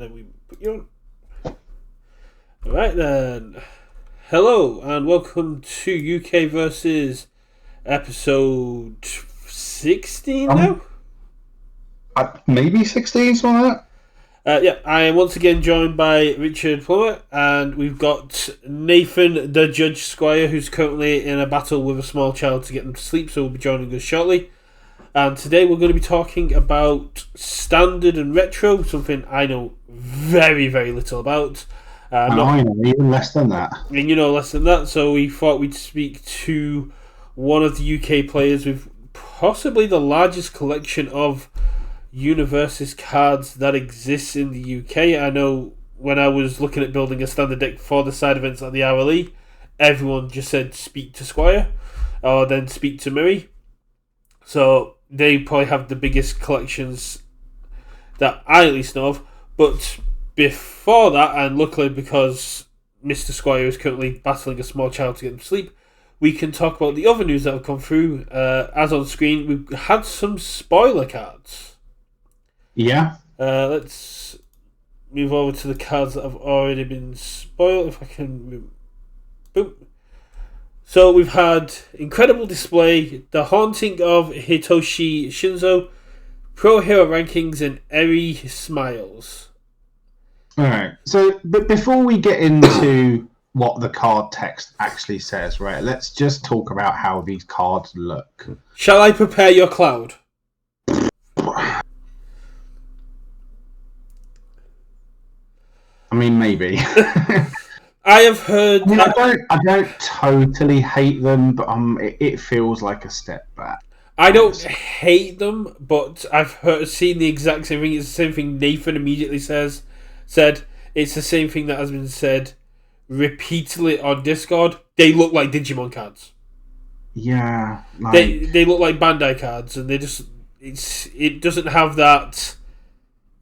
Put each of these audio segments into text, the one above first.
and then we put you on. Alright then. Hello, and welcome to UKversus episode 16 now? Maybe 16, something like that. I am once again joined by Richard Plummer, and we've got Nathan the Judge Squire, who's currently in a battle with a small child to get them to sleep, so will be joining us shortly. And today we're going to be talking about standard and retro, something I know very, very little about. I know even less than that. And you know less than that, so we thought we'd speak to one of the UK players with possibly the largest collection of Universus cards that exists in the UK. I know when I was looking at building a standard deck for the side events at the RLE, everyone just said speak to Squire, or then speak to Murray. So they probably have the biggest collections that I at least know of. But before that, and luckily because Mr. Squire is currently battling a small child to get him to sleep, we can talk about the other news that have come through. As on screen, we've had some spoiler cards. Yeah. Let's move over to the cards that have already been spoiled. If I can... Boom. So we've had Incredible Display, The Haunting of Hitoshi Shinzo, Pro Hero Rankings, and Eri Smiles. Alright, so but before we get into what the card text actually says, right, let's just talk about how these cards look. Shall I prepare your cloud? I mean, maybe. I have heard. I don't totally hate them, but it feels like a step back. I don't hate them, but I've seen the exact same thing. It's the same thing Nathan immediately said. It's the same thing that has been said repeatedly on Discord. They look like Digimon cards. Yeah, they look like Bandai cards, and it doesn't have that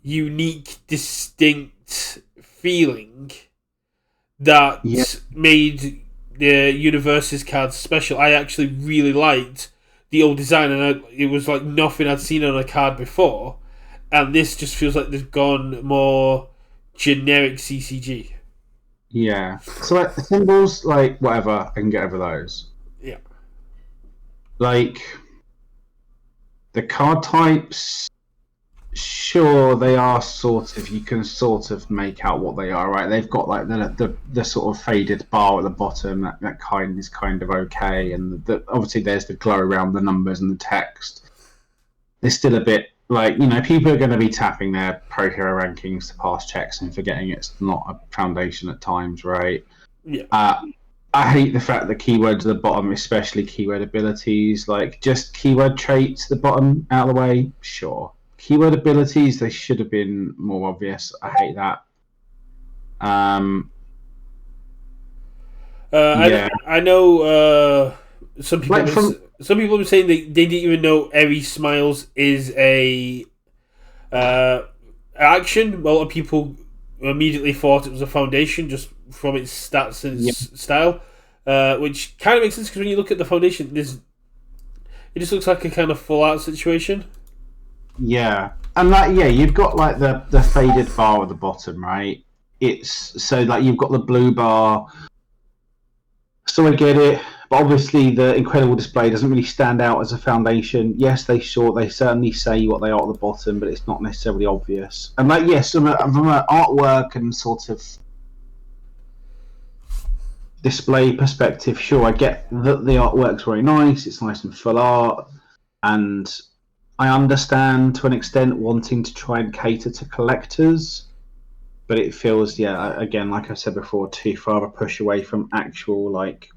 unique, distinct feeling that made the Universus cards special. I actually really liked the old design, and it was like nothing I'd seen on a card before. And this just feels like they've gone more generic CCG. Yeah. So like the symbols, like whatever, I can get over those. Yeah. Like the card types. Sure, they are you can sort of make out what they are, right? They've got like the sort of faded bar at the bottom, that kind is kind of okay, and obviously there's the glow around the numbers and the text. There's still a bit like, people are going to be tapping their Pro Hero Rankings to pass checks and forgetting it's not a foundation at times, right? Yeah. I hate the fact that keywords at the bottom, especially keyword abilities, like just keyword traits at the bottom out of the way, sure. Keyword abilities, they should have been more obvious. I hate that. I know some people some people are saying they didn't even know Eri Smiles is a action. A lot of people immediately thought it was a foundation just from its stats and its style, which kind of makes sense because when you look at the foundation, it just looks like a kind of full art situation. Yeah, and you've got like the faded bar at the bottom, right? It's so like you've got the blue bar. So I get it, but obviously the Incredible Display doesn't really stand out as a foundation. Yes, they certainly say what they are at the bottom, but it's not necessarily obvious. And from an artwork and sort of display perspective, sure, I get that the artwork's very nice. It's nice and full art, and I understand to an extent wanting to try and cater to collectors, but it feels, again, like I said before, too far a push away from actual like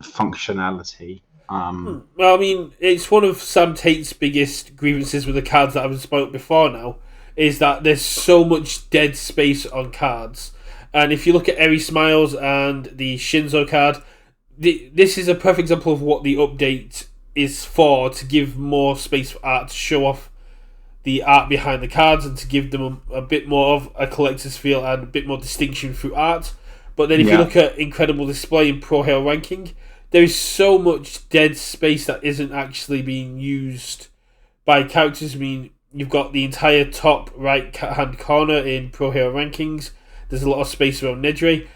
functionality. Well, I mean, it's one of Sam Tate's biggest grievances with the cards that I've spoiled before now, is that there's so much dead space on cards. And if you look at Eri Smiles and the Shinzo card, this is a perfect example of what the update is for, to give more space for art, to show off the art behind the cards and to give them a bit more of a collector's feel and a bit more distinction through art. But then if you look at Incredible Display and Pro Hero Ranking, there is so much dead space that isn't actually being used by characters. I mean, You've got the entire top right hand corner in Pro Hero Rankings. There's a lot of space around Nedre.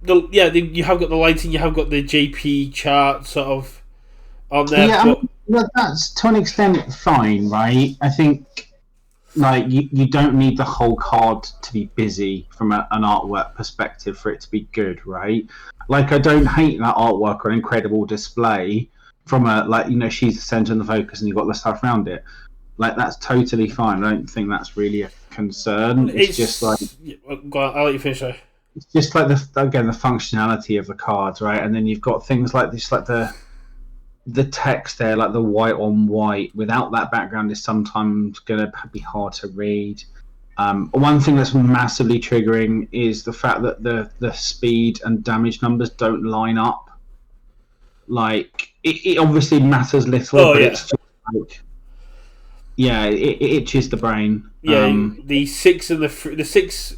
You have got the lighting, you have got the JP chart sort of on there. Yeah, I mean, well, that's to an extent fine, right? I think like you don't need the whole card to be busy from an artwork perspective for it to be good, right? Like I don't hate that artwork or incredible display from she's the center and the focus and you've got the stuff around it. Like that's totally fine. I don't think that's really a concern. It's just like go on, I'll let you finish though. It's just like the functionality of the cards, right? And then you've got things like this, like the text there, like the white on white. Without that background, is sometimes going to be hard to read. One thing that's massively triggering is the fact that the speed and damage numbers don't line up. Like it obviously matters little, but it's just like. Yeah, it itches the brain. Yeah, the 6 and the 6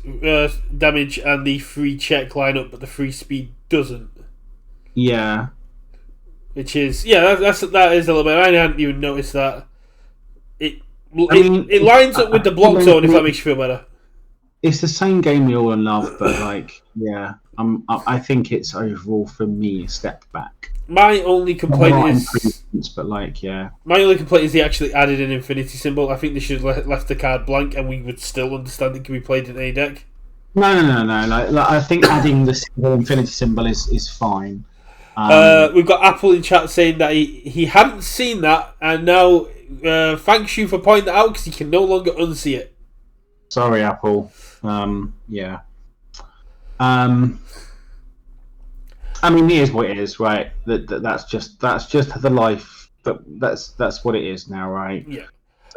damage and the 3 check line up, but the 3 speed doesn't. Yeah, which is that is a little bit. I hadn't even noticed that. It lines up with the block zone. If that makes you feel better. It's the same game we all love, but I think it's overall for me a step back. My only complaint is, my only complaint is they actually added an infinity symbol. I think they should have left the card blank, and we would still understand it can be played in any deck. No. Like I think adding the infinity symbol is fine. We've got Apple in chat saying that he hadn't seen that, and now thanks you for pointing that out because he can no longer unsee it. Sorry, Apple. Yeah. I mean, it is what it is, right? That's just the life. But that's what it is now, right? Yeah.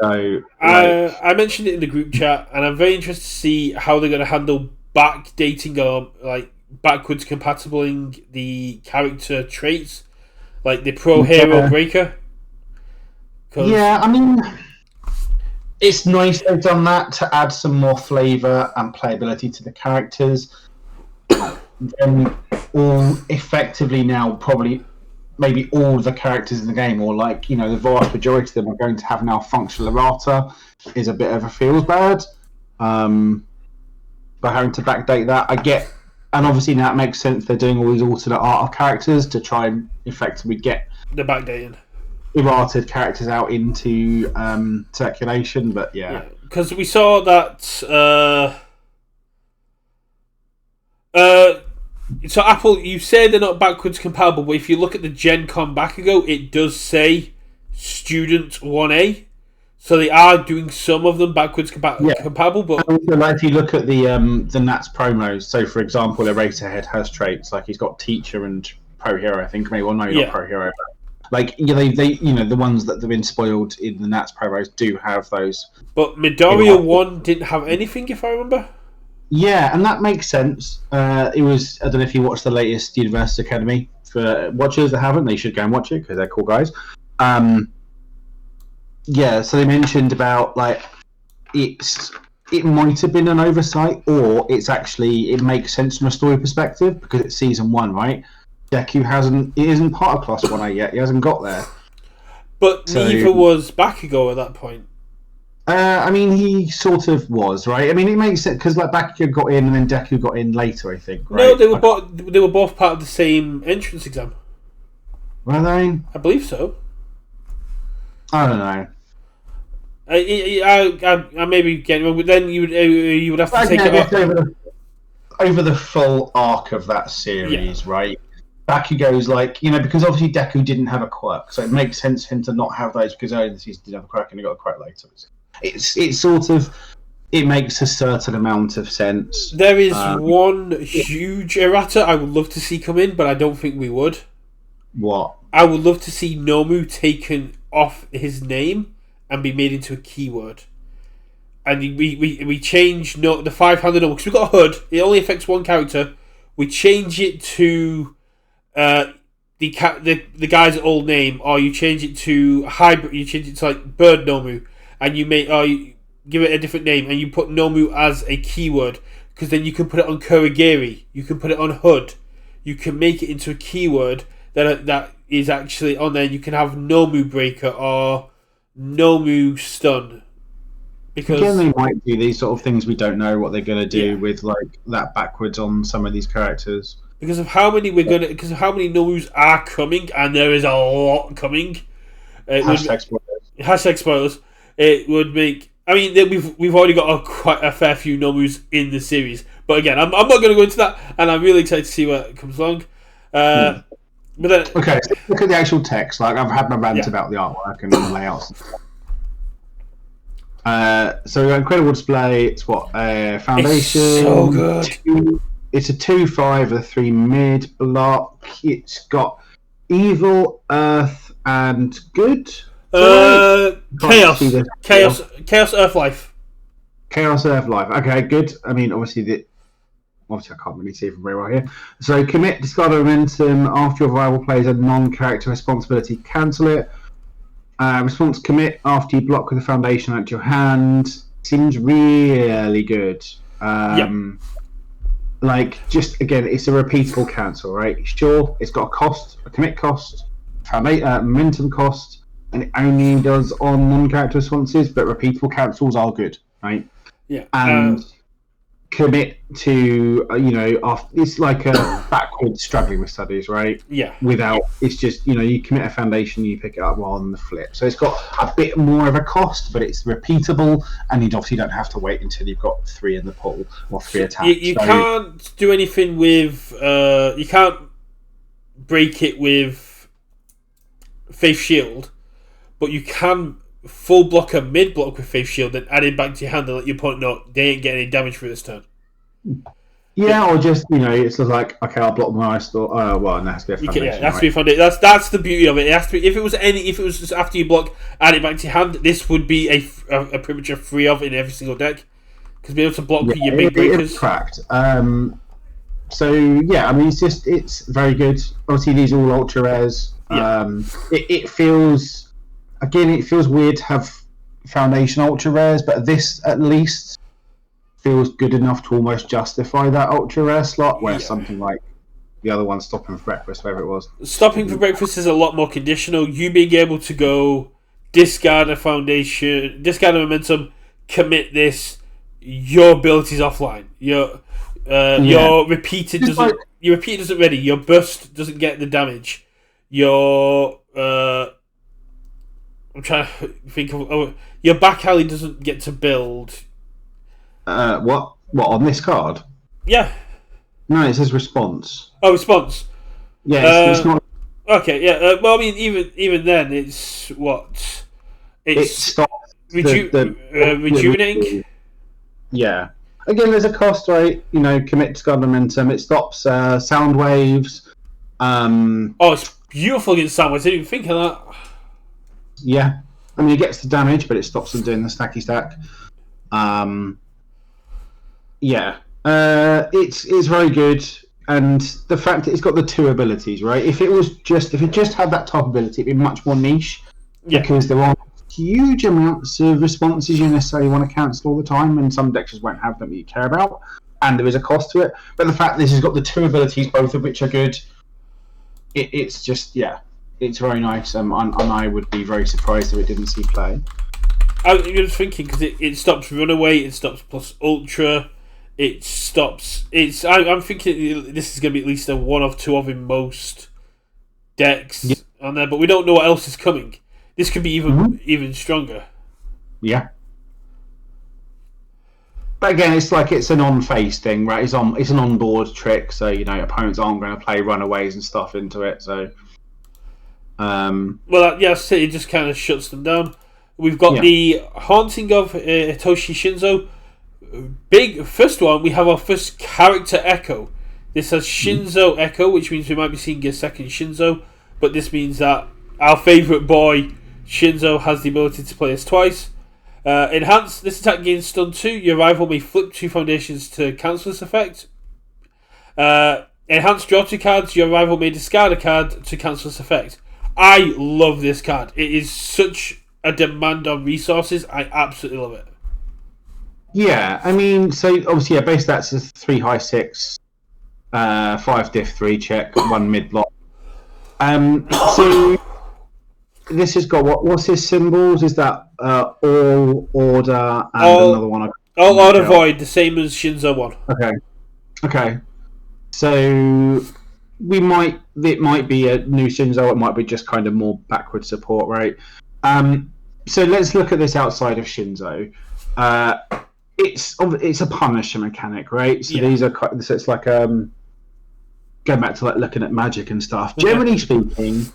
So I mentioned it in the group chat, and I'm very interested to see how they're going to handle backdating or backwards compatibling the character traits, like the Pro Hero Breaker. Yeah, I mean, it's nice they've done that to add some more flavour and playability to the characters. And all effectively now, probably maybe all the characters in the game, or the vast majority of them are going to have now functional errata, is a bit of a feels bad. But having to backdate that, I get, and obviously now it makes sense. They're doing all these alternate art of characters to try and effectively get the backdating errated characters out into circulation. But because we saw that. So Apple, you say they're not backwards compatible, but if you look at the Gen Con Bakugo, it does say Student 1A. So they are doing some of them backwards compatible. But if you look at the Nats promos, so for example, Eraserhead has traits like he's got Teacher and Pro Hero, I think. Maybe not Pro Hero. They the ones that have been spoiled in the Nats promos do have those. But Midoriya 1 didn't have anything, if I remember. Yeah, and that makes sense. It was, I don't know if you watched the latest Universus Academy. For watchers that haven't, they should go and watch it because they're cool guys. So they mentioned about it might have been an oversight, or it makes sense from a story perspective because it's season 1, right? Deku isn't part of Class 1A yet. He hasn't got there. But neither was Bakugo at that point. I mean, he sort of was, right? I mean, it makes sense because Bakugo got in and then Deku got in later, I think. Right? No, they were both part of the same entrance exam. Were they? I believe so. I don't know. I may be getting wrong, but then you would have to take it off over the full arc of that series, right? Bakugo's because obviously Deku didn't have a quirk, so it makes sense for him to not have those because earlier in the season he did have a quirk and he got a quirk later. It makes a certain amount of sense. There is one huge errata I would love to see come in, but I don't think we would. What? I would love to see Nomu taken off his name and be made into a keyword. And we change the 500 Nomu because we've got a HUD. It only affects one character. We change it to the guy's old name, or you change it to hybrid. You change it to Bird Nomu, and you give it a different name, and you put Nomu as a keyword because then you can put it on Kurigiri. You can put it on HUD. You can make it into a keyword that is actually on there. You can have Nomu Breaker or Nomu Stun. Because again, they might do these sort of things. We don't know what they're going to do yeah, with like that backwards on some of these characters. because of how many Nomus are coming, and there is a lot coming. It would Hashtag spoilers. hashtag spoilers. It would make. I mean, we've already got quite a fair few Nomus in the series, but again, I'm not going to go into that, and I'm really excited to see what comes along. But then, Okay, so look at the actual text. Like I've had my rant Yeah. about the artwork and the layouts. So we've got incredible display. It's what foundation. It's so good. It's a 2/5 with a 3 mid block. It's got evil, earth, and good. Chaos, Earth Life. Chaos, earth, life. Okay, good. I mean, obviously I can't really see from very well here. So commit, discard a momentum after your rival plays a non-character responsibility. Cancel it. Response commit after you block with a foundation out your hand. Seems really good. Like, just again, it's a repeatable cancel, right? Sure, it's got a cost, a commit cost, momentum cost, and it only does on non-character responses, but repeatable cancels are good, right? Yeah. And commit to it's like a backwards struggling with studies, right? Yeah. Without, it's just you commit a foundation, you pick it up on the flip. So it's got a bit more of a cost, but it's repeatable, and you obviously don't have to wait until you've got 3 in the pool or 3 attacks. You can't do anything with. You can't break it with Faith Shield, but you can full block a mid block with Faith Shield and add it back to your hand and let your opponent know they ain't getting any damage for this turn. Yeah, or just it's just like, okay, I'll block my ice door. Well, it has to be a foundation. It has to be a foundation. That's the beauty of it. It has to be. If it was just after you block, add it back to your hand. This would be a pretty much a free of in every single deck because be able to block with your big breakers. It's cracked. So yeah, I mean, it's very good. Obviously, these are all ultra rares. Yeah. It feels weird to have foundation ultra rares, but this at least feels good enough to almost justify that ultra rare slot, where something like the other one, stopping for breakfast, whatever it was. Stopping for breakfast is a lot more conditional. You being able to go discard a foundation, discard a momentum, commit this, your ability's offline. Your repeated doesn't ready. Your burst doesn't get the damage. Your I'm trying to think of your back alley doesn't get to build. What on this card? Yeah. No, it says response. Oh, response. Yeah, it's not. Okay, yeah. Well, I mean, even then, it's what It stops rejuvenating. Yeah. Again, there's a cost, right? Commit discard momentum. It stops sound waves. Oh, it's beautiful against sound waves. I didn't even think of that. Yeah. I mean, it gets the damage, but it stops them doing the stacky stack. Yeah. It's very good, and the fact that it's got the 2 abilities, right? If it just had that top ability, it'd be much more niche. Yeah. Because there aren't huge amounts of responses you necessarily want to cancel all the time, and some decks just won't have them that you care about, and there is a cost to it. But the fact that this has got the 2 abilities, both of which are good, it's just it's very nice, and I would be very surprised if it didn't see play. I was thinking because it stops runaway, it stops plus ultra, it stops. I'm thinking this is going to be at least a 1 of 2 of in most decks on there, but we don't know what else is coming. This could be even stronger. Yeah. But again, it's an on-face thing, right? It's an on-board trick, so opponents aren't going to play runaways and stuff into it. So, it just kind of shuts them down. We've got the Haunting of Hitoshi Shinzo. Big first one. We have our first character echo. This has Shinzo Echo, which means we might be seeing a second Shinzo, but this means that our favourite boy Shinzo has the ability to play this twice. Enhance. This attack gains stun 2. Your rival may flip 2 foundations to cancel this effect. Enhance. Draw 2 cards. Your rival may discard a card to cancel this effect. I love this card. It is such a demand on resources. I absolutely love it. Yeah, I mean, so obviously, base stats is 3 high 6, 5 diff 3 check, 1 mid block. So this has got what's his symbols? Is that All Order and All, another one. all Order Void, the same as Shinzo 1. Okay. So it might be a new Shinzo, it might be just kind of more backward support, right? So let's look at this outside of Shinzo. It's a Punisher mechanic, right? So these are so it's like going back to like looking at Magic and stuff. Generally speaking,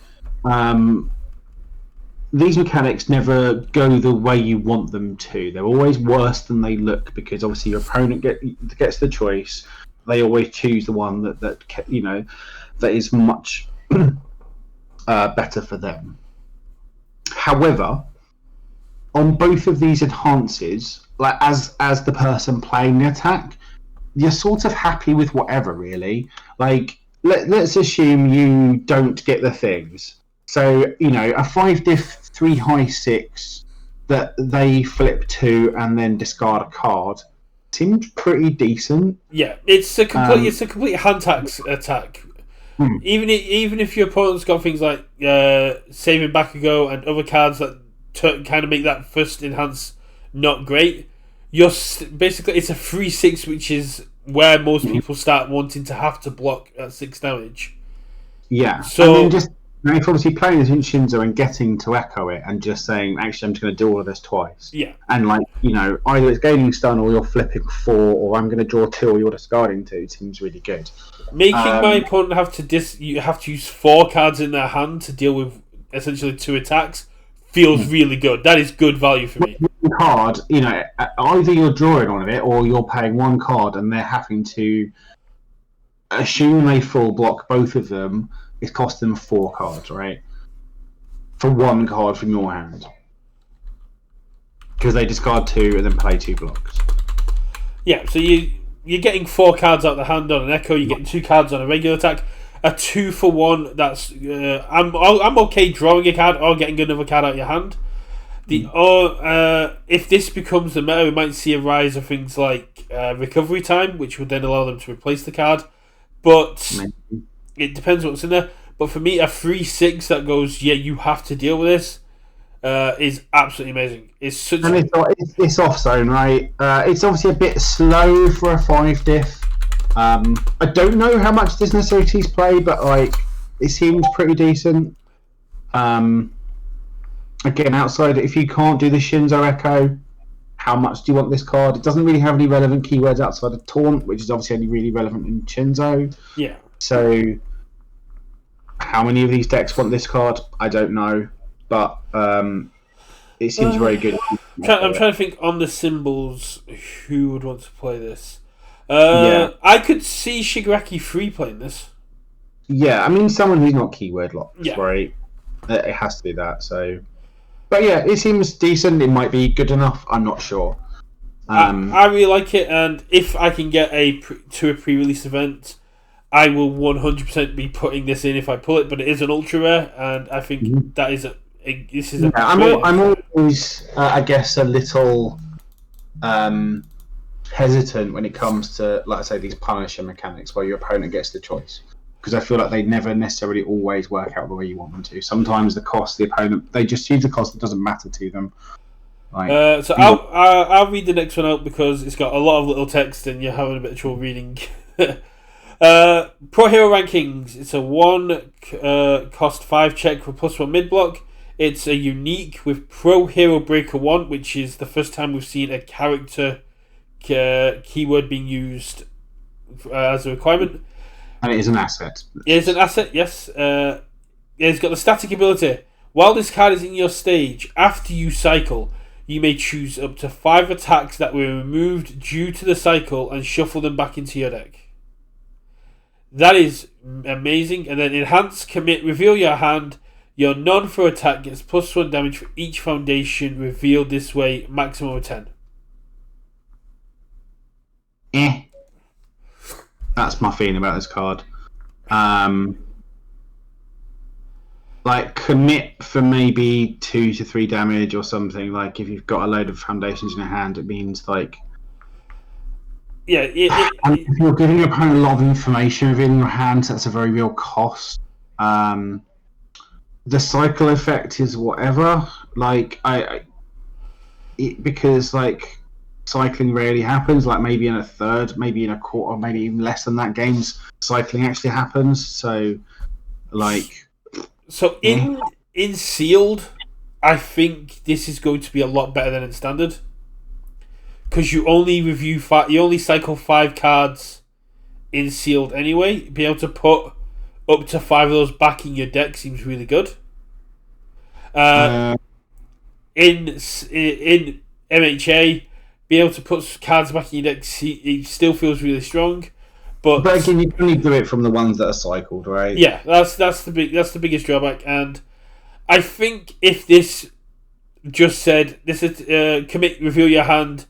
these mechanics never go the way you want them to. They're always worse than they look because obviously your opponent gets the choice. They always choose the one that is much better for them. However, on both of these enhances, like as the person playing the attack, you're sort of happy with whatever, really. Like let's assume you don't get the things. So a 5-diff 3 high 6 that they flip to and then discard a card seems pretty decent. Yeah, it's a complete hand attack. Even if your opponent's got things like saving back a go and other cards that kind of make that first enhance not great, basically it's a 3/6, which is where most people start wanting to have to block at 6 damage. Yeah, so if obviously playing this in Shinzo and getting to echo it and just saying, actually, I'm just going to do all of this twice. Yeah. And either it's gaining stun or you're flipping 4, or I'm going to draw 2 or you're discarding 2 seems really good. Making my opponent have to use 4 cards in their hand to deal with essentially 2 attacks feels really good. That is good value for me. One card, either you're drawing on it or you're paying 1 card and they're having to assume they full block both of them. It's cost them 4 cards, right? For 1 card from your hand. Because they discard 2 and then play 2 blocks. Yeah, so you're getting 4 cards out of the hand on an Echo, you're getting 2 cards on a regular attack. A 2-for-1, that's... I'm okay drawing a card or getting another card out of your hand. If this becomes the meta, we might see a rise of things like recovery time, which would then allow them to replace the card. But... It depends what's in there, but for me, a 3/6 that goes, you have to deal with this, is absolutely amazing. It's off zone, right? It's obviously a bit slow for a 5-diff. I don't know how much this necessarily sees play, but it seems pretty decent. Again, outside, if you can't do the Shinzo Echo, how much do you want this card? It doesn't really have any relevant keywords outside of Taunt, which is obviously only really relevant in Shinzo. Yeah. So, how many of these decks want this card? I don't know, but it seems very good. I'm trying to think on the symbols who would want to play this. I could see Shigaraki 3 playing this. Yeah, I mean someone who's not keyword locked, right? It has to be that. So, but yeah, it seems decent. It might be good enough. I'm not sure. I really like it, and if I can get to a pre-release event, I will 100% be putting this in if I pull it, but it is an ultra rare, and I think that is this is a. I'm always, I guess, a little hesitant when it comes to, like I say, these Punisher mechanics where your opponent gets the choice, because I feel like they never necessarily always work out the way you want them to. Sometimes the cost, the opponent, they just choose the cost that doesn't matter to them. So I'll read the next one out because it's got a lot of little text and you're having a bit of trouble reading. Pro Hero Rankings. It's a 1 cost 5 check for +1 mid block. It's a unique with Pro Hero Breaker 1, which is the first time we've seen a character keyword being used as a requirement. And it is an asset. It is an asset, yes. It's got the static ability. While this card is in your stage, after you cycle, you may choose up to 5 attacks that were removed due to the cycle and shuffle them back into your deck. That is amazing. And then enhance, commit, reveal your hand. Your non-throw attack gets +1 damage for each foundation revealed this way, maximum of 10. That's my feeling about this card. Like commit for maybe 2 to 3 damage or something. Like if you've got a load of foundations in your hand, it means like. Yeah, if you're giving your opponent a lot of information within your hands, that's a very real cost. The cycle effect is whatever. Like because like cycling rarely happens. Like maybe in a third, maybe in a quarter, maybe even less than that, games cycling actually happens. So like, in sealed, I think this is going to be a lot better than in standard, because you only you only cycle 5 cards in sealed anyway. Being able to put up to 5 of those back in your deck seems really good. In MHA, being able to put cards back in your deck, it still feels really strong. But again, you can only do it from the ones that are cycled, right? Yeah, that's the biggest drawback. And I think if this just said this is commit, reveal your hand,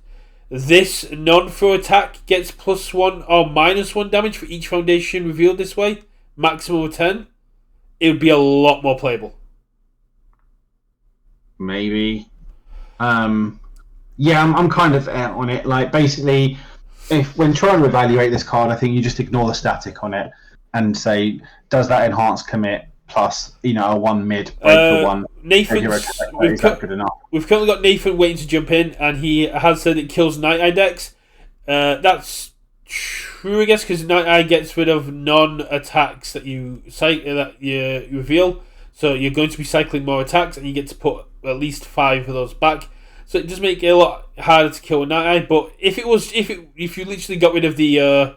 this non-throw attack gets +1 or -1 damage for each foundation revealed this way, maximum of 10, it would be a lot more playable. Maybe. Yeah, I'm kind of out on it. Like, basically, if when trying to evaluate this card, I think you just ignore the static on it and say, does that enhance commit plus, a 1 mid break for 1? Nathan, is that good enough? We've currently got Nathan waiting to jump in, and he has said it kills Night Eye decks. That's true, I guess, because Night Eye gets rid of non-attacks that you reveal. So you're going to be cycling more attacks, and you get to put at least 5 of those back. So it does make it a lot harder to kill a Night Eye. But if you literally got rid of the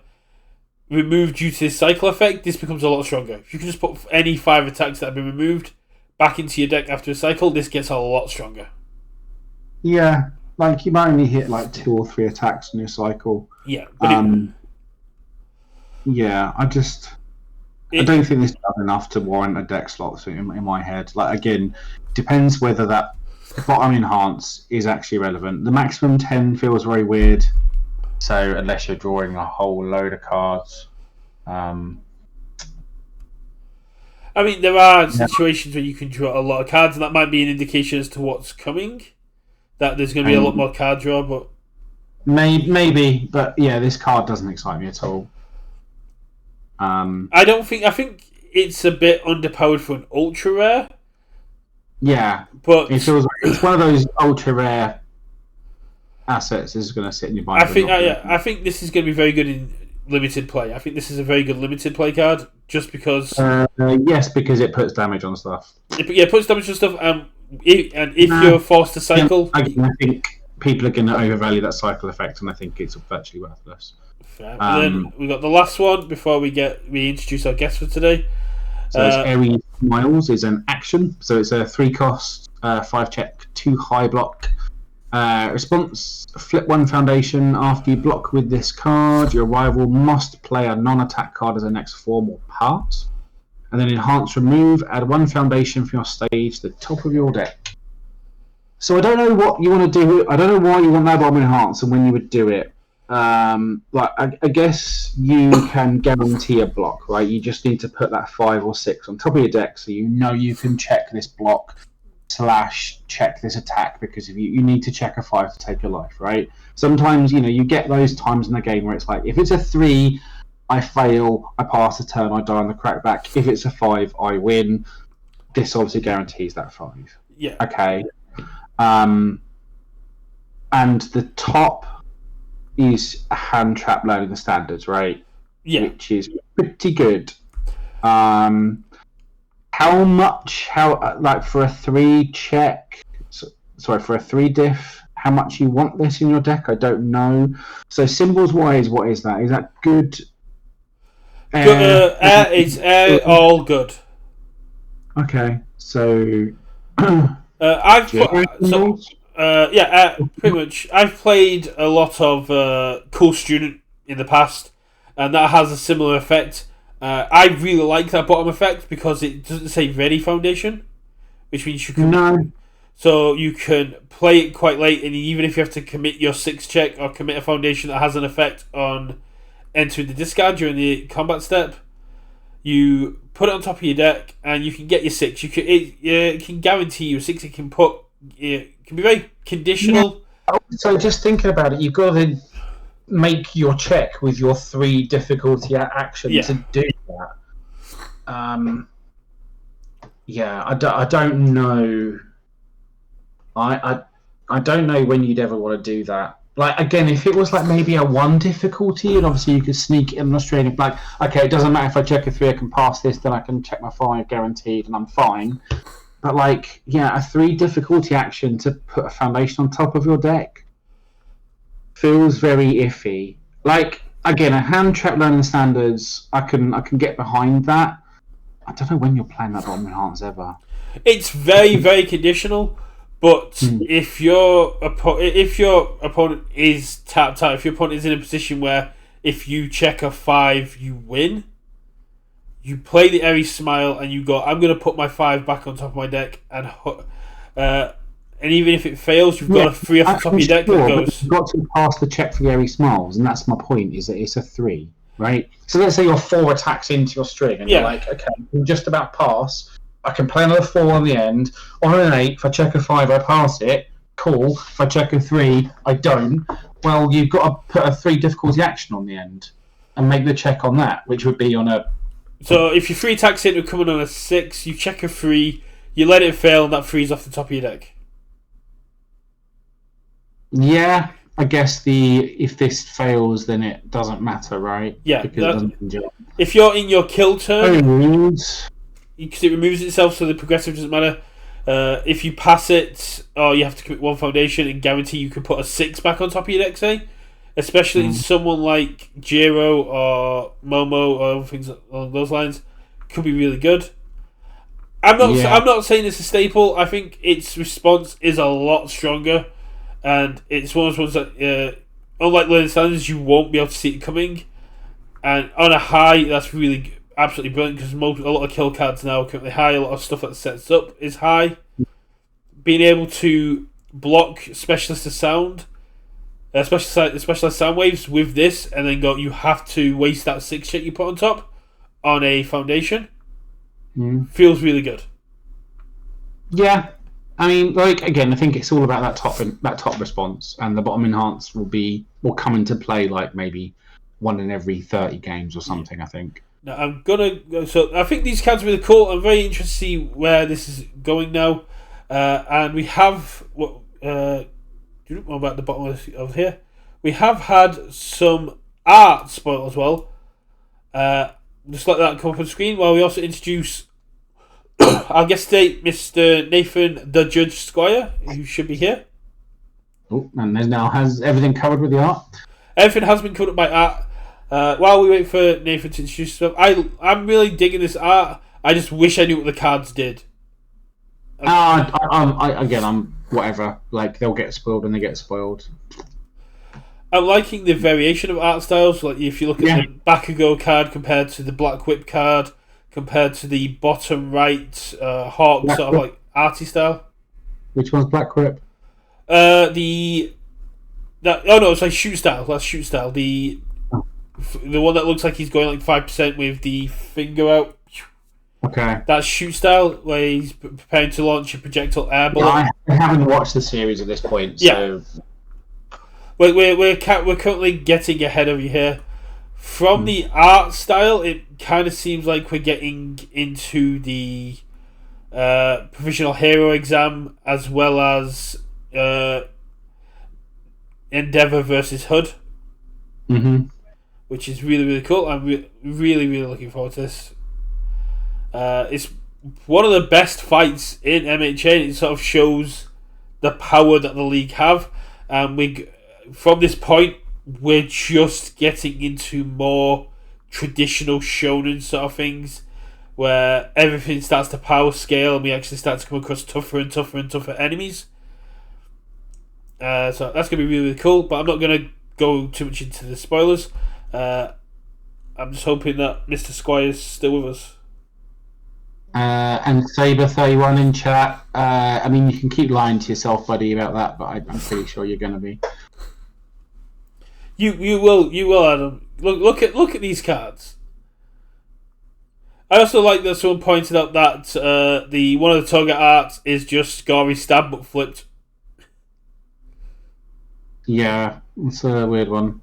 removed due to this cycle effect, this becomes a lot stronger. If you can just put any 5 attacks that have been removed back into your deck after a cycle, this gets a lot stronger. Yeah, like you might only hit like 2 or 3 attacks in your cycle. Yeah, but I don't think this does enough to warrant a deck slot in my head. Like, again, depends whether that bottom enhance is actually relevant. The maximum 10 feels very weird. So unless you're drawing a whole load of cards, I mean, there are situations where you can draw a lot of cards, and that might be an indication as to what's coming. That there's going to be a lot more card draw, but maybe. But yeah, this card doesn't excite me at all. I think it's a bit underpowered for an ultra rare. Yeah, but it feels like it's one of those ultra rare assets is going to sit in your binder. I think this is going to be very good in limited play. I think this is a very good limited play card, just because. Yes, because it puts damage on stuff. It puts damage on stuff, and if you're forced to cycle, I think people are going to overvalue that cycle effect, and I think it's virtually worthless. And then we got the last one before we introduce our guest for today. So it's Airy Smiles is an action. So it's a 3-cost, 5-check, 2 high block. Response: flip 1 foundation. After you block with this card, your rival must play a non-attack card as a next form or part. And then enhance remove. Add 1 foundation from your stage to the top of your deck. So I don't know what you want to do. I don't know why you want that bottom enhance and when you would do it. I guess you can guarantee a block, right? You just need to put that 5 or 6 on top of your deck, so you can check this block / check this attack, because if you need to check a 5 to take your life, right? Sometimes you get those times in the game where it's like, if it's a 3, I fail, I pass the turn, I die on the crackback. If it's a 5, I win. This obviously guarantees that 5. Yeah. Okay. And the top is a hand trap learning the standards, right? Yeah. Which is pretty good. How much? For a 3 check? For a 3 diff, how much you want this in your deck? I don't know. So symbols wise, what is that? Is that good? It's all good. Okay, so pretty much. I've played a lot of Cool Student in the past, and that has a similar effect. I really like that bottom effect because it doesn't say ready foundation, which means you can. No. So you can play it quite late, and even if you have to commit your 6 check or commit a foundation that has an effect on entering the discard during the combat step, you put it on top of your deck, and you can get your 6. It can guarantee you 6. It can put. It can be very conditional. Yeah. So just thinking about it, you've got to make your check with your 3 difficulty action to do that. I don't know. I I don't know when you'd ever want to do that. Like, again, if it was like maybe a 1 difficulty, and obviously you could sneak it in an Australian flag, okay, it doesn't matter if I check a 3, I can pass this, then I can check my 5 guaranteed, and I'm fine. But, like, yeah, a 3 difficulty action to put a foundation on top of your deck feels very iffy. Like, again, a hand trap learning standards, I can get behind that. I don't know when you're playing that bottom enhance ever. It's very, very conditional. But if your opponent is tapped out, if your opponent is in a position where if you check a 5, you win, you play the Airy Smile and you go, I'm going to put my 5 back on top of my deck, and even if it fails, you've got a 3 off the top of your deck that goes. You've got to pass the check for the Airy Smiles, and that's my point, is that it's a 3, right? So let's say you're 4 attacks into your string, and you're like, okay, you just about pass. I can play another 4 on the end. On an 8, if I check a 5, I pass it. Cool. If I check a 3, I don't. Well, you've got to put a 3 difficulty action on the end and make the check on that, which would be on a... So if your 3 attacks into coming on a 6, you check a 3, you let it fail, and that 3's off the top of your deck. Yeah, I guess if this fails, then it doesn't matter, right? Yeah. Because if you're in your kill turn... Because it removes itself, so the progressive doesn't matter. If you pass it, you have to commit 1 foundation and guarantee you can put a 6 back on top of your deck, say. Especially someone like Jiro or Momo or things along those lines. Could be really good. I'm not saying it's a staple. I think its response is a lot stronger. And it's one of those ones that, unlike learning standards, you won't be able to see it coming. And on a high, that's really good. Absolutely brilliant, because a lot of kill cards now are currently high. A lot of stuff that sets up is high. Being able to block specialist sound, specialized sound waves with this, and then go, you have to waste that 6 check you put on top on a foundation. Feels really good. Yeah, I mean, like, again, I think it's all about that top response, and the bottom enhance will come into play like maybe 1 in every 30 games or something. I think. Now, so I think these cards are really cool. I'm very interested to see where this is going now. And we have do you know about the bottom of here? We have had some art spoiled as well. Just like that come up on the screen, while we also introduce our guest today, Mr. Nathan the Judge Squire, who should be here. Oh, and there's now has everything covered with the art. Everything has been covered up by art. While we wait for Nathan to introduce himself, I'm really digging this art. I just wish I knew what the cards did. I'm whatever. Like, they'll get spoiled when they get spoiled. I'm liking the variation of art styles. Like, if you look at the Bakugo card compared to the Black Whip card, compared to the bottom right Hawk Black sort Whip. of like arty style. Which one's Black Whip? It's like shoot style. That's shoot style. The one that looks like he's going like 5% with the finger out. Okay. That's shoot style, where he's preparing to launch a projectile air bullet. I haven't watched the series at this point, so... We're currently getting ahead of you here. From the art style, it kind of seems like we're getting into the provisional hero exam, as well as Endeavor versus Hood. Which is really, really cool. I'm really, really looking forward to this. It's one of the best fights in MHA. It sort of shows the power that the league have. From this point, we're just getting into more traditional shonen sort of things, where everything starts to power scale and we actually start to come across tougher and tougher and tougher enemies. So that's going to be really, really cool, but I'm not going to go too much into the spoilers. I'm just hoping that Mr. Squire's still with us. And Saber31 in chat. I mean, you can keep lying to yourself, buddy, about that, but I'm pretty sure you're going to be. You will, Adam. Look at these cards. I also like that someone pointed out that the one of the target arts is just Gory Stab but flipped. Yeah, it's a weird one.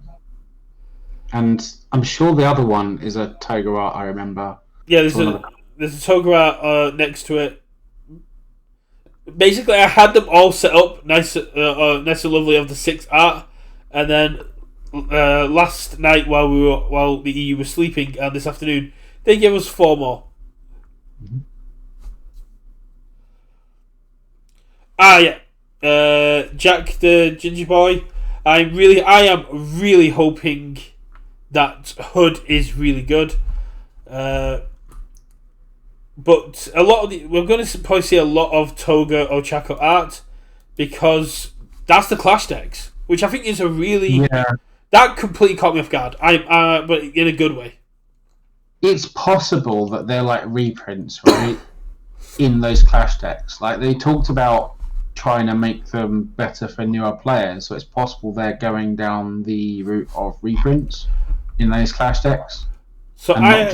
And I'm sure the other one is a Tiger art, I remember. Yeah, there's a Toga art next to it. basically I had them all set up nice and lovely of the 6 art, and then last night while the EU was sleeping and this afternoon they gave us 4 more. Jack the Ginger Boy. I am really hoping that HUD is really good. But we're going to probably see a lot of Toga Ochako art, because that's the Clash decks, which I think is a really that completely caught me off guard. But in a good way. It's possible that they're like reprints, right? In those Clash decks, like they talked about trying to make them better for newer players, so it's possible they're going down the route of reprints in those Clash decks. So I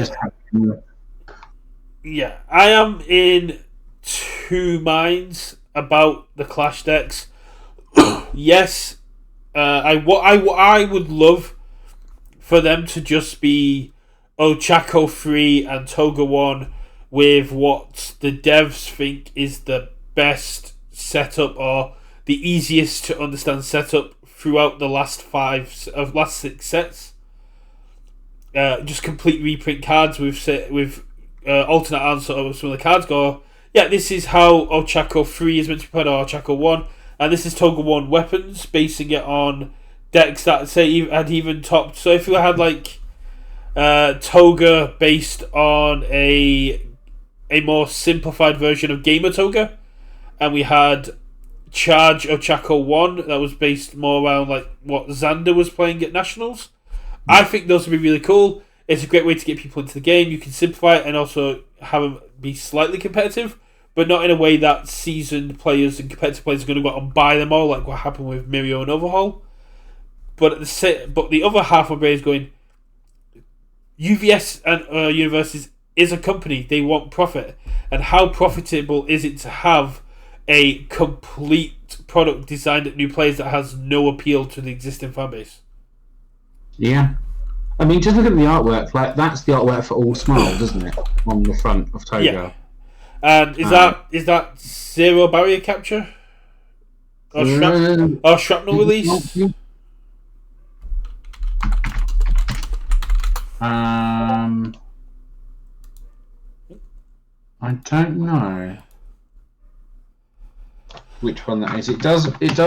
am in 2 minds about the Clash decks. Yes, I would love for them to just be Ochako 3 and Toga 1 with what the devs think is the best setup or the easiest to understand setup throughout the last 6 sets. Just complete reprint cards with alternate answer of some of the cards. Go, yeah, this is how Ochako 3 is meant to be played, or Ochako 1, and this is Toga 1 weapons, basing it on decks that say had even topped. So if you had like Toga based on a more simplified version of Gamer Toga, and we had Charge Ochako 1 that was based more around like what Xander was playing at Nationals, I think those would be really cool. It's a great way to get people into the game. You can simplify it and also have them be slightly competitive, but not in a way that seasoned players and competitive players are going to go out and buy them all, like what happened with Mirio and Overhaul. But the other half of my brain is going, UVS and Universus is a company. They want profit. And how profitable is it to have a complete product designed at new players that has no appeal to the existing fan base? Yeah. I mean, just look at the artwork. Like, that's the artwork for All Smile, doesn't it? On the front of Toga. Yeah. And is that zero barrier capture? Or shrapnel release? I don't know which one that is. It does. Is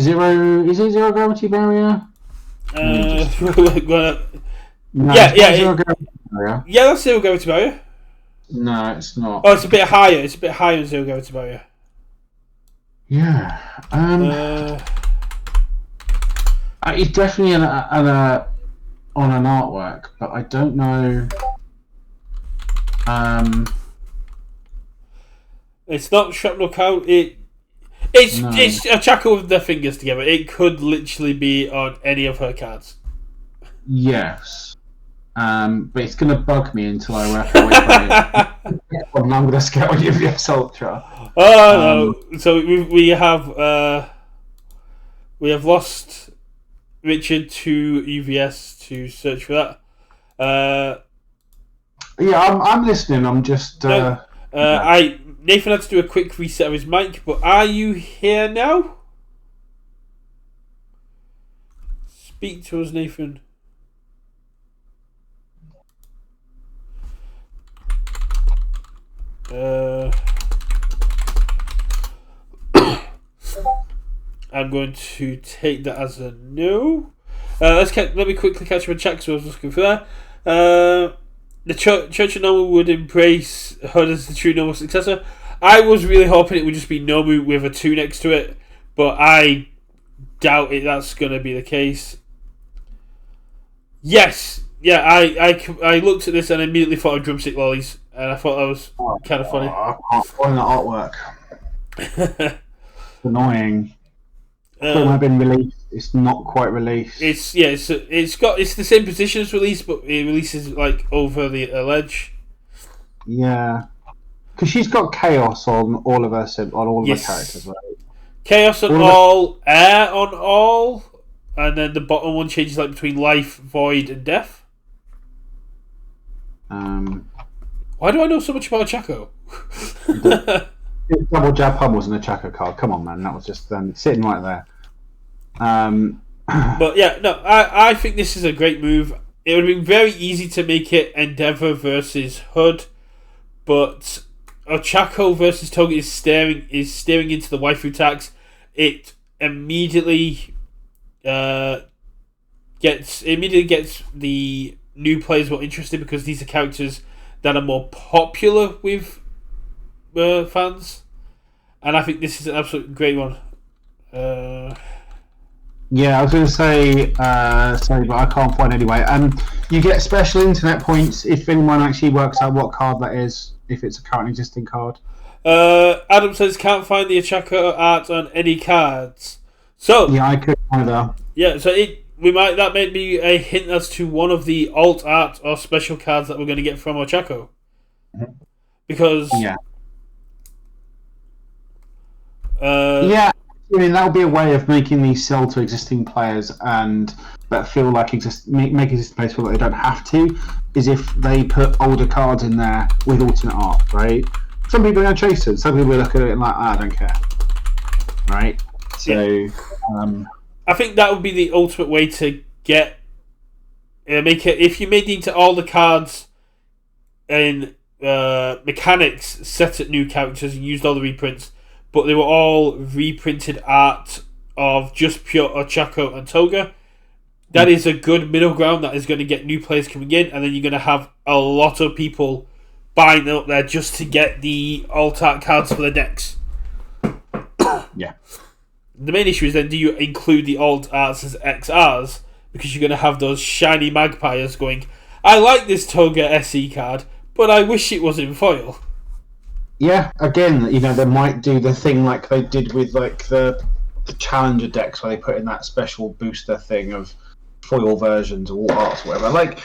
it zero gravity barrier? No, Yeah, zero gravity barrier. Yeah, that's zero gravity barrier. No, it's not. Oh, it's a bit higher. It's a bit higher than zero gravity barrier. Yeah. It's definitely on an artwork, but I don't know. It's not shrapnel count. It's a chuckle with their fingers together. It could literally be on any of her cards. Yes. But it's going to bug me until I wrap away from it. I'm going to scout on UVS Ultra. Oh no! So we have lost Richard to UVS to search for that. Yeah, I'm listening. I'm just. Nathan had to do a quick reset of his mic, but are you here now? Speak to us, Nathan. I'm going to take that as a no. Let me quickly catch up on chat because I was looking for that. The Church of Nomu would embrace HUD as the true Nomu successor. I was really hoping it would just be Nomu with a 2 next to it, but I doubt that's going to be the case. Yes, yeah, I looked at this and immediately thought of Drumstick Lollies, and I thought that was kind of funny. I can't find the artwork. Annoying. It might have been released. It's not quite released. It's the same position as release, but it releases like over the ledge. Yeah, because she's got chaos on all of her her characters, right? Chaos on all, air on all, and then the bottom one changes like between life, void, and death. Why do I know so much about Chaco? Double jab hub wasn't a Chaka card. Come on, man. That was just sitting right there. But yeah, no, I think this is a great move. It would have been very easy to make it Endeavor versus Hood, but Ochako versus Toga is steering into the waifu tax. It immediately gets the new players more interested because these are characters that are more popular with fans, and I think this is an absolute great one. Yeah, I was going to say, sorry, but I can't find anyway. You get special internet points if anyone actually works out what card that is, if it's a current existing card. Adam says can't find the Ochako art on any cards. So yeah, I could either. Yeah, so that may be a hint as to one of the alt art or special cards that we're going to get from Ochako. Because yeah, I mean that would be a way of making these sell to existing players and that feel like make existing players feel like they don't have to. Is if they put older cards in there with alternate art, right? Some people are going to chase it. Some people look at it and like, I don't care, right? So, I think that would be the ultimate way to make it. If you made into all the cards in mechanics set at new characters and used all the reprints, but they were all reprinted art of just pure Ochako and Toga. That is a good middle ground that is going to get new players coming in, and then you're going to have a lot of people buying up there just to get the alt art cards for the decks. Yeah. The main issue is then, do you include the alt arts as XRs? Because you're going to have those shiny magpies going, I like this Toga SE card, but I wish it was in foil. Yeah, again, they might do the thing like they did with like the Challenger decks where they put in that special booster thing of foil versions or arts or whatever.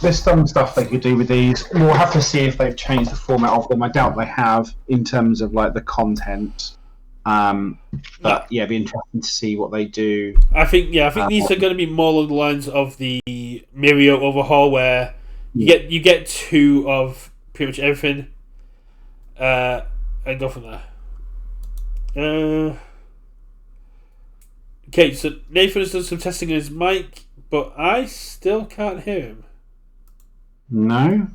There's some stuff they could do with these. We'll have to see if they've changed the format of them. I doubt they have in terms of like the content. But it'd be interesting to see what they do. I think these are going to be more along the lines of the Mirio overhaul, where you get two of pretty much everything, and go from there. Okay, so Nathan has done some testing on his mic, but I still can't hear him. No.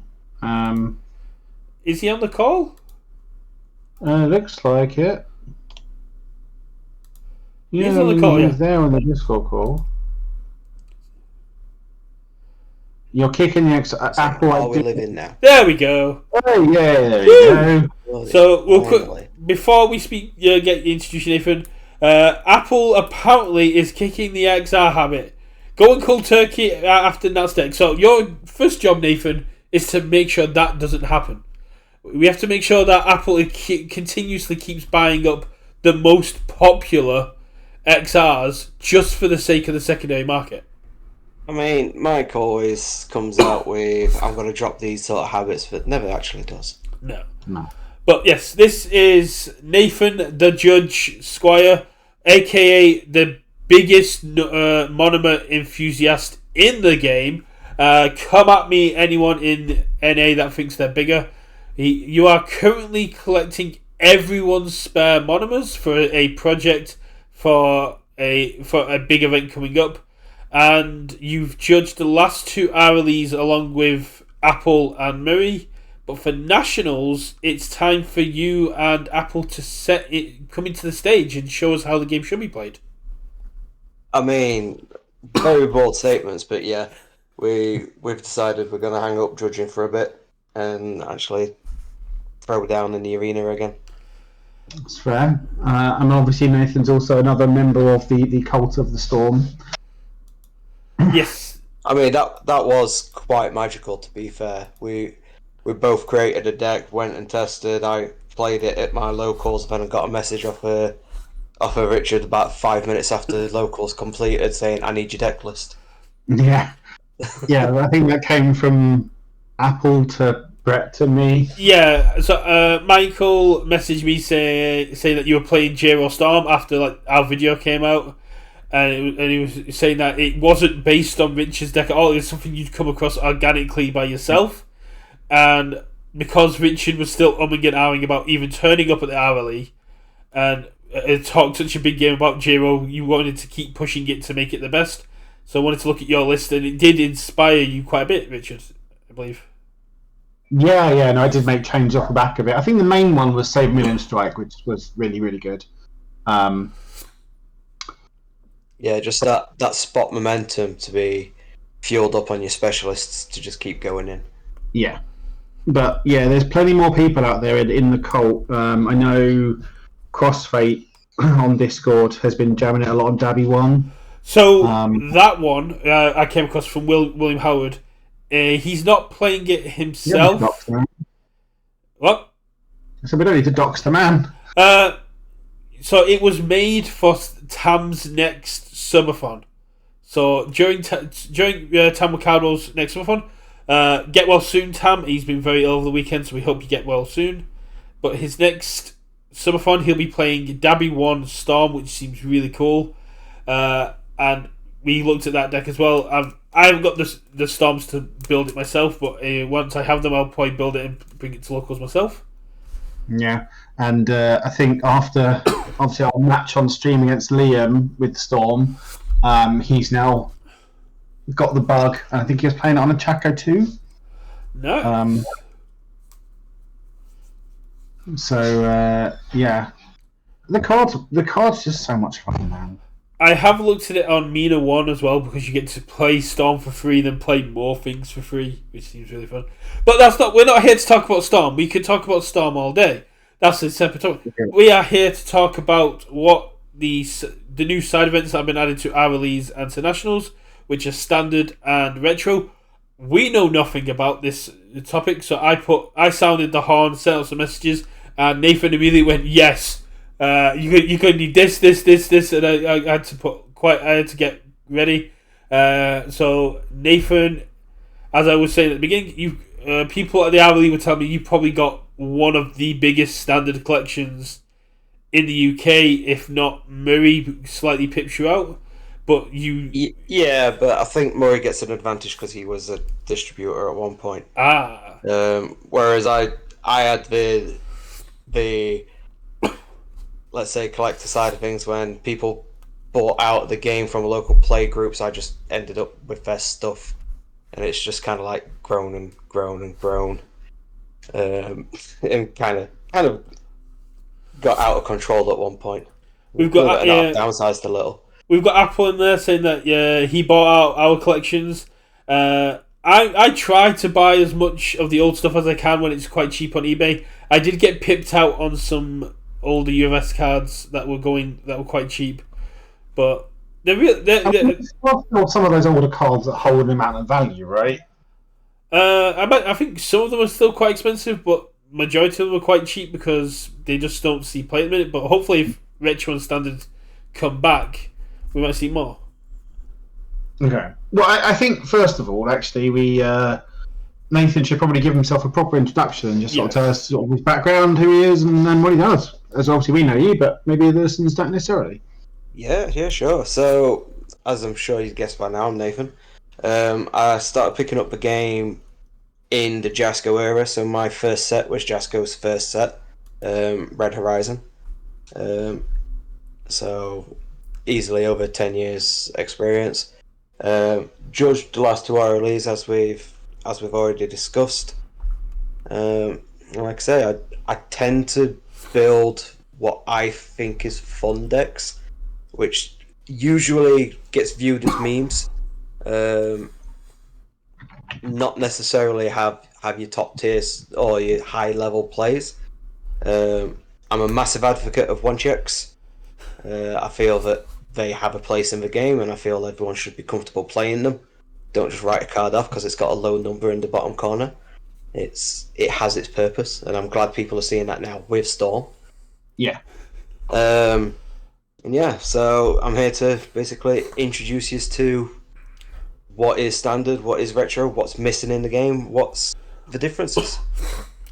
Is he on the call? Looks like it. Yeah, he's on the call. He's there on the Discord call. You're kicking the Apple. Are we living now? There we go. Oh yeah, there you go. So we'll before we get introduced, Nathan. Apple apparently is kicking the XR habit. Going cold turkey after Nat's deck. So your first job, Nathan, is to make sure that doesn't happen. We have to make sure that Apple continuously keeps buying up the most popular XRs just for the sake of the secondary market. I mean, Mike always comes out with, I'm going to drop these sort of habits, but never actually does. No. But yes, this is Nathan the Judge Squire, aka the biggest Monoma enthusiast in the game. Come at me, anyone in NA that thinks they're bigger. You are currently collecting everyone's spare Monomas for a project for a big event coming up, and you've judged the last two RLEs along with Apple and Murray. But for Nationals, it's time for you and Apple to come into the stage and show us how the game should be played. I mean, very bold statements, but yeah, we've decided we're going to hang up judging for a bit and actually throw down in the arena again. That's fair. And obviously Nathan's also another member of the Cult of the Storm. Yes. I mean, that was quite magical, to be fair. We both created a deck, went and tested. I played it at my locals, then I got a message off of Richard about 5 minutes after locals completed saying, I need your deck list. Yeah. Yeah, I think that came from Apple to Brett to me. Yeah, so Michael messaged me saying that you were playing J-Roll Storm after our video came out, and he was saying that it wasn't based on Richard's deck at all. It was something you'd come across organically by yourself. And because Richard was still umming and ahhing about even turning up at the hourly, and talked such a big game about J-Ro, you wanted to keep pushing it to make it the best. So I wanted to look at your list, and it did inspire you quite a bit, Richard, I believe. Yeah, no, I did make changes off the back of it. I think the main one was Save Million Strike, which was really, really good. Yeah, just that spot momentum to be fueled up on your specialists to just keep going in. Yeah. But, yeah, there's plenty more people out there in the cult. I know Crossfate on Discord has been jamming it a lot on Dabby 1. So, that one, I came across from William Howard. He's not playing it himself. What? So we don't need to dox the man. So it was made for Tam's next subathon. So during Tam Ricardo's next subathon, get well soon, Tam. He's been very ill over the weekend, so we hope you get well soon. But his next subathon, he'll be playing Dabby 1 Storm, which seems really cool. And we looked at that deck as well. I haven't got the Storms to build it myself, but once I have them, I'll probably build it and bring it to locals myself. Yeah, and I think after obviously our match on stream against Liam with Storm, he's now got the bug, and I think he was playing it on a Chaco too. No. Yeah, the cards just so much fun, man. I have looked at it on Mina 1 as well, because you get to play Storm for free, then play more things for free, which seems really fun. But we're not here to talk about Storm. We could talk about Storm all day. That's a separate topic. Okay. We are here to talk about what the new side events that have been added to hourlies and to nationals, which are standard and retro. We know nothing about this topic, so I sounded the horn, sent out some messages, and Nathan immediately went, yes. You could need this, and I had to get ready. So Nathan, as I was saying at the beginning, people at the hourly would tell me you probably got one of the biggest standard collections in the UK, if not Murray slightly pips you out. But yeah, but I think Murray gets an advantage because he was a distributor at one point. Whereas I had the let's say collector side of things. When people bought out the game from local play groups, I just ended up with their stuff, and it's just kind of like grown and grown and grown, and kind of got out of control at one point. We've got downsized a little. We've got Apple in there saying that he bought out our collections. I try to buy as much of the old stuff as I can when it's quite cheap on eBay. I did get pipped out on some older UFS cards that were quite cheap, but some of those older cards that hold an amount of value, right? I think some of them are still quite expensive, but majority of them are quite cheap because they just don't see play at the minute. But hopefully, if retro and standard come back, we might see more. Okay. Well, I think first of all, actually, Nathan should probably give himself a proper introduction and just sort of tell us sort of his background, who he is, and then what he does. As obviously we know you, but maybe the listeners don't necessarily. Yeah, sure. So, as I'm sure you've guessed by now, I'm Nathan. I started picking up the game in the Jasco era, so my first set was Jasco's first set, Red Horizon. So, easily over 10 years experience. Judged the last two RLEs as we've already discussed. Like I say, I tend to build what I think is fun decks, which usually gets viewed as memes. Not necessarily have your top tiers or your high level plays. I'm a massive advocate of one checks. I feel that they have a place in the game, and I feel everyone should be comfortable playing them. Don't just write a card off because it's got a low number in the bottom corner. It has its purpose, and I'm glad people are seeing that now with Storm. Yeah. And yeah, so I'm here to basically introduce you to what is standard, what is retro, what's missing in the game, what's the differences.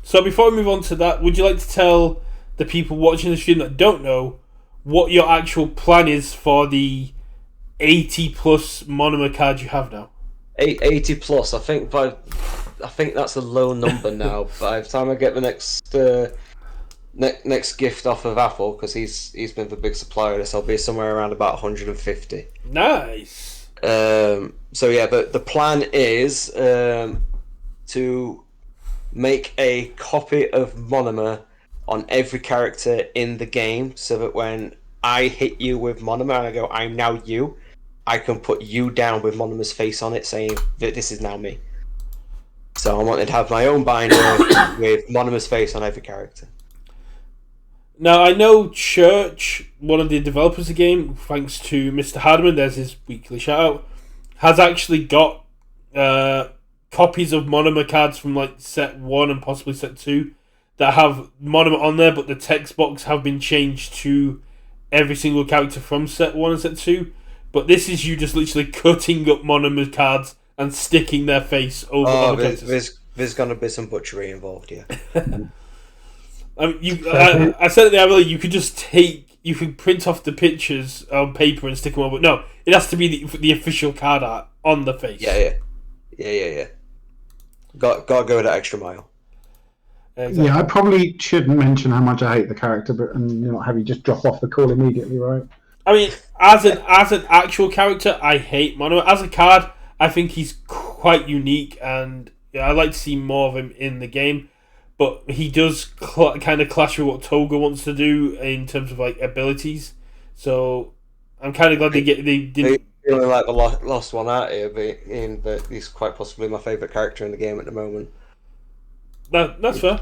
So before we move on to that, would you like to tell the people watching the stream that don't know what your actual plan is for the 80 plus Monoma cards you have now? 80 plus, I think I think that's a low number now. By the time I get the next gift off of Apple, because he's been the big supplier of this, I'll be somewhere around about 150. Nice. So yeah, the plan is to make a copy of Monoma on every character in the game, so that when I hit you with Monoma and I go, I'm now you, I can put you down with Monoma's face on it, saying that this is now me. So I wanted to have my own binder with Monoma's face on every character. Now, I know Church, one of the developers of the game, thanks to Mr. Hardiman, there's his weekly shout out, has actually got copies of Monoma cards from like set 1 and possibly set 2 that have Monoma on there, but the text box have been changed to every single character from set 1 and set 2. But this is you just literally cutting up Monoma cards and sticking their face over other characters. There's going to be some butchery involved, yeah. I said it the other day, you could print off the pictures on paper and stick them over. No, it has to be the official card art on the face. Yeah. Got to go that extra mile. Exactly. Yeah, I probably shouldn't mention how much I hate the character, but not have you just drop off the call immediately, right? I mean, as an actual character, I hate Mono. As a card, I think he's quite unique, and I'd like to see more of him in the game. But he does kind of clash with what Toga wants to do in terms of like abilities. So I'm kind of glad they didn't. Feeling like the lost one out here, but he's quite possibly my favourite character in the game at the moment. That's fair.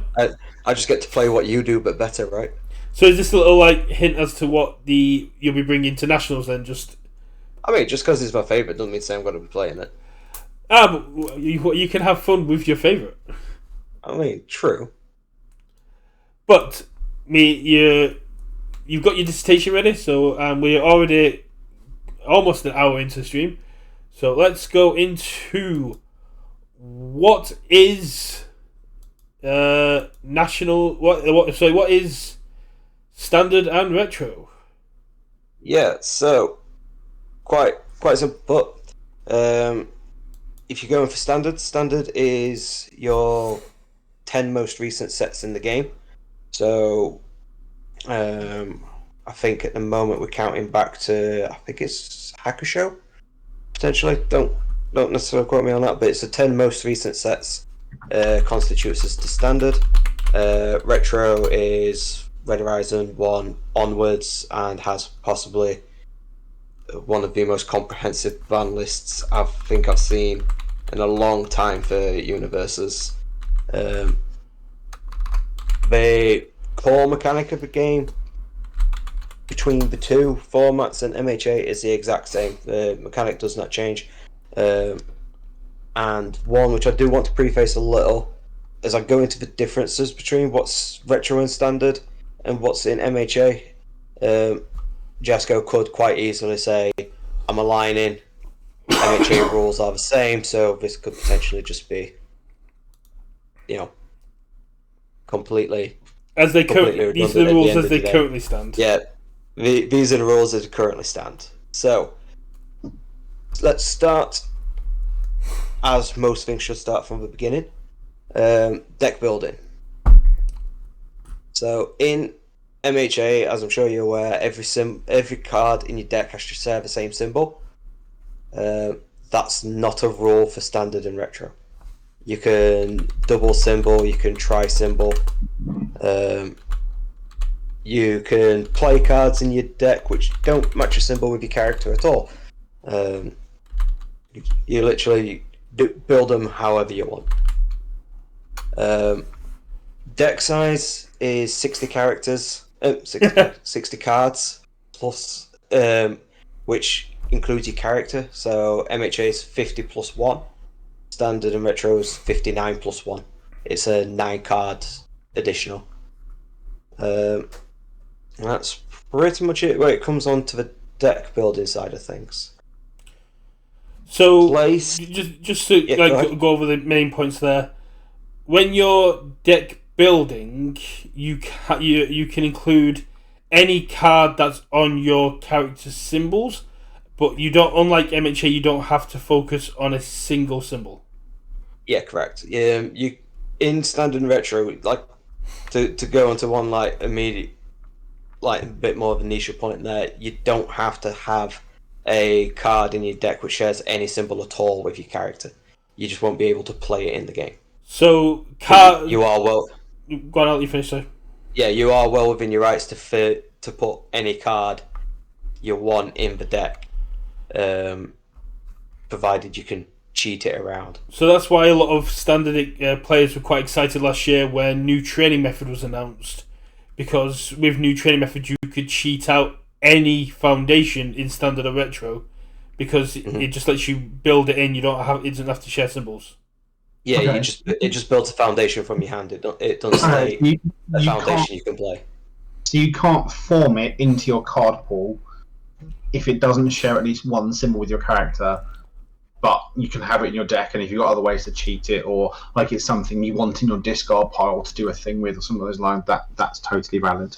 I just get to play what you do, but better, right? So is this a little like hint as to what you'll be bringing to nationals then? Just because he's my favourite doesn't mean to say I'm going to be playing it. But you can have fun with your favourite. I mean, true. But you've got your dissertation ready, so we're already almost an hour into the stream. So let's go into what is national. What is standard and retro? Yeah, so quite simple. But if you're going for standard is your 10 most recent sets in the game. So I think at the moment we're counting back to, I think it's Hakusho, potentially. Don't necessarily quote me on that, but it's the 10 most recent sets constitutes as the standard. Retro is Red Horizon 1 onwards and has possibly one of the most comprehensive ban lists I think I've seen in a long time for Universus. The core mechanic of the game between the two formats and MHA is the exact same. The mechanic does not change. And one which I do want to preface a little, as I go into the differences between what's retro and standard and what's in MHA, Jasco could quite easily say, I'm aligning, MHA rules are the same, so this could potentially just be, completely... These are the rules as they currently stand. Yeah, these are the rules as they currently stand. So, let's start, as most things should start from the beginning, deck building. So, in MHA, as I'm sure you're aware, every card in your deck has to share the same symbol. That's not a rule for standard and retro. You can double symbol, you can tri symbol. You can play cards in your deck which don't match a symbol with your character at all. You literally build them however you want. Deck size is 60 characters, 60 cards plus, which includes your character. So MHA is 50 plus 1. Standard and retro is 59 plus 1. It's a 9 card additional. That's pretty much it when it comes on to the deck building side of things. So just to go over the main points there. When you're deck building, you can include any card that's on your character's symbols, but you don't. Unlike MHA, you don't have to focus on a single symbol. Yeah, correct. You in standard and retro, like to go onto one like immediate, like a bit more of a niche point there. You don't have to have a card in your deck which shares any symbol at all with your character. You just won't be able to play it in the game. So, But you are well. Go on, I'll let you finish, sorry. Yeah, you are well within your rights to put any card you want in the deck, provided you can cheat it around. So that's why a lot of standard players were quite excited last year when new training method was announced, because with new training method you could cheat out any foundation in standard or retro, because it just lets you build it in. You don't have it doesn't have to share symbols. Yeah, Okay. it just builds a foundation from your hand. It doesn't say a foundation you can play. So you can't form it into your card pool if it doesn't share at least one symbol with your character. But you can have it in your deck, and if you've got other ways to cheat it, or like it's something you want in your discard pile to do a thing with, or some of those lines, that's totally valid.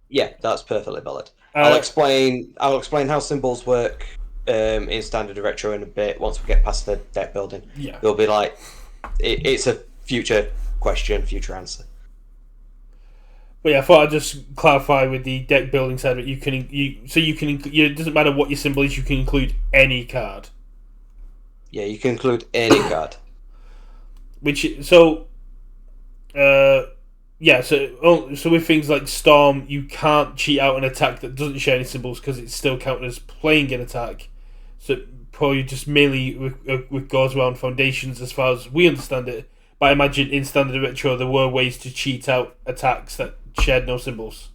Yeah, that's perfectly valid. I'll explain how symbols work in standard and retro in a bit once we get past the deck building. Yeah, It'll be like it's a future question, future answer. but yeah, I thought I'd just clarify with the deck building side of it. It doesn't matter what your symbol is. You can include any card. Yeah, you can include any card. So with things like Storm, you can't cheat out an attack that doesn't share any symbols because it's still counted as playing an attack. So probably just mainly with goes around foundations as far as we understand it. But I imagine in standard and retro there were ways to cheat out attacks that shared no symbols.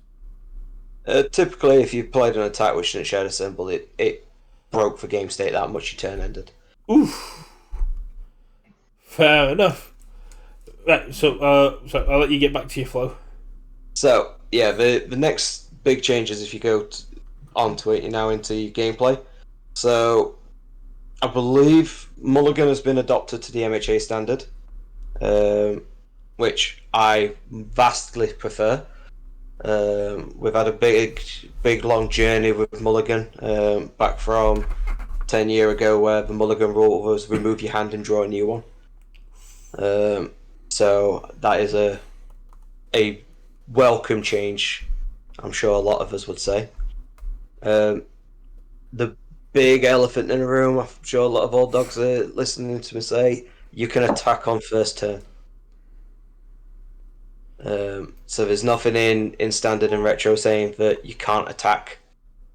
Typically, if you played an attack which didn't share a symbol, it broke the game state that much. Your turn ended. Oof. Fair enough. Right, so I'll let you get back to your flow. So yeah, the next big changes if you go onto it, you're now into your gameplay. So I believe Mulligan has been adopted to the MHA standard, which I vastly prefer. We've had a big long journey with Mulligan, back from 10 years ago, where the Mulligan rule was remove your hand and draw a new one. So that is a welcome change, I'm sure a lot of us would say. The big elephant in the room, I'm sure a lot of old dogs are listening to me say, you can attack on first turn. So there's nothing in standard and retro saying that you can't attack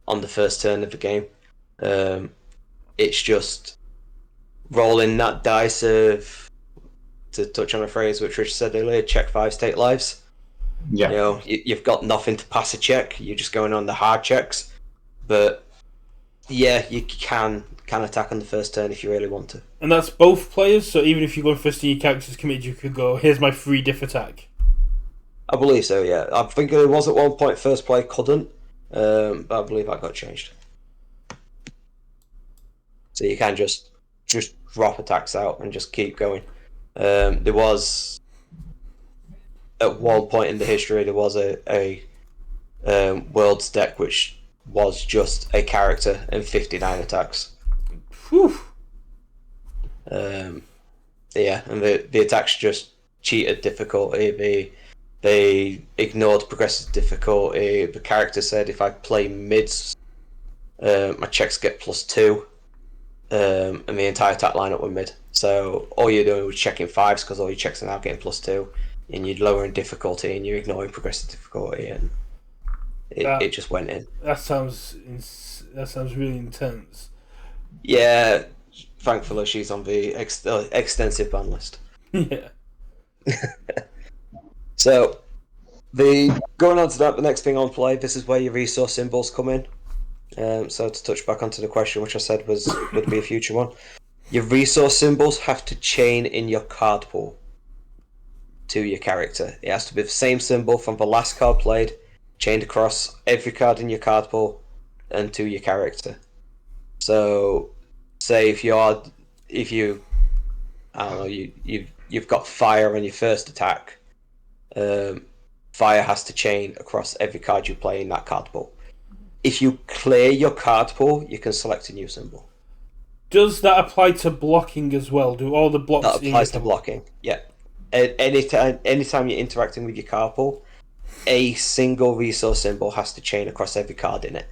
on the first turn of the game. It's just rolling that dice of, to touch on a phrase which Rich said earlier, check 5 state lives. Yeah. You know, you've got nothing to pass a check. You're just going on the hard checks. But yeah, you can attack on the first turn if you really want to. And that's both players. So even if you go first and your character's committed, you could go, here's my free diff attack. I believe so. Yeah, I think it was at one point first player couldn't, but I believe that got changed. So you can just drop attacks out and just keep going. There was, at one point in the history, there was a Worlds deck which was just a character and 59 attacks. Whew. Yeah, and the attacks just cheated difficulty. They ignored progressive difficulty. The character said if I play mids, my checks get +2, and the entire attack lineup were mid. So all you're doing was checking 5s because all your checks are now getting +2, and you're lowering difficulty and you're ignoring progressive difficulty, and it just went in. That sounds really intense. Yeah, thankfully she's on the extensive ban list. Yeah. So, going on to that, the next thing on play, this is where your resource symbols come in. So to touch back onto the question, which I said would be a future one, your resource symbols have to chain in your card pool to your character. It has to be the same symbol from the last card played, chained across every card in your card pool and to your character. So, say if you I don't know, you've got fire on your first attack. Fire has to chain across every card you play in that card pool. If you clear your card pool, you can select a new symbol. Does that apply to blocking as well? Do all the blocks That applies to blocking. Yeah. Anytime you're interacting with your card pool, a single resource symbol has to chain across every card in it.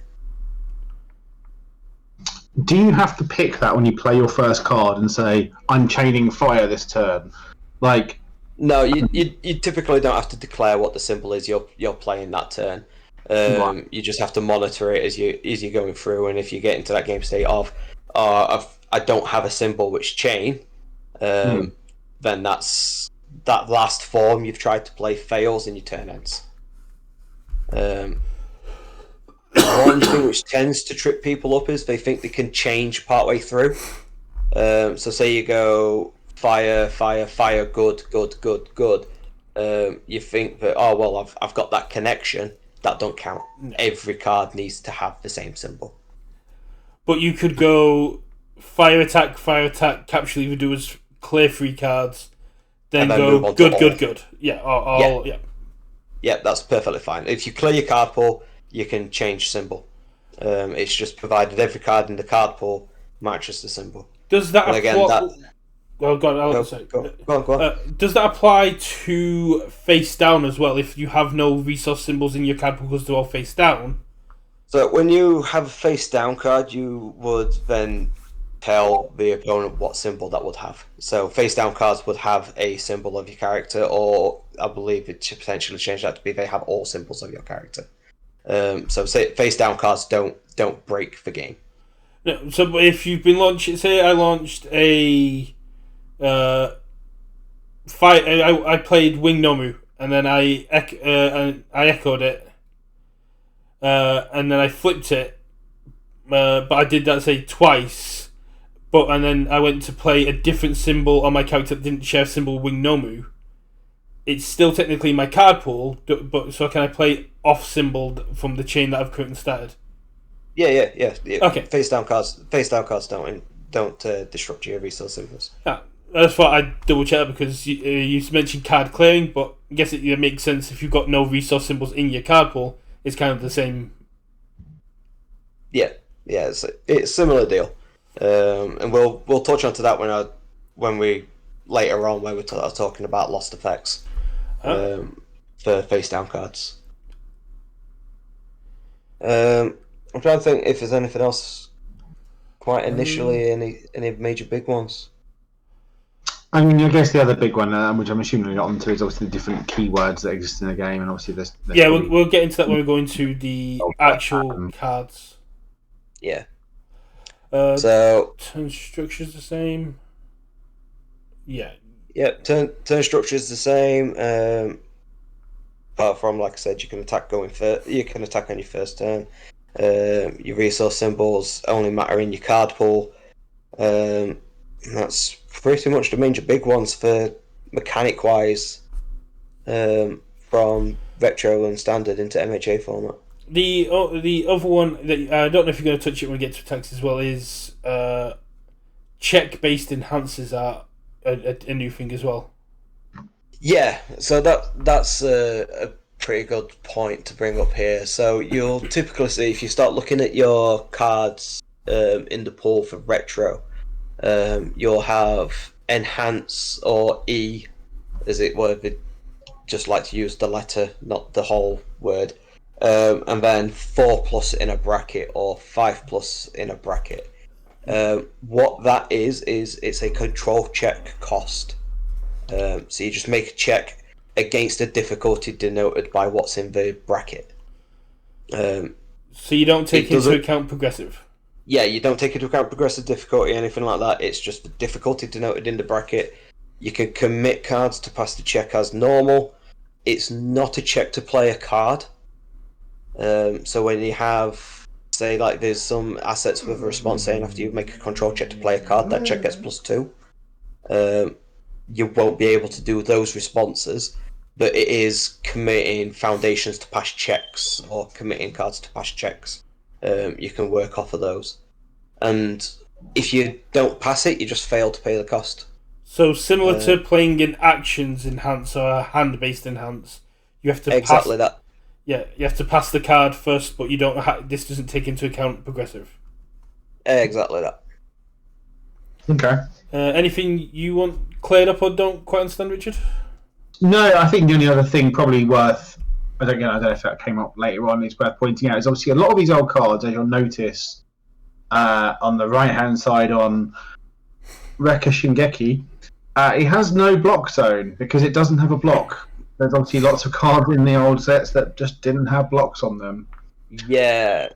Do you have to pick that when you play your first card and say, I'm chaining fire this turn? Like, no, you typically don't have to declare what the symbol is you're playing that turn. Right. You just have to monitor it as you're going through, and if you get into that game state of, I don't have a symbol which chain, then that last form you've tried to play fails and your turn ends. One thing which tends to trip people up is they think they can change partway through. So say you go fire, good. You think that, oh well, I've got that connection. That don't count. No. Every card needs to have the same symbol. But you could go fire attack, capture evildoers, clear 3 cards, then go good. Yeah, Yeah, that's perfectly fine. If you clear your card pool, you can change symbol. It's just provided every card in the card pool matches the symbol. Does that apply? Well, go on. Does that apply to face down as well? If you have no resource symbols in your card pool because they're all face down. So when you have a face down card, you would then tell the opponent what symbol that would have. So face down cards would have a symbol of your character, or I believe it should potentially change that to be they have all symbols of your character. So say face down cards don't break the game. No, so if you've been launching, say I launched a fight, I played Wing Nomu, and then I echoed it, and then I flipped it, but I did that say twice, and then I went to play a different symbol on my character that didn't share a symbol with Wing Nomu. It's still technically my card pool, but so can I play off symbol from the chain that I've currently started? Yeah. Okay. Face down cards don't disrupt your resource symbols. Yeah, that's why I double check because you mentioned card clearing, but I guess it makes sense if you've got no resource symbols in your card pool. It's kind of the same. Yeah, it's a similar deal, and we'll touch on to that when we later on when we're talking about lost effects for face down cards. I'm trying to think if there's anything else quite initially, any major big ones. I mean, I guess the other big one, which I'm assuming we got onto, is obviously the different keywords that exist in the game, and obviously there's we'll get into that when we go into the actual cards. Yeah. So turn structure's the same. Yeah. Yep. Turn structure's the same. Apart from, like I said, you can attack you can attack on your first turn. Your resource symbols only matter in your card pool. That's pretty much the major big ones for mechanic wise, from retro and standard into MHA format. The other one that I don't know if you're going to touch it when we get to attacks as well is check based enhancers are a new thing as well. Yeah, so that's a pretty good point to bring up here. So you'll typically see if you start looking at your cards in the pool for retro, you'll have enhance or E, as it were. They just like to use the letter, not the whole word, and then 4+ in a bracket or 5+ in a bracket. What that is it's a control check cost. So you just make a check against a difficulty denoted by what's in the bracket. So you don't take into account progressive? Yeah, you don't take into account progressive difficulty, anything like that. It's just the difficulty denoted in the bracket. You can commit cards to pass the check as normal. It's not a check to play a card. So when you have, say, like there's some assets with a response saying after you make a control check to play a card, that check gets +2. You won't be able to do those responses, but it is committing foundations to pass checks or committing cards to pass checks. You can work off of those, and if you don't pass it, you just fail to pay the cost. So similar to playing in actions enhance or a hand-based enhance, you have to exactly that. Yeah, you have to pass the card first, but you don't. This doesn't take into account progressive. Exactly that. Okay. Anything you want cleared up or don't quite understand, Richard? No, I think the only other thing probably worth, I don't know if that came up later on, is worth pointing out is obviously a lot of these old cards, as you'll notice on the right hand side on Rekka Shingeki, it has no block zone because it doesn't have a block. There's obviously lots of cards in the old sets that just didn't have blocks on them. Yeah.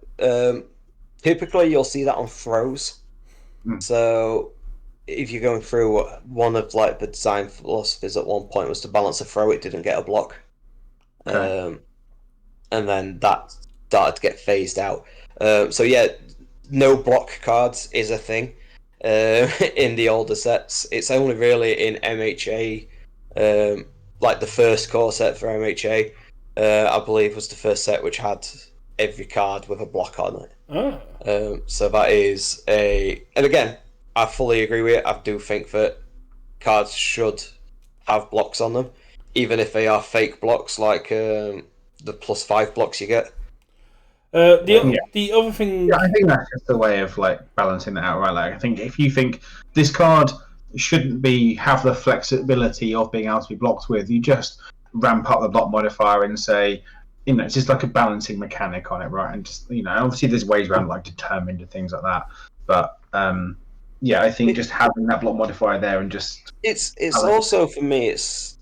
Typically, you'll see that on throws. So, if you're going through one of like the design philosophies at one point was to balance a throw, it didn't get a block. Okay. And then that started to get phased out. So yeah, no block cards is a thing in the older sets. It's only really in MHA, like the first core set for MHA, I believe was the first set which had every card with a block on it. Oh. So that is and again, I fully agree with it. I do think that cards should have blocks on them, even if they are fake blocks, like the +5 blocks you get. The other thing, I think that's just a way of like balancing that out, right? Like, I think if you think this card shouldn't have the flexibility of being able to be blocked with, you just ramp up the block modifier and say, it's just like a balancing mechanic on it, right? And just obviously there's ways around like determined and things like that, but I think just having that block modifier there and just it's also for me it's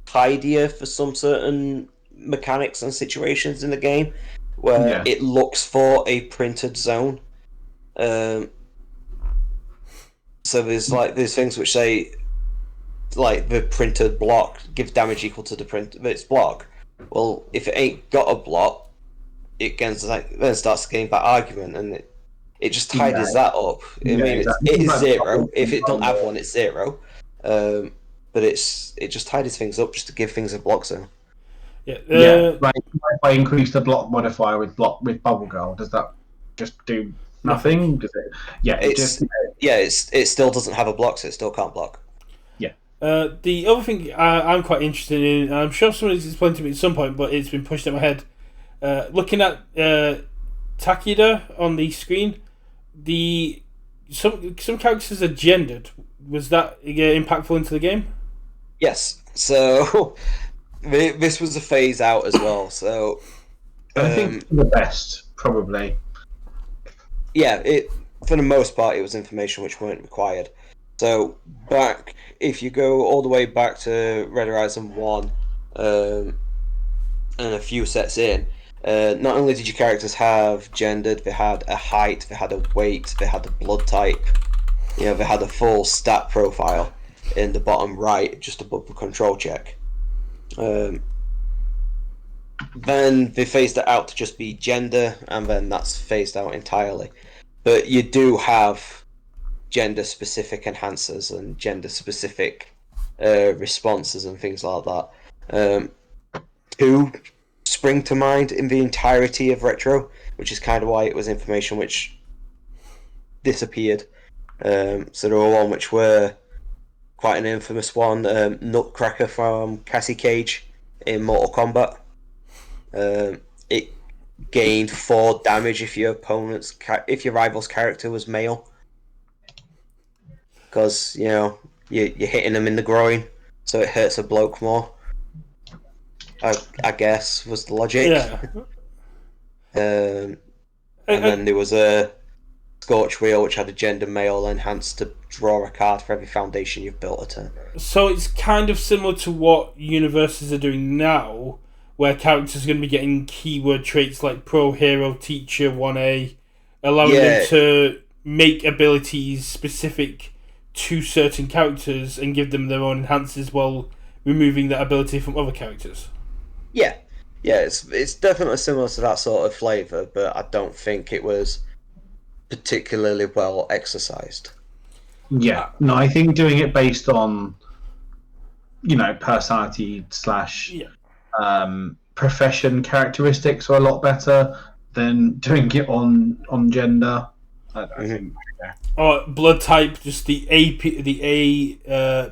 tidier for some certain mechanics and situations in the game where it looks for a printed zone. So there's things which say like the printed block gives damage equal to its block. Well, if it ain't got a block, it then starts getting that argument, and it just tidies that up. I mean, exactly. It is 0. If it don't have one, it's 0. But it just tidies things up just to give things a block zone. Like if I increase the block modifier with Bubble Girl, does that just do nothing? Does it? Yeah, it still doesn't have a block, so it still can't block. Yeah. The other thing I'm quite interested in, I'm sure somebody's explained to me at some point, but it's been pushed in my head. Looking at Takeda on the screen, some characters are gendered. Was that impactful into the game? Yes. So this was a phase out as well. So I think the best probably. Yeah, for the most part it was information which weren't required. So if you go all the way back to Red Horizon 1 and a few sets in, not only did your characters have gendered, they had a height, they had a weight, they had a blood type, they had a full stat profile in the bottom right, just above the control check. Then they phased it out to just be gender, and then that's phased out entirely. But you do have gender-specific enhancers and gender-specific responses and things like that. Two spring to mind in the entirety of Retro, which is kind of why it was information which disappeared. So there were one which were quite an infamous one, Nutcracker from Cassie Cage in Mortal Kombat. It gained 4 damage if your rival's character was male, because you're hitting them in the groin, so it hurts a bloke more. I guess was the logic. Yeah. And then there was a Scorch Wheel which had a gender male enhanced to draw a card for every foundation you've built a turn. So it's kind of similar to what Universus are doing now, where characters are going to be getting keyword traits like Pro, Hero, Teacher, 1A, allowing them to make abilities specific to certain characters and give them their own enhancers while removing that ability from other characters. Yeah, it's definitely similar to that sort of flavour, but I don't think it was particularly well exercised. Yeah, no, I think doing it based on personality / profession characteristics are a lot better than doing it on gender. I think. Or blood type, just the A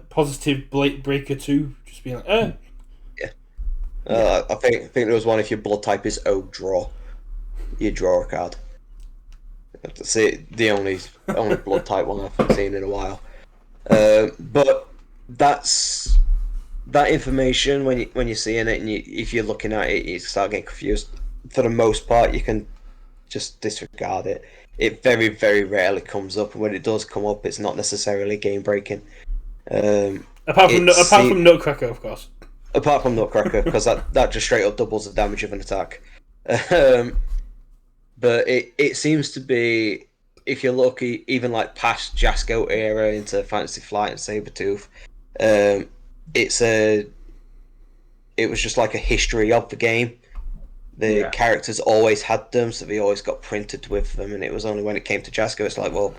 positive breaker 2, just being like, I think there was one, if your blood type is O, draw. You draw a card. That's it, the only blood type one I've seen in a while. But that information when you're seeing it and if you're looking at it, you start getting confused. For the most part, you can just disregard it. It very, very rarely comes up, and when it does come up, it's not necessarily game breaking. Apart from Nutcracker, of course. Apart from Nutcracker, because that just straight up doubles the damage of an attack. But it seems to be, if you're lucky, even like past Jasco era into Fantasy Flight and Sabretooth, it was just like a history of the game. The characters always had them, so they always got printed with them, and it was only when it came to Jasco, it's like, well,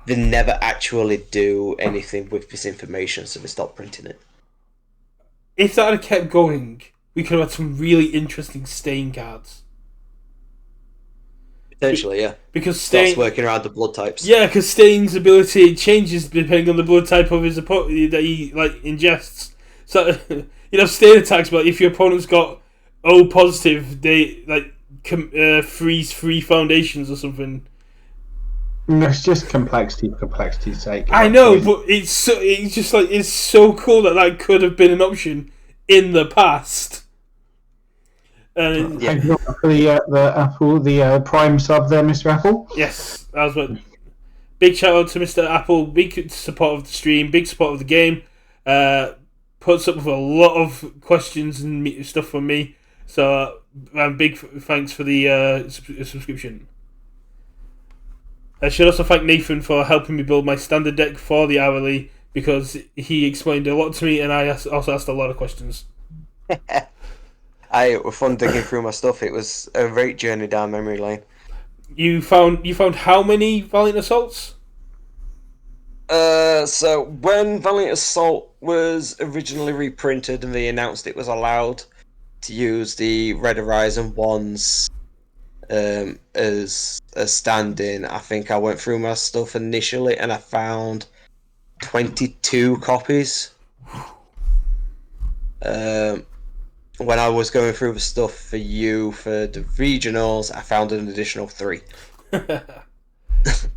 they never actually do anything with this information, so they stopped printing it. If that had kept going, we could have had some really interesting Stain cards. Potentially, yeah. Because Stain starts working around the blood types. Yeah, because Stain's ability changes depending on the blood type of his opponent that he ingests. So Stain attacks, but if your opponent's got O positive, they freeze 3 foundations or something. It's just complexity's sake. I know, but it's so cool that could have been an option in the past. Have you got the Prime sub there, Mr. Apple? Yes, that was what. Big shout out to Mr. Apple. Big support of the stream. Big support of the game. Puts up with a lot of questions and stuff from me. So, big thanks for the subscription. I should also thank Nathan for helping me build my standard deck for the hourly, because he explained a lot to me, and I also asked a lot of questions. It was fun digging through my stuff. It was a great journey down memory lane. You found how many Valiant Assaults? So when Valiant Assault was originally reprinted and they announced it was allowed to use the Red Horizon ones as a stand-in, I think I went through my stuff initially and I found 22 copies. When I was going through the stuff for you for the regionals, I found an additional 3. Nice.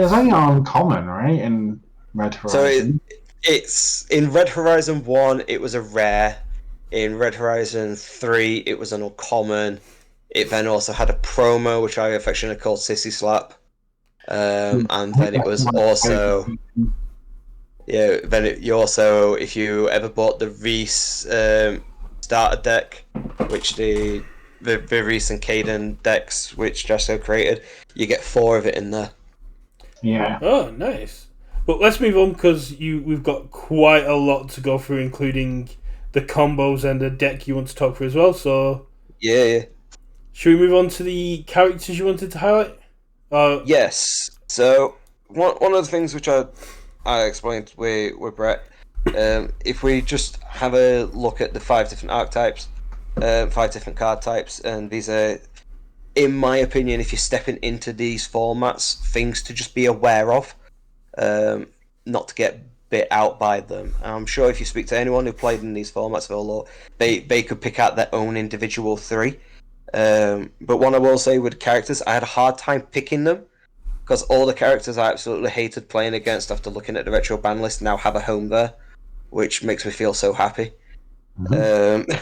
It's only uncommon, right? In Red Horizon. So it's in Red Horizon 1, it was a rare. In Red Horizon 3, it was an uncommon. It then also had a promo, which I affectionately called Sissy Slap. And then it was also... Yeah, then you also, if you ever bought the Reese starter deck, which the Reese and Caden decks, which Jasco created, you get 4 of it in there. Yeah. Oh, nice. But let's move on, because we've got quite a lot to go through, including the combos and the deck you want to talk through as well. So yeah. Should we move on to the characters you wanted to highlight? Yes. So one of the things which I explained with Brett, if we just have a look at the 5 different archetypes, 5 different card types, and these are, in my opinion, if you're stepping into these formats, things to just be aware of, not to get bit out by them. I'm sure if you speak to anyone who played in these formats, they could pick out their own individual 3. But what I will say with characters, I had a hard time picking them, because all the characters I absolutely hated playing against after looking at the retro ban list now have a home there, which makes me feel so happy. Mm-hmm.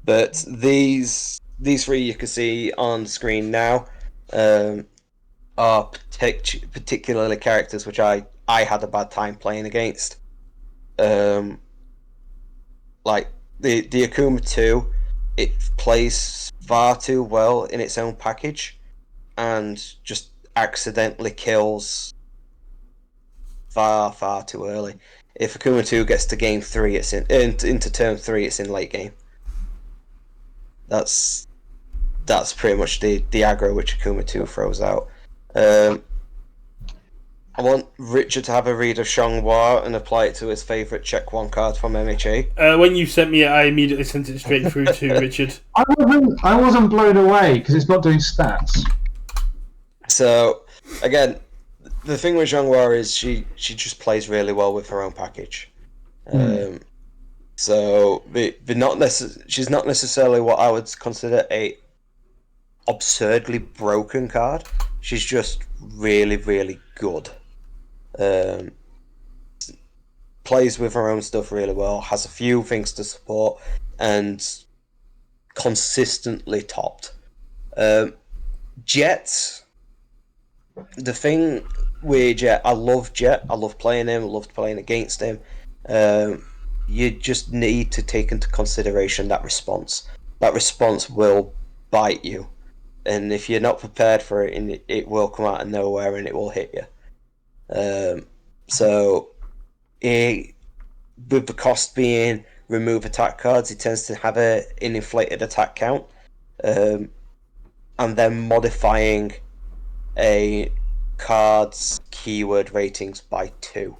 But these 3 you can see on screen now are particularly characters which I had a bad time playing against. Like the Akuma 2, it plays far too well in its own package and just accidentally kills far too early. If Akuma 2 gets to game 3, it's into turn 3, it's in late game. That's pretty much the aggro which Akuma 2 throws out. I want Richard to have a read of Xianghua and apply it to his favourite Check 1 card from MHA. When you sent me it, I immediately sent it straight through to Richard. I wasn't blown away because it's not doing stats. So, again, the thing with Xianghua is she just plays really well with her own package. So she's not necessarily what I would consider a absurdly broken card. She's just really, really good. Plays with her own stuff really well, has a few things to support, and consistently topped. Jet, the thing with Jet, I love Jet. I love playing him. I loved playing against him. You just need to take into consideration that response. That response will bite you, and if you're not prepared for it, it will come out of nowhere and it will hit you. With the cost being remove attack cards, it tends to have an inflated attack count, and then modifying a card's keyword ratings by 2.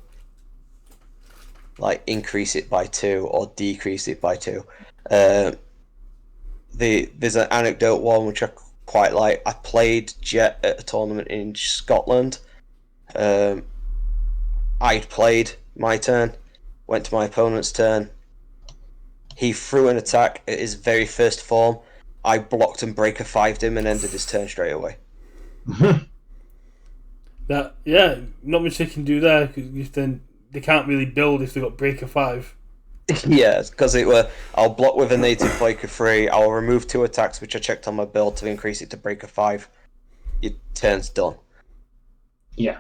Like increase it by 2 or decrease it by 2. There's an anecdote one which I quite like. I played Jet at a tournament in Scotland. I'd played my turn, went to my opponent's turn. He threw an attack at his very first form. I blocked and breaker 5'd him and ended his turn straight away. Not much they can do there, because then they can't really build if they've got breaker 5. Yeah, because I'll block with a native breaker 3, I'll remove 2 attacks which I checked on my build to increase it to breaker 5. Your turn's done. Yeah.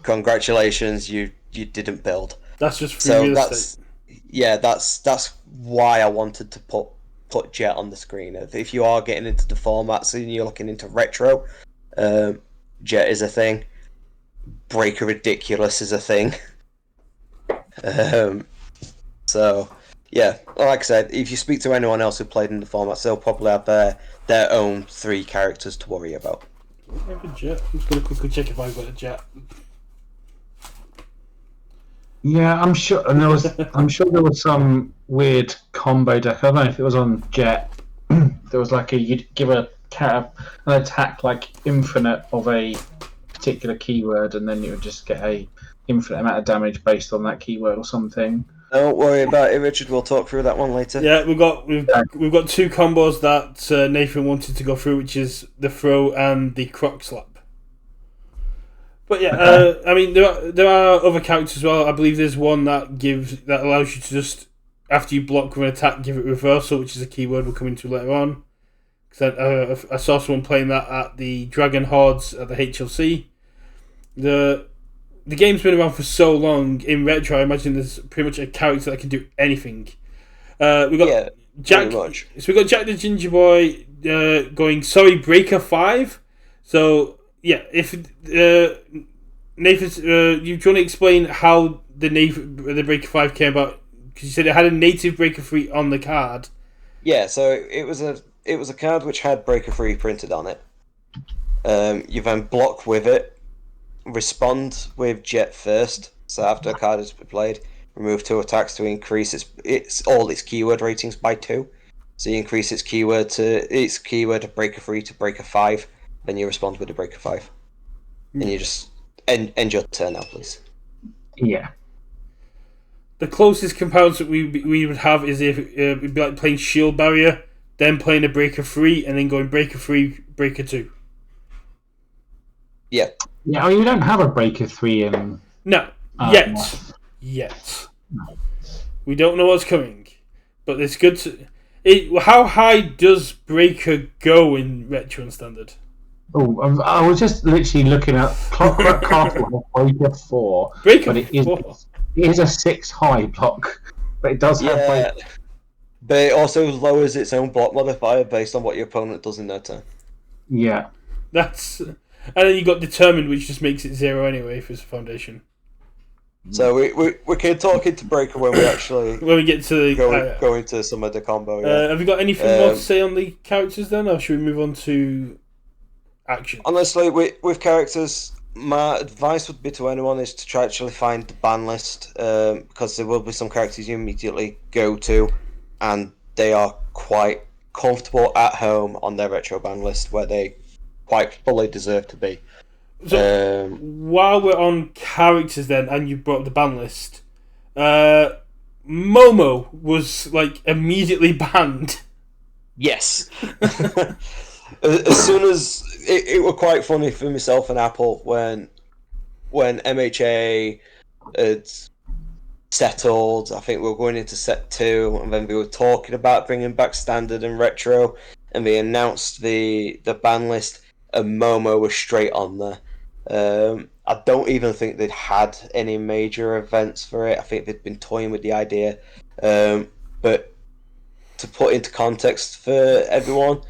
Congratulations, you didn't build. That's just free real estate. That's why I wanted to put Jet on the screen. If you are getting into the formats and you're looking into retro, Jet is a thing. Breaker Ridiculous is a thing. So yeah, like I said, if you speak to anyone else who played in the formats, they'll probably have their own 3 characters to worry about. I have a Jet. I'm just gonna quickly check if I've got a Jet. Yeah, I'm sure. And I'm sure there was some weird combo deck. I don't know if it was on Jet. There was like you'd give an attack like infinite of a particular keyword, and then you would just get a infinite amount of damage based on that keyword or something. Don't worry about it, Richard. We'll talk through that one later. Yeah, we've got 2 combos that Nathan wanted to go through, which is the throw and the croc slap. But yeah, okay. I mean, there are other characters as well. I believe there's one that allows you to just, after you block with an attack, give it reversal, which is a keyword we'll come into later on. Because I saw someone playing that at the Dragon Hordes at the HLC. The game's been around for so long. In retro, I imagine there's pretty much a character that can do anything. We got Jack. So we got Jack the Ginger Boy going. Sorry, breaker 5. So. Yeah, if Nathan, do you want to explain how the breaker 5 came about? Because you said it had a native breaker 3 on the card. Yeah, so it was a card which had breaker 3 printed on it. You then block with it, respond with Jet first. So after a card has been played, remove 2 attacks to increase its keyword ratings by 2. So you increase its keyword of breaker 3 to breaker 5. Then you respond with a breaker 5. And you just end your turn now, please. Yeah. The closest comparison we would have is if it'd be like playing Shield Barrier, then playing a breaker 3, and then going breaker 3, breaker 2. Yeah. Yeah, I mean, we don't have a breaker 3 in... No, yet. No. We don't know what's coming. But it's good to... how high does breaker go in retro and standard? Oh, I was just literally looking at Clockwork Castle breaker 4. Breaker but 4? It is a 6 high block, but it does have breaker. But it also lowers its own block modifier based on what your opponent does in their turn. Yeah. And then you got Determined, which just makes it 0 anyway if it's a foundation. So we can talk into breaker when we actually when we get to go into some of the combo. Yeah. Have you got anything more to say on the characters then, or should we move on to action? Honestly, with characters, my advice would be to anyone is to try actually find the ban list, because there will be some characters you immediately go to, and they are quite comfortable at home on their retro ban list, where they quite fully deserve to be. So, while we're on characters then, and you brought up the ban list, Momo was like immediately banned. Yes. As soon as it was quite funny for myself and Apple when MHA had settled. I think we were going into set 2, and then we were talking about bringing back standard and retro, and they announced the ban list, and Momo was straight on there. I don't even think they'd had any major events for it. I think they'd been toying with the idea, but to put into context for everyone,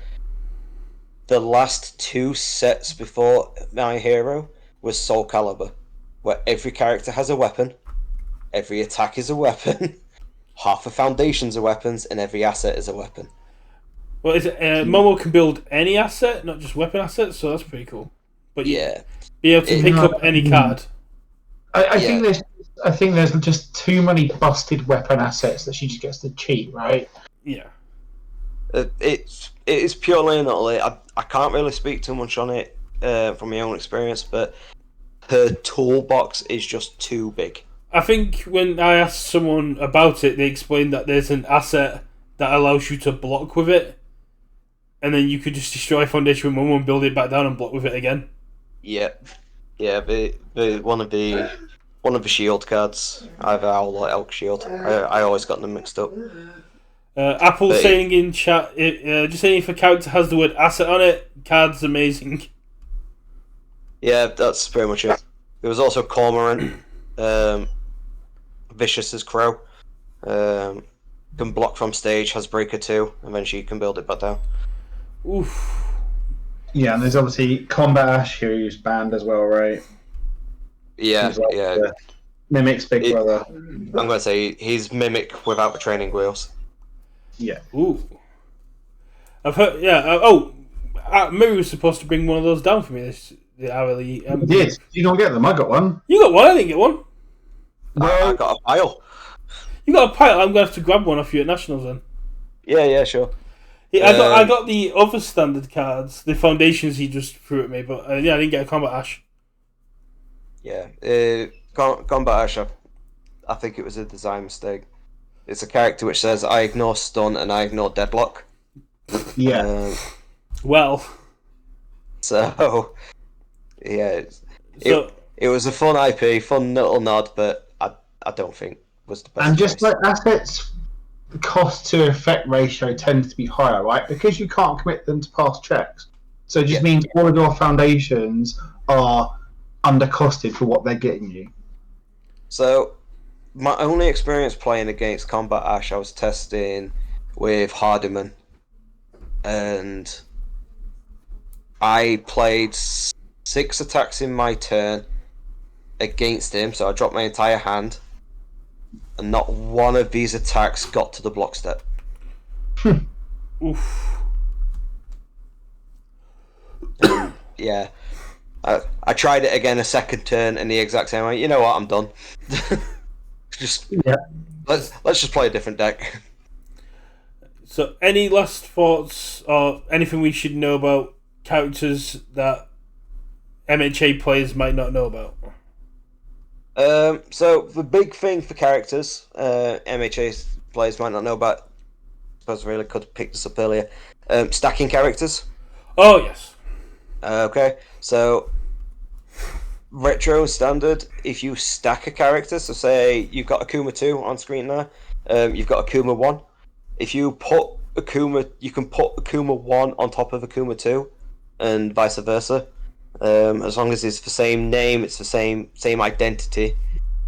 the last 2 sets before My Hero was Soul Calibur, where every character has a weapon, every attack is a weapon, half the foundations are weapons, and every asset is a weapon. Well, is it, Momo can build any asset, not just weapon assets, so that's pretty cool. But Yeah. be able to pick up any card. I think there's just too many busted weapon assets that she just gets to cheat, right? Yeah. It is purely and utterly. I can't really speak too much on it from my own experience, but her toolbox is just too big. I think when I asked someone about it, they explained that there's an asset that allows you to block with it, and then you could just destroy Foundation with Momo and build it back down and block with it again. Yeah, one of the shield cards, either Owl or Elk Shield. I always got them mixed up. Apple saying in chat, just saying if a character has the word asset on it, card's amazing. Yeah, that's pretty much it. There was also Cormorant, Vicious as Crow, can block from stage, has Breaker 2, and then she can build it back down. Oof. Yeah, and there's obviously Combat Ash, who's banned as well, right? Yeah, Like Mimic's big brother. I'm going to say he's Mimic without the training wheels. Yeah. Ooh. I've heard. Yeah. Miri was supposed to bring one of those down for me. The hourly. Did you not get them? I got one. You got one. I didn't get one. I got a pile. You got a pile. I'm gonna have to grab one off you at Nationals then. Yeah, sure. Yeah, I got the other standard cards, the foundations he just threw at me, but I didn't get a Combat Ash. Yeah, Combat Ash. I think it was a design mistake. It's a character which says I ignore stun and I ignore deadlock. Yeah. Well. So, yeah, it was a fun IP, fun little nod, but I don't think was the best. And just like assets, cost to effect ratio tends to be higher, right? Because you can't commit them to past checks. So it just means all of your foundations are undercosted for what they're getting you. So, my only experience playing against Combat Ash, I was testing with Hardiman, and I played 6 attacks in my turn against him, so I dropped my entire hand, and not one of these attacks got to the block step. Oof. Yeah. I tried it again a second turn, and the exact same way. You know what? I'm done. Let's just play a different deck. So, any last thoughts or anything we should know about characters that MHA players might not know about? So the big thing for characters, MHA players might not know about. I suppose I really could have picked this up earlier. Stacking characters. Oh yes. Okay, so retro standard. If you stack a character, so say you've got Akuma 2 on screen there, you've got Akuma 1. If you put Akuma, you can put Akuma 1 on top of Akuma 2, and vice versa. As long as it's the same name, it's the same identity,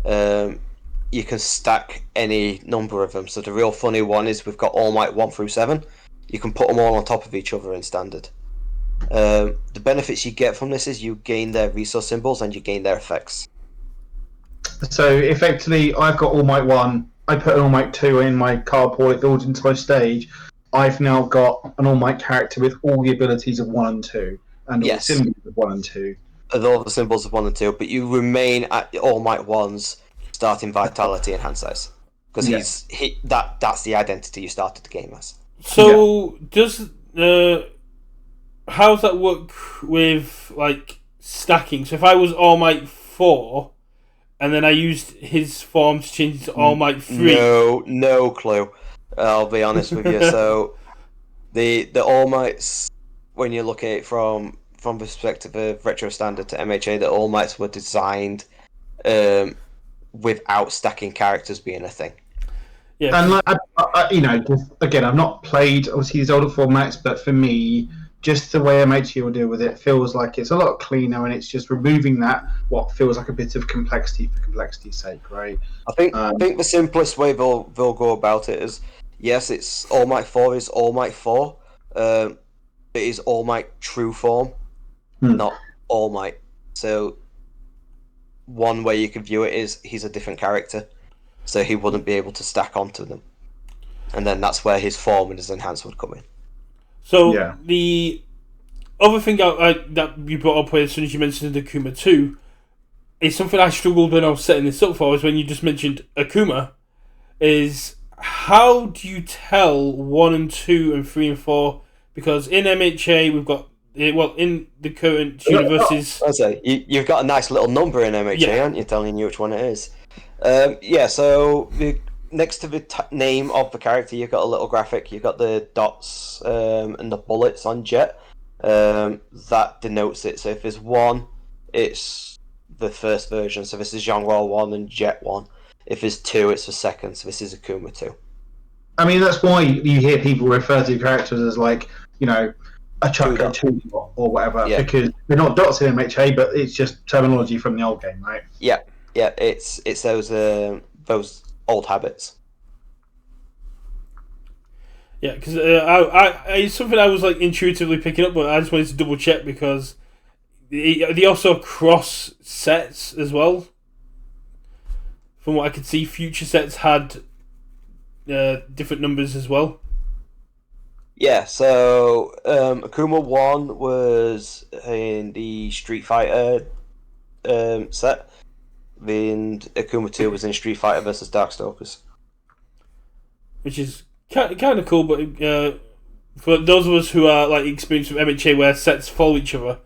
you can stack any number of them. So the real funny one is we've got All Might 1 through 7. You can put them all on top of each other in standard. The benefits you get from this is you gain their resource symbols and you gain their effects. So effectively, I've got All Might 1. I put an All Might 2 in my card pool. It builds into my stage. I've now got an All Might character with all the abilities of 1 and 2. And all the symbols of 1 and 2. And all the symbols of 1 and 2, but you remain at All Might 1's starting vitality and hand size. Because that's the identity you started the game as. So, does how does that work with, like, stacking? So if I was All Might 4, and then I used his form to change it to All Might 3... No clue. I'll be honest with you. So, The All Mights, when you look at it from the perspective of retro standard to MHA, the All Mights were designed without stacking characters being a thing. Yeah, And just, again, I've not played obviously these older formats, but for me, just the way MHA will deal with it feels like it's a lot cleaner, and it's just removing that what feels like a bit of complexity for complexity's sake, right? I think the simplest way they'll go about it is, yes, it's All Might 4 is All Might 4. It is All Might true form, not All Might. So one way you can view it is he's a different character, so he wouldn't be able to stack onto them, and then that's where his form and his enhance would come in. So the other thing that you brought up as soon as you mentioned Akuma 2 is something I struggled when I was setting this up for, is when you just mentioned Akuma, is how do you tell 1 and 2 and 3 and 4? Because in MHA we've got, well, in the current Universus... I say, you've got a nice little number in MHA, aren't you, telling you which one it is? So next to the name of the character, you've got a little graphic. You've got the dots and the bullets on Jet. That denotes it. So if there's 1, it's the first version. So this is Zhonghua 1 and Jet 1. If there's 2, it's the second. So this is Akuma 2. I mean, that's why you hear people refer to characters as, like, a chuck, a two, or whatever, because they're not dots in MHA, but it's just terminology from the old game, right? Yeah, it's those old habits. Yeah, because it's something I was like intuitively picking up, but I just wanted to double check because they also cross sets as well. From what I could see, future sets had different numbers as well. Yeah, so Akuma 1 was in the Street Fighter set, and Akuma 2 was in Street Fighter versus Darkstalkers. Which is kind of cool, but for those of us who are like experienced with MHA where sets follow each other,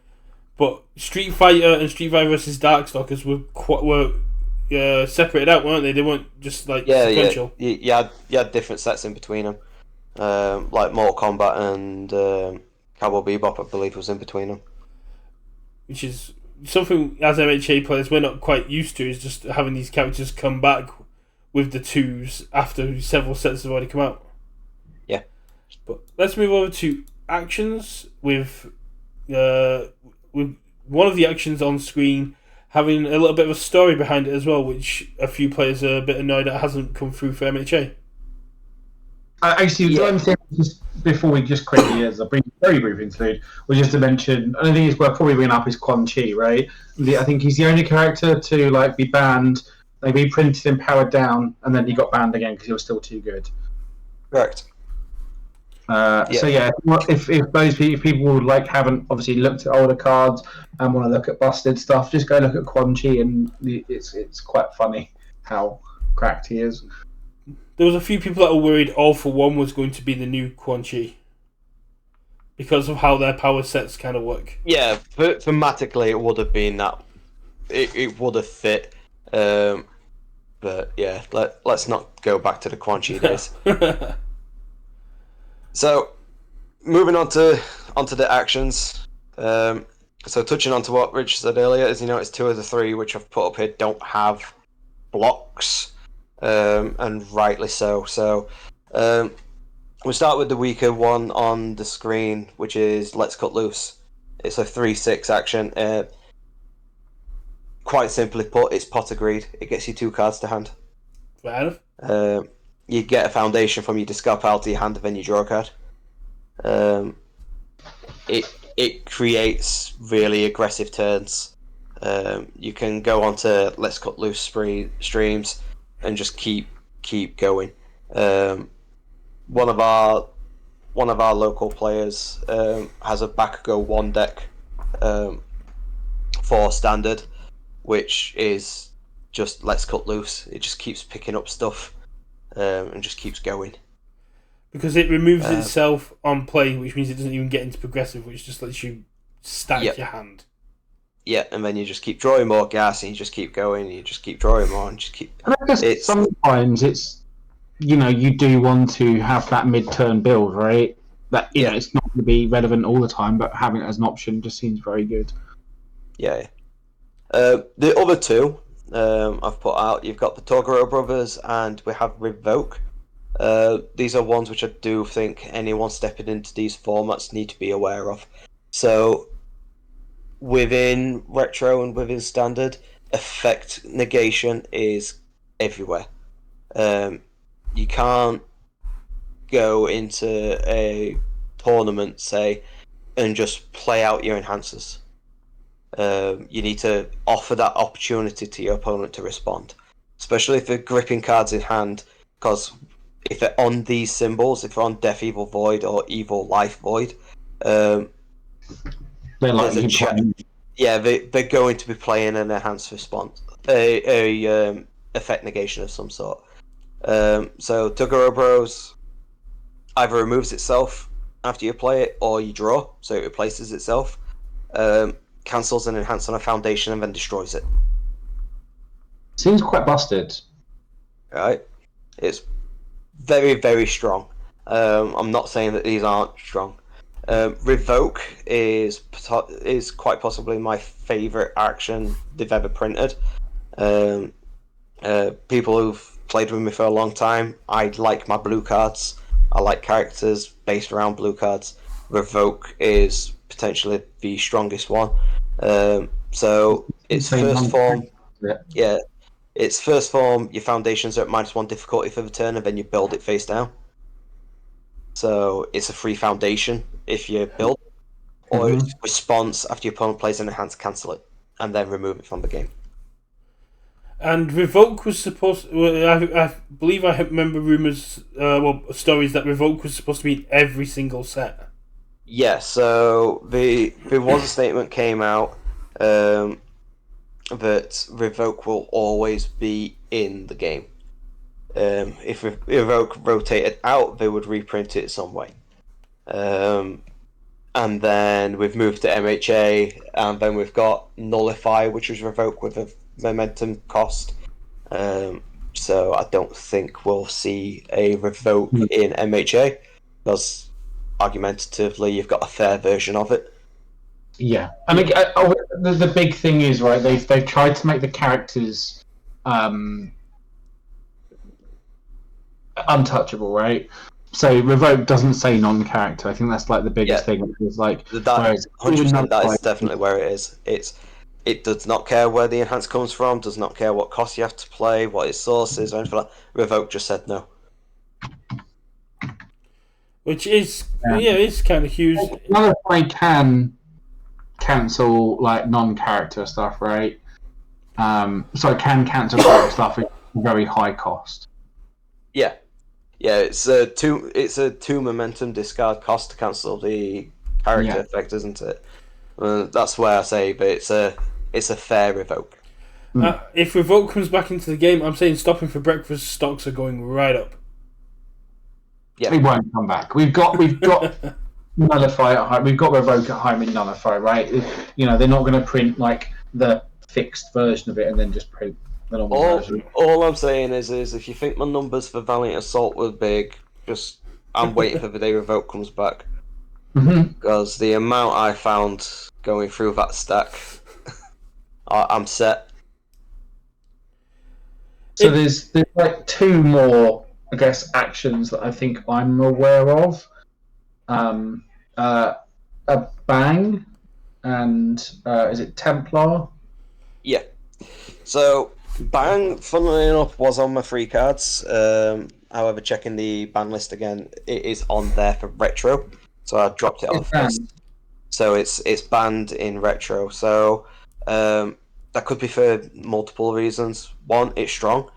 but Street Fighter and Street Fighter versus Darkstalkers were separated out, weren't they? They weren't just like sequential. Yeah. You had different sets in between them. Like Mortal Kombat and Cowboy Bebop, I believe, was in between them. Which is something, as MHA players, we're not quite used to, is just having these characters come back with the 2s after several sets have already come out. Yeah. But let's move over to actions with one of the actions on screen having a little bit of a story behind it as well, which a few players are a bit annoyed that hasn't come through for MHA. Actually, one thing just before we just quickly, as a very brief interlude, was just to mention, and I think it's worth probably bringing up is Quan Chi, right? I think he's the only character to be banned, be printed and powered down, and then he got banned again because he was still too good. Correct. So yeah, if those people haven't obviously looked at older cards and want to look at busted stuff, just go look at Quan Chi, and it's quite funny how cracked he is. There was a few people that were worried All for One was going to be the new Quan Chi because of how their power sets kind of work. Yeah, thematically it would have been that. It would have fit. But yeah, let's not go back to the Quan Chi days. So, moving on to the actions. So touching on to what Rich said earlier, as you know, it's 2 of the 3 which I've put up here don't have blocks. And rightly so. So we'll start with the weaker one on the screen, which is Let's Cut Loose. It's a 3/6 action. Quite simply put, it's pot agreed. It gets you 2 cards to hand. Fair enough. You get a foundation from your discard pile to your hand, and then you draw a card. It creates really aggressive turns. You can go on to Let's Cut Loose streams and just keep going. One of our local players has a Bakugo 1 deck for standard, which is just Let's Cut Loose. It just keeps picking up stuff and just keeps going. Because it removes itself on play, which means it doesn't even get into progressive, which just lets you stack your hand. Yeah, and then you just keep drawing more gas, and you just keep going, and you just keep drawing more, and just keep. And I guess sometimes it's, you do want to have that mid-turn build, right? that it's not going to be relevant all the time, but having it as an option just seems very good. Yeah. The other two I've put out, you've got the Toguro brothers and we have Revoke. These are ones which I do think anyone stepping into these formats need to be aware of. So within retro and within standard, effect negation is everywhere. You can't go into a tournament, say, and just play out your enhancers. You need to offer that opportunity to your opponent to respond, especially if they're gripping cards in hand, because if they're on these symbols, if they're on Death Evil Void or Evil Life Void, They're there's likely a they're going to be playing an enhanced response, a effect negation of some sort. So Toguro Bros either removes itself after you play it, or you draw, so it replaces itself. Cancels an enhance on a foundation and then destroys it. Seems quite busted. Right? It's very, very strong. I'm not saying that these aren't strong. Revoke is quite possibly my favourite action they've ever printed. People who've played with me for a long time, I like my blue cards. I like characters based around blue cards. Revoke is potentially the strongest one. So its first form, its first form, your foundations are at -1 difficulty for the turn, and then you build it face down. So it's a free foundation if you build, or its response after your opponent plays an enhance, cancel it, and then remove it from the game. And Revoke was supposed. I believe I remember stories that Revoke was supposed to be in every single set. Yeah, so there was a statement came out that Revoke will always be in the game. If Revoke rotated out, they would reprint it some way. And then we've moved to MHA, and then we've got Nullify, which is Revoke with a momentum cost. So I don't think we'll see a Revoke in MHA, because argumentatively you've got a fair version of it. Yeah, and the big thing is, right, they've tried to make the characters untouchable, right? So Revoke doesn't say non-character. I think that's like the biggest thing. It's like that 100%. That is definitely where it is. It does not care where the enhance comes from. Does not care what cost you have to play, what its source is, or anything like that. Revoke just said no. Which is it's kind of huge. Nullify can cancel like non-character stuff, right? Can cancel character stuff at very high cost. Yeah. It's a two momentum discard cost to cancel the character effect, isn't it? That's where I say, but it's a fair Revoke. If Revoke comes back into the game, I'm saying stopping for breakfast stocks are going right up. Yeah, it won't come back. We've got Nullify at home. We've got Revoke at home in Nullify, right? They're not going to print like the fixed version of it and then just print the normal version. All I'm saying is if you think my numbers for Valiant Assault were big, I'm waiting for the day Revoke comes back. Because the amount I found going through that stack, I'm set. So there's like two more, I guess, actions that I think I'm aware of. A Bang and is it Templar? Yeah. So Bang, funnily enough, was on my free cards. However, checking the ban list again, it is on there for retro. So I dropped it off first. So it's banned in retro. So that could be for multiple reasons. One, it's strong.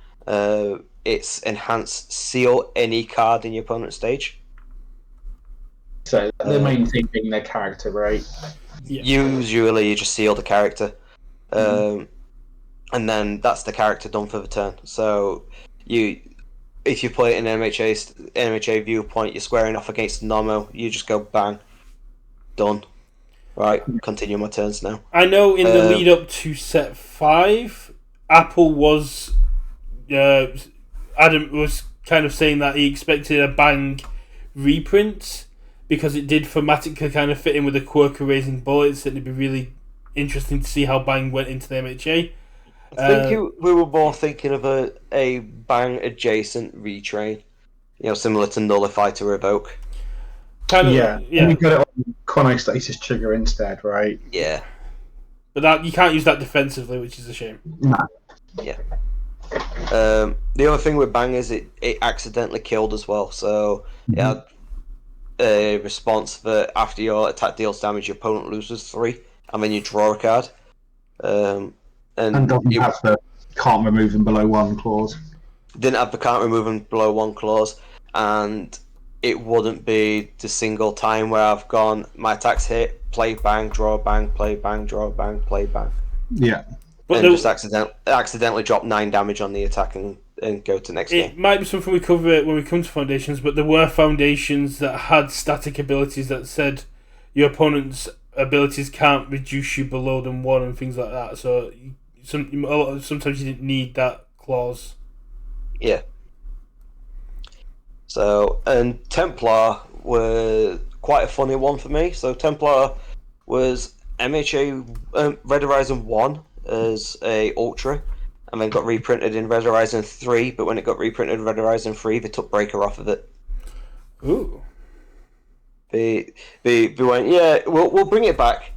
It's enhanced seal any card in your opponent's stage. So the main thing being their character, right? Yeah. Usually you just seal the character. And then that's the character done for the turn. So if you play it in MHA viewpoint, you're squaring off against Nomo, you just go bang, done. Right, continue my turns now. I know in the lead up to set 5, Apple was Adam was kind of saying that he expected a Bang reprint, because it did thematically kind of fit in with the quirk of raising bullets, and it'd be really interesting to see how Bang went into the MHA. I think we were more thinking of a Bang adjacent retrain, similar to Nullify to Revoke. Kind of, yeah. And you got it on Chronostasis trigger instead, right? Yeah. But that you can't use that defensively, which is a shame. No. Yeah. The other thing with Bang is it accidentally killed as well, so it had a response that after your attack deals damage, your opponent loses 3, and then you draw a card. And doesn't have the can't remove them below 1 clause. Didn't have the can't remove them below 1 clause, and it wouldn't be the single time where I've gone, my attacks hit, play Bang, draw Bang, play Bang, draw Bang, play Bang. Yeah. But and just accidentally drop 9 damage on the attack and go to next game. It might be something we cover when we come to Foundations, but there were Foundations that had static abilities that said your opponent's abilities can't reduce you below than 1 and things like that. So sometimes you didn't need that clause. Yeah. So, and Templar were quite a funny one for me. So Templar was MHA Red Horizon 1 as a Ultra, and then got reprinted in Red Horizon 3, but when it got reprinted in Red Horizon 3, they took Breaker off of it. Ooh. They went, yeah, we'll bring it back,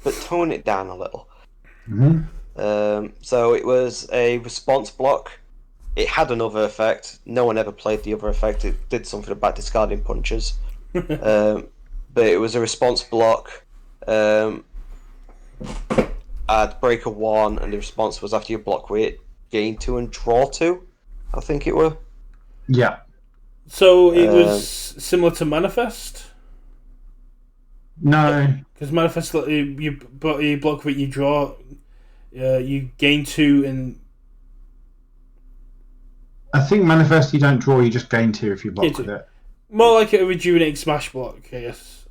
but tone it down a little. So it was a response block. It had another effect. No one ever played the other effect. It did something about discarding punches. But it was a response block. I'd break a 1, and the response was after you block with it, gain 2 and draw 2. I think it were. Yeah. So it was similar to Manifest? No. Because Manifest, you block with it, you draw, you gain 2, and I think Manifest you don't draw, you just gain 2 if you block with it. More like a rejuvenating smash block, I guess.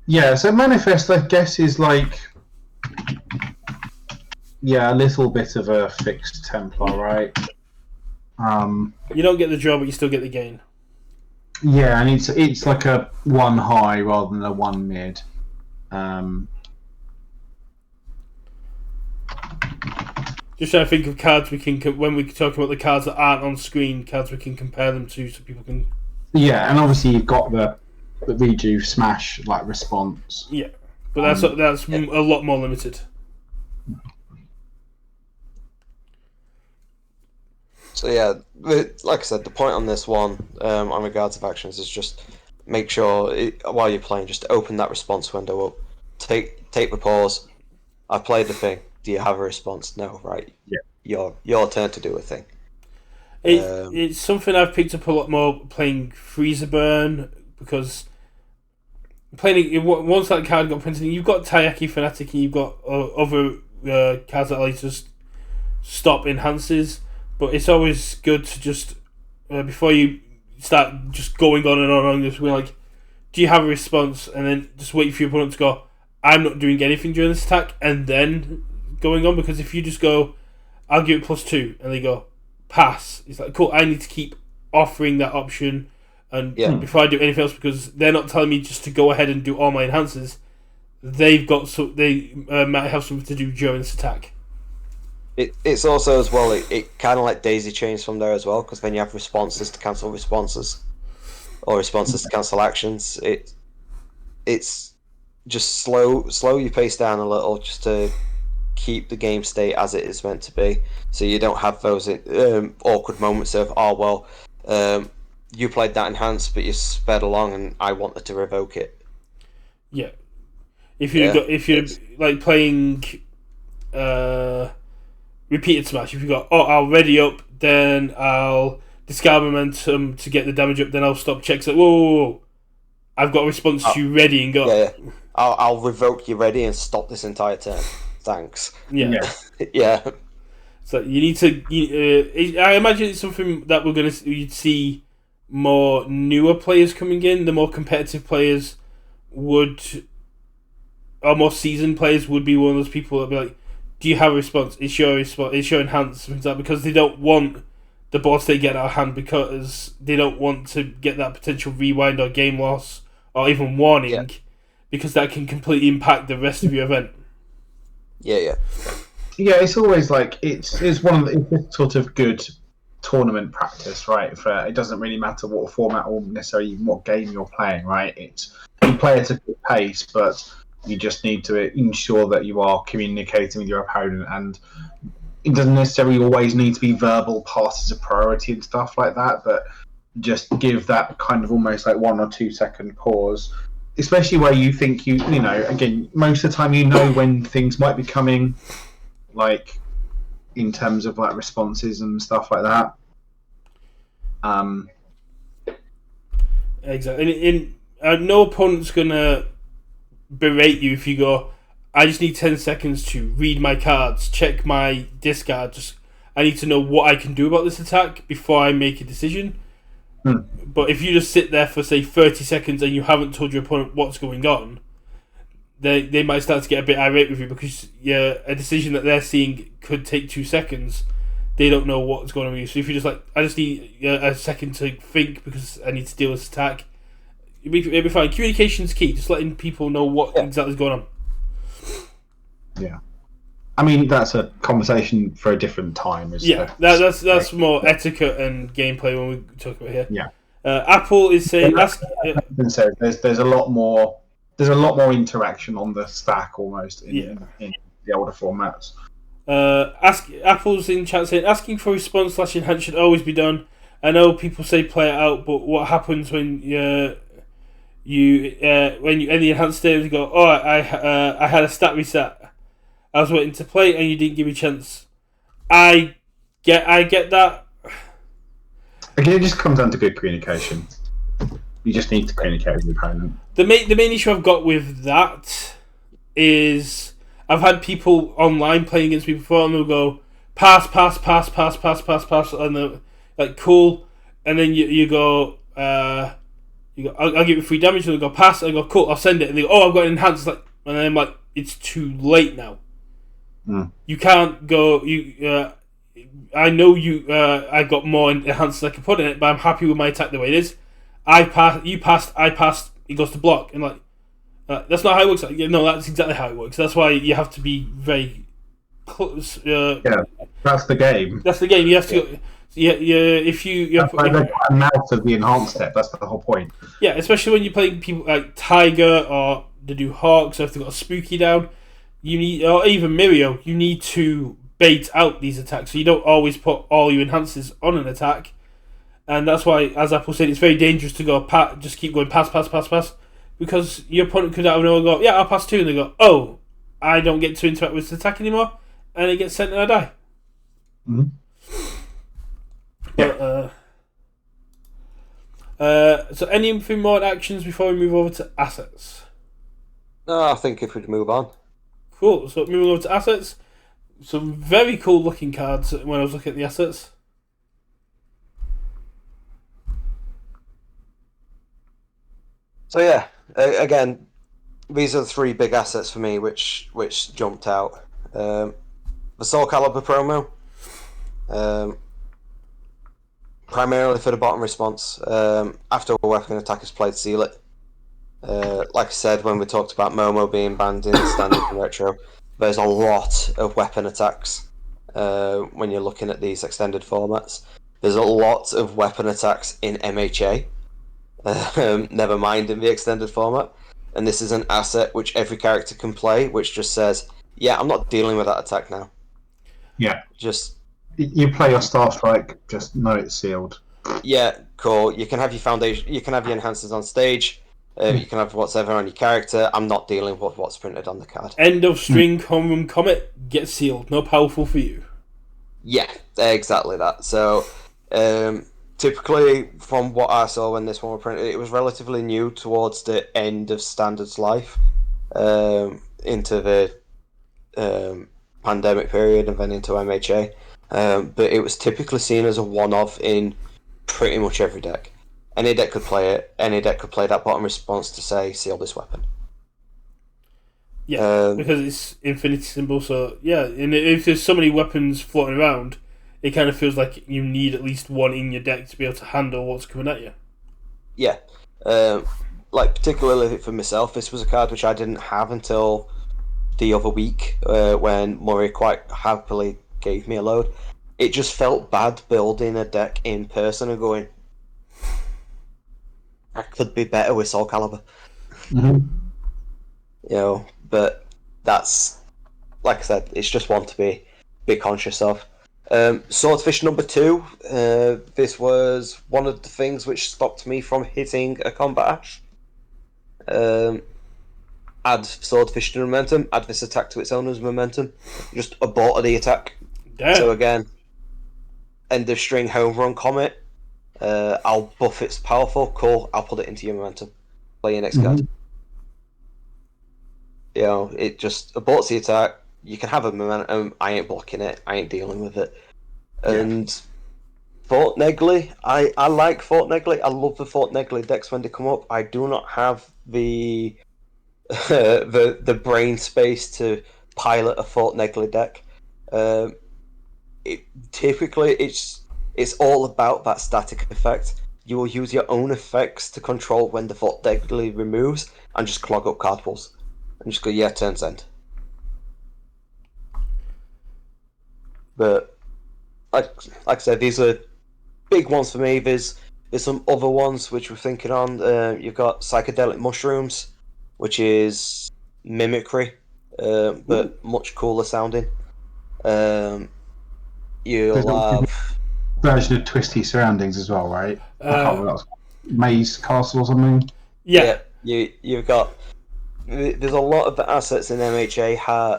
Yeah, so Manifest, I guess, is like, a little bit of a fixed Templar, right? You don't get the draw, but you still get the gain. Yeah, and it's like a 1 high rather than a 1 mid. Just trying to think of cards we can, when we talk about the cards that aren't on screen, cards we can compare them to so people can... Yeah, and obviously you've got the redo smash like response. Yeah, but that's a lot more limited. So yeah, like I said, the point on this one, on regards of actions, is just make sure while you're playing, just open that response window up. Take the pause. I played the thing. Do you have a response? No, right? Yeah. Your turn to do a thing. It's something I've picked up a lot more playing Freezer Burn, because once that card got printed, you've got Taiyaki Fanatic and you've got other cards that like just stop enhances, but it's always good to just before you start just going on and on, just be like, do you have a response? And then just wait for your opponent to go, I'm not doing anything during this attack, and then going on, because if you just go, I'll give it +2, and they go, pass, it's like, cool, I need to keep offering that option and before I do anything else, because they're not telling me just to go ahead and do all my enhancers. They might have something to do during this attack. It's also as well, it kind of like daisy chains from there as well, because then you have responses to cancel responses, or responses to cancel actions. It's just slow your pace down a little, just to keep the game state as it is meant to be, so you don't have those awkward moments of, you played that enhanced but you sped along and I wanted to revoke it. Yeah. If you're like playing repeated smash, if you got, I'll ready up, then I'll discard momentum to get the damage up, then I'll stop checks like, whoa. I've got a response to you ready and go. Yeah. I'll revoke you ready and stop this entire turn. Thanks. Yeah. Yeah. So you need to. I imagine it's something that you'd see more newer players coming in. The more competitive players or more seasoned players would be one of those people that be like, "Do you have a response? It's your response. It's your enhance." Things like that, because they don't want the board state get out of hand, because they don't want to get that potential rewind or game loss, or even warning, because that can completely impact the rest of your event. Yeah. It's always like it's it's sort of good tournament practice, right? For it doesn't really matter what format or necessarily what game you're playing, right? It's you play at a good pace, but you just need to ensure that you are communicating with your opponent, and it doesn't necessarily always need to be verbal passes of priority and stuff like that, but just give that kind of almost like 1 or 2 second pause, especially where you think you know, again, most of the time you know when things might be coming, like in terms of like responses and stuff like that. Exactly. No opponent's gonna berate you if you go, I just need 10 seconds to read my cards, check my discard. I need to know what I can do about this attack before I make a decision. But if you just sit there for, say, 30 seconds and you haven't told your opponent what's going on, they might start to get a bit irate with you because a decision that they're seeing could take 2 seconds. They don't know what's going on with you. So if you're just like, I just need a second to think because I need to deal with this attack, it'll be fine. Communication's key. Just letting people know what exactly is going on. Yeah. I mean, that's a conversation for a different time. That's more etiquette and gameplay when we talk about here. Yeah. Apple is saying... there's a lot more... There's a lot more interaction on the stack almost in the older formats. Apple's in chat saying, asking for response / enhance should always be done. I know people say play it out, but what happens when you end the enhanced state and go, oh, I had a stat reset. I was waiting to play and you didn't give me a chance. I get that. Again, it just comes down to good communication. You just need to communicate with your opponent. The main issue I've got with that is I've had people online playing against me before and they'll go pass, and they're like cool, and then you go I'll give you 3 damage, and they go pass, and I go cool, I'll send it, and they go, oh, I've got an enhanced, and then I'm like, it's too late now. You can't go. I know I got more enhanced than I can put in it, but I'm happy with my attack the way it is. I passed. You passed. I passed. It goes to block, and that's not how it works. No, that's exactly how it works. That's why you have to be very close. That's the game. That's the game. You have to. Go, if you have a mouse of the enhanced step. That's the whole point. Yeah, especially when you're playing people like Tiger or they do Hawks, or if they've got a Spooky down. You need, or even Mirio, you need to bait out these attacks. So you don't always put all your enhances on an attack. And that's why, as Apple said, it's very dangerous to go, just keep going pass. Because your opponent could out of nowhere go, yeah, I'll pass 2. And they go, oh, I don't get to interact with this attack anymore. And it gets sent and I die. So anything more actions before we move over to assets? No, I think if we'd move on. Cool, so moving over to assets. Some very cool looking cards when I was looking at the assets. So yeah, again, these are the 3 big assets for me which jumped out. The Soul Calibur promo, primarily for the bottom response. After a weapon attack is played, seal it. Like I said when we talked about Momo being banned in Standard and Retro, there's a lot of weapon attacks when you're looking at these extended formats. There's a lot of weapon attacks in MHA, never mind in the extended format. And this is an asset which every character can play, which just says, yeah, I'm not dealing with that attack now. Yeah. Just... You play your Star Strike, just know it's sealed. Yeah, cool. You can have your foundation, you can have your enhancers on stage, you can have whatever on your character. I'm not dealing with what's printed on the card. End of string, Homeroom Comet, get sealed. No powerful for you. Yeah, exactly that. So, typically, from what I saw when this one was printed, it was relatively new towards the end of Standard's life, into the pandemic period and then into MHA. But it was typically seen as a one-off in pretty much every deck. Any deck could play it. Any deck could play that bottom response to say, seal this weapon. Yeah, because it's infinity symbol, so yeah, and if there's so many weapons floating around, it kind of feels like you need at least one in your deck to be able to handle what's coming at you. Yeah. like particularly for myself, this was a card which I didn't have until the other week when Murray quite happily gave me a load. It just felt bad building a deck in person and going, I could be better with Soul Calibur. Mm-hmm. You know, but that's, like I said, it's just one to be conscious of. Swordfish number 2. This was one of the things which stopped me from hitting a combat ash. Add Swordfish to momentum, add this attack to its owner's momentum. Just abort the attack. Damn. So again, end of string home run comet. I'll buff its powerful. Cool. I'll put it into your momentum. Play your next card. You know, it just aborts the attack. You can have a momentum. I ain't blocking it. I ain't dealing with it. And Fort Negley, I like Fort Negley. I love the Fort Negley decks when they come up. I do not have the the brain space to pilot a Fort Negley deck. Typically, it's all about that static effect. You will use your own effects to control when the Fort Negley removes, and just clog up card pools. And just go, yeah, turns end. But like I said, these are big ones for me. There's some other ones which we're thinking on. You've got Psychedelic Mushrooms, which is mimicry, but much cooler sounding. You'll have version of Twisty Surroundings as well, right? I can't remember what Maze Castle or something. Yeah. You've got. There's a lot of the assets in MHA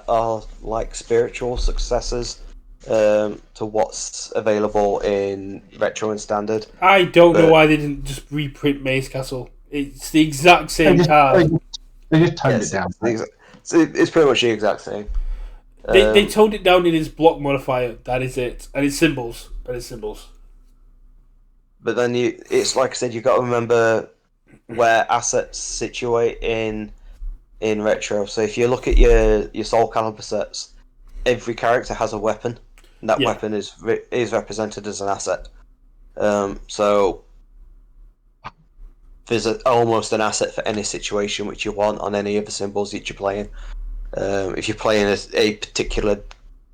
are like spiritual successors to what's available in Retro and Standard. I don't know why they didn't just reprint Maze Castle. It's the exact same card. They just toned it down. It's pretty much the exact same. They toned it down in its block modifier. That is it, and its symbols. But then it's like I said, you've got to remember where assets situate in Retro. So if you look at your Soul Calibur sets, every character has a weapon, and that weapon is represented as an asset. So there's almost an asset for any situation which you want on any of the symbols that you're playing. If you're playing a particular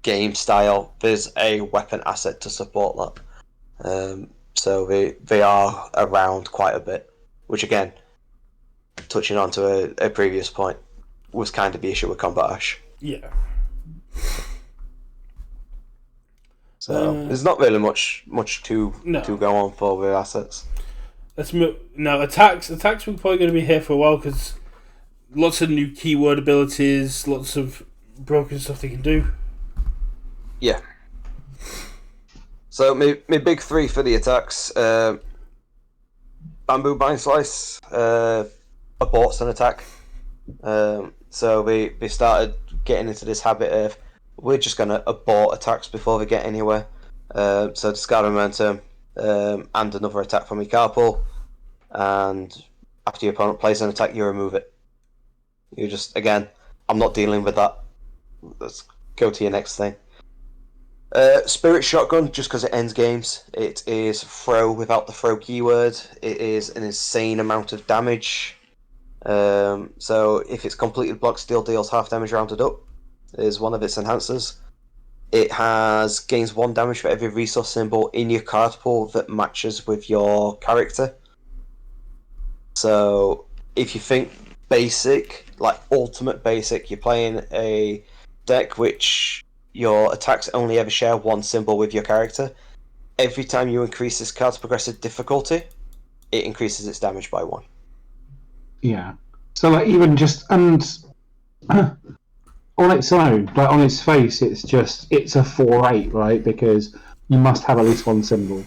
game style, there's a weapon asset to support that. So they are around quite a bit, which again, touching on to a previous point, was kind of the issue with Combat Ash. Yeah. So there's not really much to go on for with assets. Let's move now. Attacks. Attacks were probably going to be here for a while because lots of new keyword abilities, lots of broken stuff they can do. Yeah. So my big 3 for the attacks: Bamboo Bind Slice, aborts an attack. So they started getting into this habit of we're just going to abort attacks before they get anywhere. So discard momentum and another attack from your card pool, and after your opponent plays an attack, you remove it. You just, again, I'm not dealing with that. Let's go to your next thing. Spirit Shotgun, just because it ends games. It is throw without the throw keyword. It is an insane amount of damage. So if it's completely blocked, still deals half damage rounded up. Is one of its enhancers. It gains 1 damage for every resource symbol in your card pool that matches with your character. So if you think basic, like ultimate basic, you're playing a deck which your attacks only ever share 1 symbol with your character. Every time you increase this card's progressive difficulty, it increases its damage by 1. Yeah. So like even just on its own, like on its face, it's a 4/8, right? Because you must have at least 1 symbol.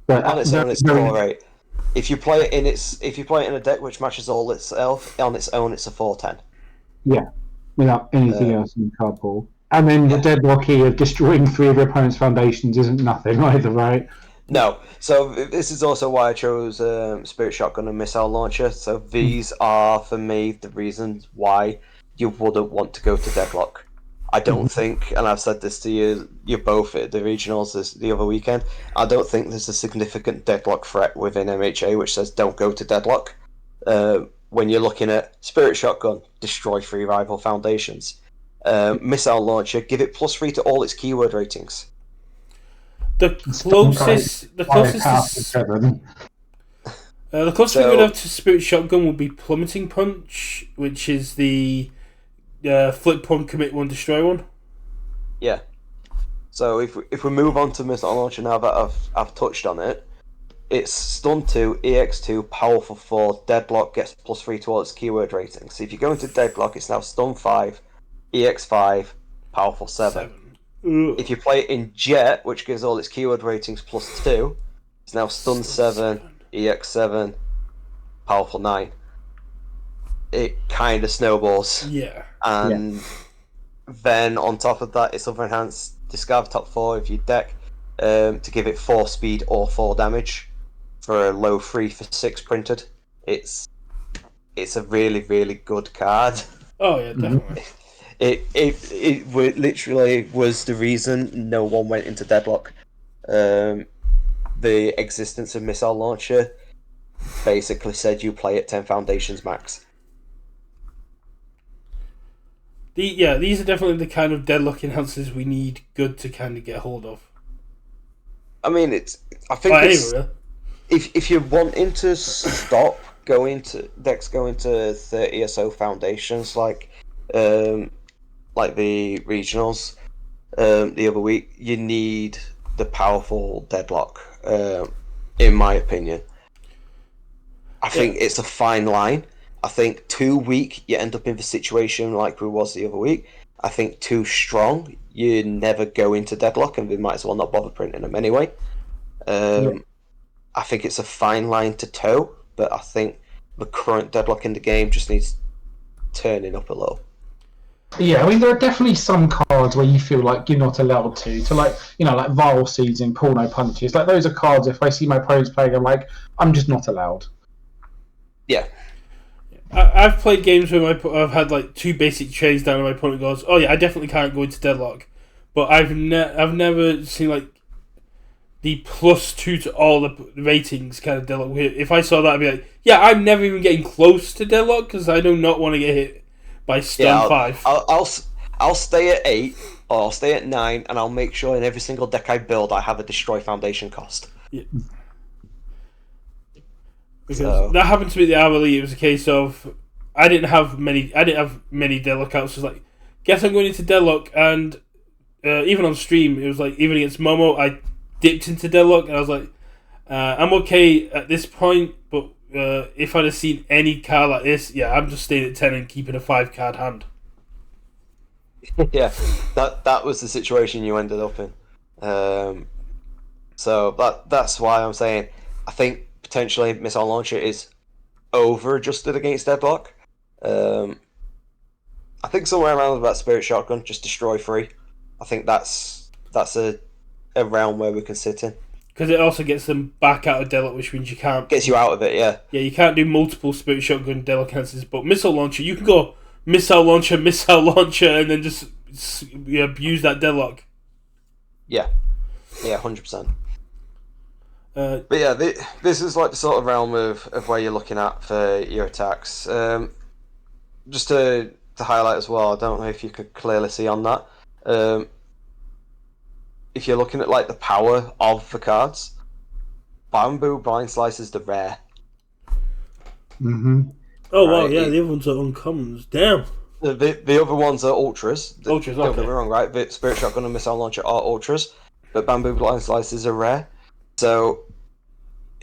But on its own, it's 4/8. If you play it in a deck which matches all itself on its own, it's a 4/10. Yeah, without anything else in the card pool. And then the deadlock key of destroying 3 of your opponent's foundations isn't nothing either, right? No. So this is also why I chose Spirit Shotgun and Missile Launcher. So these are, for me, the reasons why you wouldn't want to go to deadlock. I don't think, and I've said this to you both at the regionals the other weekend, I don't think there's a significant deadlock threat within MHA which says don't go to deadlock. when you're looking at Spirit Shotgun, destroy 3 rival foundations. Missile Launcher, give it +3 to all its keyword ratings. The closest Powerful the closest thing we'd have to Spirit Shotgun would be Plummeting Punch, which is the flip one, commit one, destroy one. Yeah. So if we move on to Missile Launcher now that I've touched on it, it's Stun 2, EX2, Powerful 4, Deadlock gets +3 to all its keyword ratings. So if you go into Deadlock, it's now Stun 5, EX5, Powerful 7. If you play it in Jet, which gives all its keyword ratings +2, it's now Stun 7, EX7, Powerful 9. It kind of snowballs. Yeah. And then on top of that, it's Other Enhanced, discard top 4 of your deck to give it 4 speed or 4 damage for a low 3 for 6 printed. It's a really, really good card. Oh yeah, definitely. It literally was the reason no one went into Deadlock. The existence of Missile Launcher basically said you play at 10 foundations max. These are definitely the kind of Deadlock enhancers we need good to kind of get hold of. I mean, if you're wanting to stop decks going to 30 or so foundations, like the regionals the other week, you need the powerful Deadlock, in my opinion. I think it's a fine line. I think too weak, you end up in the situation like we was the other week. I think too strong, you never go into Deadlock, and we might as well not bother printing them anyway. I think it's a fine line to toe, but I think the current Deadlock in the game just needs turning up a little. Yeah, I mean, there are definitely some cards where you feel like you're not allowed to like, like Viral Seeds and Porno Punches. Like, those are cards, if I see my pros playing, I'm like, I'm just not allowed. Yeah. I've played games where I've had like 2 basic trades down and my opponent goes, oh yeah, I definitely can't go into Deadlock. But I've never seen like the +2 to all the ratings kind of Deadlock. If I saw that, I'd be like, yeah, I'm never even getting close to Deadlock because I do not want to get hit by Stun 5. I'll stay at 8 or I'll stay at 9, and I'll make sure in every single deck I build I have a Destroy Foundation cost. Yeah. Because that happened to me at the hourly. It was a case of I didn't have many Deadlock outs. So it was like, guess I'm going into Deadlock, and even on stream, it was like even against Momo, I dipped into Deadlock, and I was like, I'm okay at this point, but if I'd have seen any card like this, yeah, I'm just staying at 10 and keeping a 5-card hand. Yeah, that was the situation you ended up in. So that's why I'm saying I think potentially Missile Launcher is over-adjusted against Deadlock. I think somewhere around about Spirit Shotgun, just destroy 3. I think that's a realm where we can sit in. Because it also gets them back out of Deadlock, which means you can't... Gets you out of it, yeah. Yeah, you can't do multiple Spirit Shotgun Deadlock answers, but Missile Launcher, you can go Missile Launcher, and then just abuse that Deadlock. Yeah. Yeah, 100%. But yeah, this is like the sort of realm of where you're looking at for your attacks. Just to highlight as well, I don't know if you could clearly see on that. If you're looking at like the power of the cards, Bamboo Blind Slice is the rare. Mm-hmm. Oh wow, yeah, the other ones are uncommons. Damn. The other ones are ultras. Ultras, don't okay. get me wrong, right? The Spirit Shotgun and Missile Launcher are ultras, but Bamboo Blind Slice is a rare. So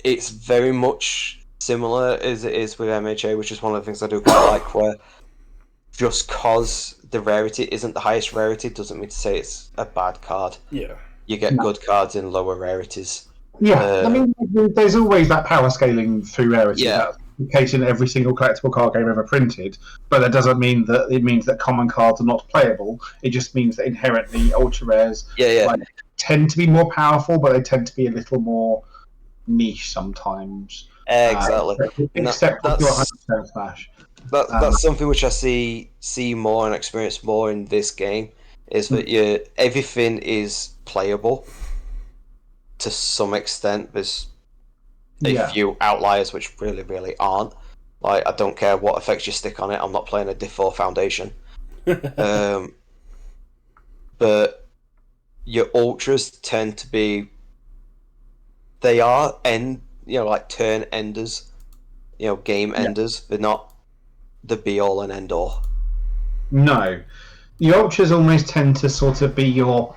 it's very much similar as it is with MHA, which is one of the things I do quite like, where just cause the rarity isn't the highest rarity doesn't mean to say it's a bad card. Yeah. You get good cards in lower rarities. Yeah, I mean, there's always that power scaling through rarity. Yeah. That's the case in every single collectible card game ever printed, but that doesn't mean that it means that common cards are not playable. It just means that inherently ultra rares tend to be more powerful, but they tend to be a little more niche sometimes. Exactly. Except for 100% Smash. That's something which I see more and experience more in this game, is that everything is playable to some extent. There's a few outliers which really, really aren't. Like, I don't care what effects you stick on it. I'm not playing a Div 4 Foundation. But your ultras tend to be. They are like turn enders, game enders. They're not the be all and end all. No, the ultras almost tend to sort of be your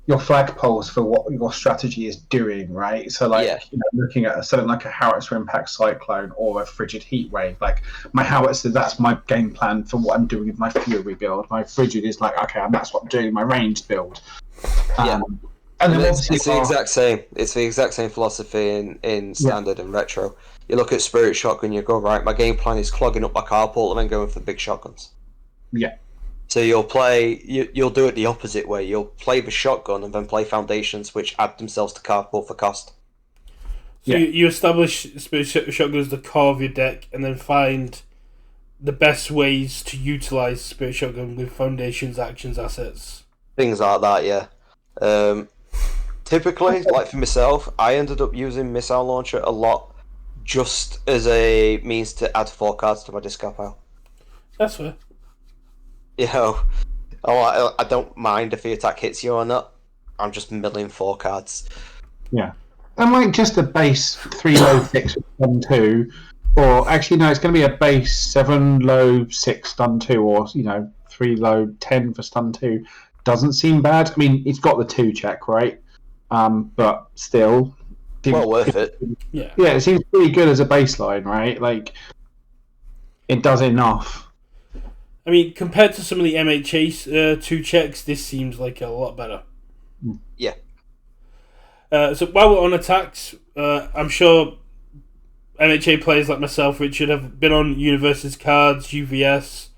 flagpoles for what your strategy is doing, right? So, like, looking at something like a howitzer impact cyclone or a frigid heat wave, like my howitzer, that's my game plan for what I'm doing with my fury build. My frigid is like, okay, and that's what I'm doing in my ranged build. And then it's the exact same. It's the exact same philosophy in standard and retro. You look at Spirit Shotgun, you go, right, my game plan is clogging up my carport and then going for the big shotguns. Yeah. So you'll do it the opposite way. You'll play the shotgun and then play foundations, which add themselves to carport for cost. So you establish Spirit Shotgun as the core of your deck, and then find the best ways to utilize Spirit Shotgun with foundations, actions, assets. Things like that, yeah. Typically, like for myself, I ended up using Missile Launcher a lot just as a means to add 4 cards to my discard pile. That's fair. I don't mind if the attack hits you or not. I'm just milling 4 cards. Yeah. And like just a base 3 low 6 stun 2, or actually no, it's going to be a base 7 low 6 stun 2, or 3 low 10 for stun 2. Doesn't seem bad. I mean, it's got the 2 check, right? But still, well worth it. Yeah, it seems pretty good as a baseline, right? Like, it does enough. I mean, compared to some of the MHA 2 checks, this seems like a lot better. Yeah. So while we're on attacks, I'm sure MHA players like myself, Richard, have been on Universus cards, UVS,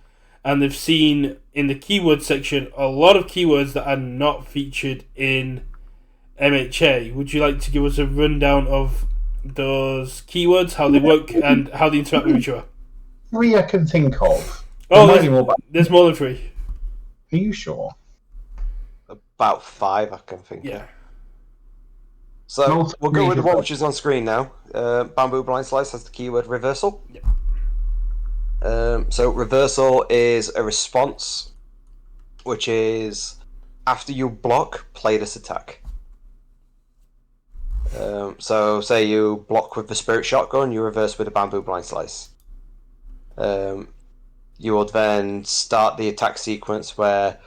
and they've seen in the keyword section a lot of keywords that are not featured in MHA. Would you like to give us a rundown of those keywords, how they work, and how they interact with each other? 3 I can think of. Oh, there's more than 3. Are you sure? About 5, I can think. Yeah. So we'll go with the one which is on screen now. Bamboo Blind Slice has the keyword reversal. Yep. So reversal is a response, which is after you block, play this attack. So say you block with the Spirit Shotgun, you reverse with a Bamboo Blind Slice. You would then start the attack sequence where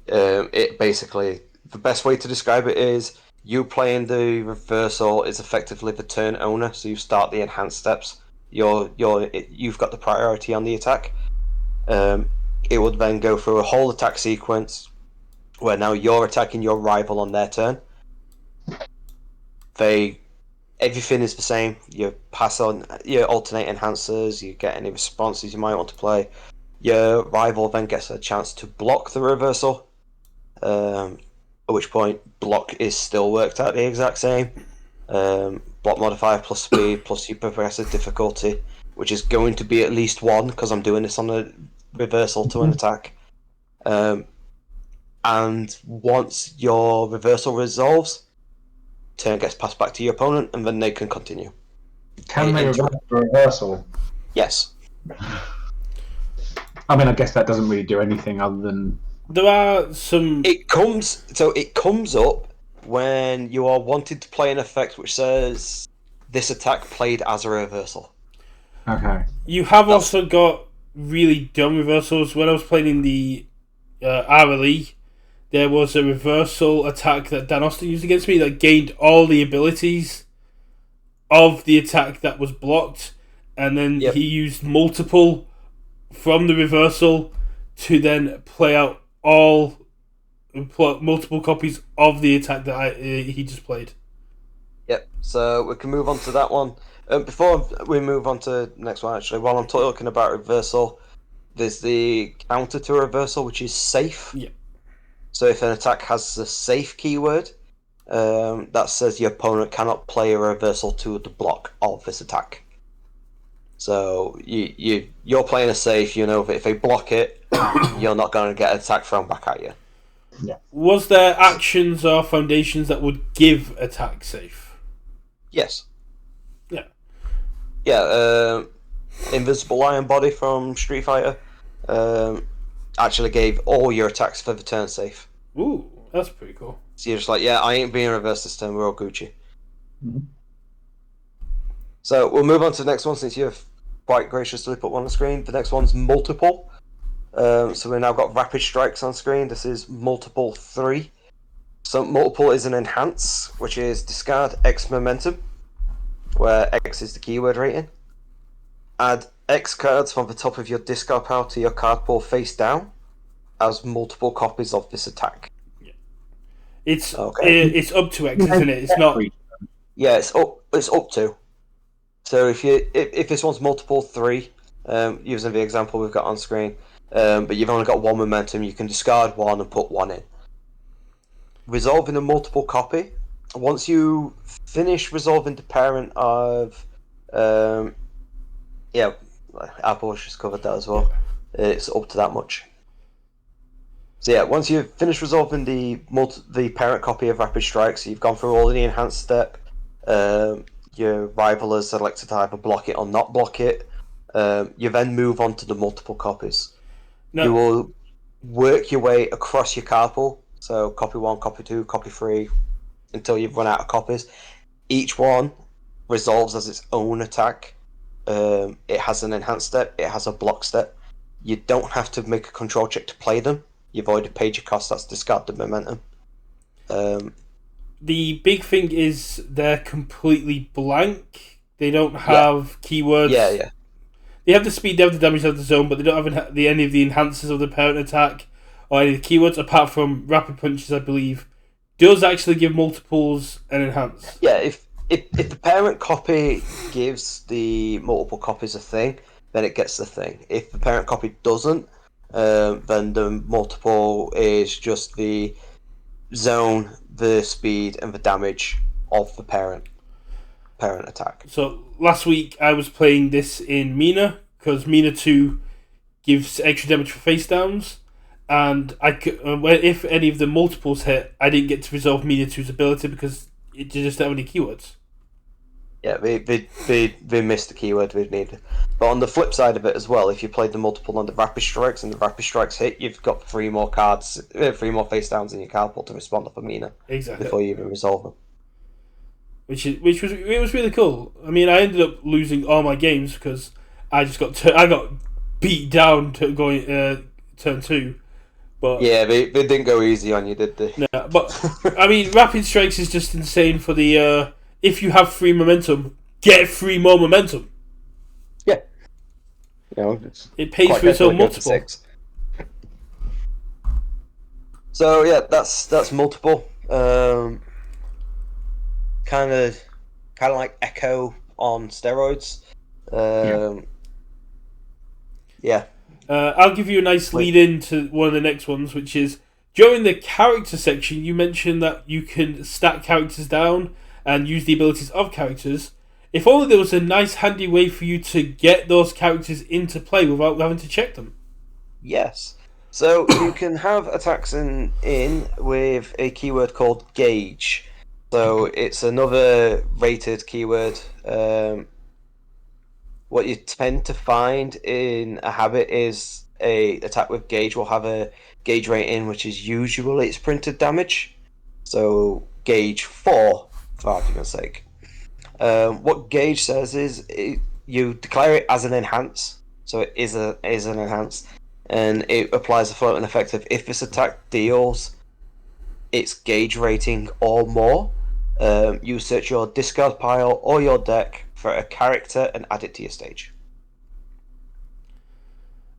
it basically, the best way to describe it is you playing the reversal is effectively the turn owner, so you start the enhanced steps. You've got the priority on the attack. It would then go through a whole attack sequence where now you're attacking your rival on their turn. Everything is the same. You pass on, you alternate enhancers, you get any responses you might want to play. Your rival then gets a chance to block the reversal, at which point block is still worked out the exact same. Block modifier plus speed plus your progressive difficulty, which is going to be at least 1 because I'm doing this on a reversal to an attack. And once your reversal resolves, turn gets passed back to your opponent, and then they can continue. Can they reverse the reversal? Yes. I mean, I guess that doesn't really do anything other than... There are some... It comes up when you are wanting to play an effect which says this attack played as a reversal. Okay. You have also got really dumb reversals. When I was playing in the RLE, there was a reversal attack that Dan Austin used against me that gained all the abilities of the attack that was blocked, and then he used multiple from the reversal to then play out multiple copies of the attack that he just played. Yep, so we can move on to that one. Before we move on to the next one, actually, while I'm talking about reversal, there's the counter to reversal, which is safe. Yeah. So if an attack has the safe keyword, that says your opponent cannot play a reversal to the block of this attack. So you're playing a safe, you know that if they block it, you're not going to get an attack thrown back at you. Yeah. Was there actions or foundations that would give attack safe? Yes. Yeah. Yeah. Invisible Iron Body from Street Fighter actually gave all your attacks for the turn safe. Ooh, that's pretty cool. So you're just like, yeah, I ain't being reversed this turn, we're all Gucci. Mm-hmm. So we'll move on to the next one since you've quite graciously put one on the screen. The next one's Multiple. So we've now got Rapid Strikes on screen. This is Multiple 3. So Multiple is an Enhance, which is discard X Momentum, where X is the keyword rating. Add X cards from the top of your discard pile to your card pool face down as multiple copies of this attack. It's up to X, isn't it? It's not. Yeah, it's up to. So if this one's Multiple 3, using the example we've got on screen, but you've only got one momentum, you can discard one and put one in. Resolving a multiple copy. Once you finish resolving the parent of, Apple just covered that as well. It's up to that much. So yeah, once you've finished resolving the parent copy of Rapid Strikes, you've gone through all of the enhanced step. Your rival has selected to either block it or not block it. You then move on to the multiple copies. No. You will work your way across your card pool. So copy 1, copy 2, copy 3, until you've run out of copies. Each one resolves as its own attack. It has an enhanced step. It has a block step. You don't have to make a control check to play them. You've already paid your cost. That's discard the momentum. The big thing is they're completely blank. They don't have keywords. Yeah. They have the speed, they have the damage, they have the zone, but they don't have any of the enhancers of the parent attack or any of the keywords, apart from Rapid Punches, I believe. Does actually give multiples an enhance. Yeah, if the parent copy gives the multiple copies a thing, then it gets the thing. If the parent copy doesn't, then the multiple is just the zone, the speed, and the damage of the parent attack. So last week I was playing this in Mina, because Mina 2 gives extra damage for face downs, and I could, if any of the multiples hit, I didn't get to resolve Mina 2's ability because it just didn't have any keywords. Yeah, they missed the keyword we needed. But on the flip side of it as well, if you played the multiple on the Rapid Strikes and the Rapid Strikes hit, you've got 3 more face downs in your card pool to respond off of Mina. Exactly. Before you even resolve them. Which was really cool. I mean, I ended up losing all my games because I got beat down to going turn 2. But yeah, they didn't go easy on you, did they? No, but I mean, Rapid Strikes is just insane for the. If you have 3 momentum, get 3 more momentum. Yeah. It pays for its own multiple. So yeah, that's multiple. Kind of like Echo on steroids. Yeah. I'll give you a nice lead in to one of the next ones, which is during the character section. You mentioned that you can stack characters down and use the abilities of characters. If only there was a nice handy way for you to get those characters into play without having to check them. Yes. So you can have attacks in with a keyword called Gauge. So it's another rated keyword. What you tend to find in a habit is a attack with Gauge will have a Gauge rating, which is usually its printed damage. So Gauge 4. For argument's sake, what Gauge says is you declare it as an enhance, so it is an enhance, and it applies a floating effect of if this attack deals its Gauge rating or more, you search your discard pile or your deck for a character and add it to your stage.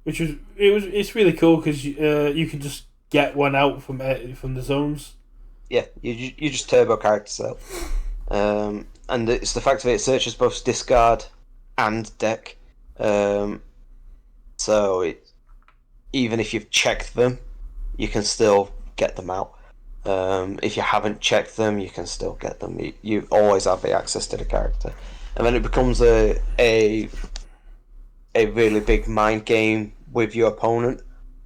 It's really cool because you can just get one out from the zones. Yeah, you just turbo characters out. And it's the fact that it searches both discard and deck. So even if you've checked them, you can still get them out. If you haven't checked them, you can still get them. You always have the access to the character. And then it becomes a really big mind game with your opponent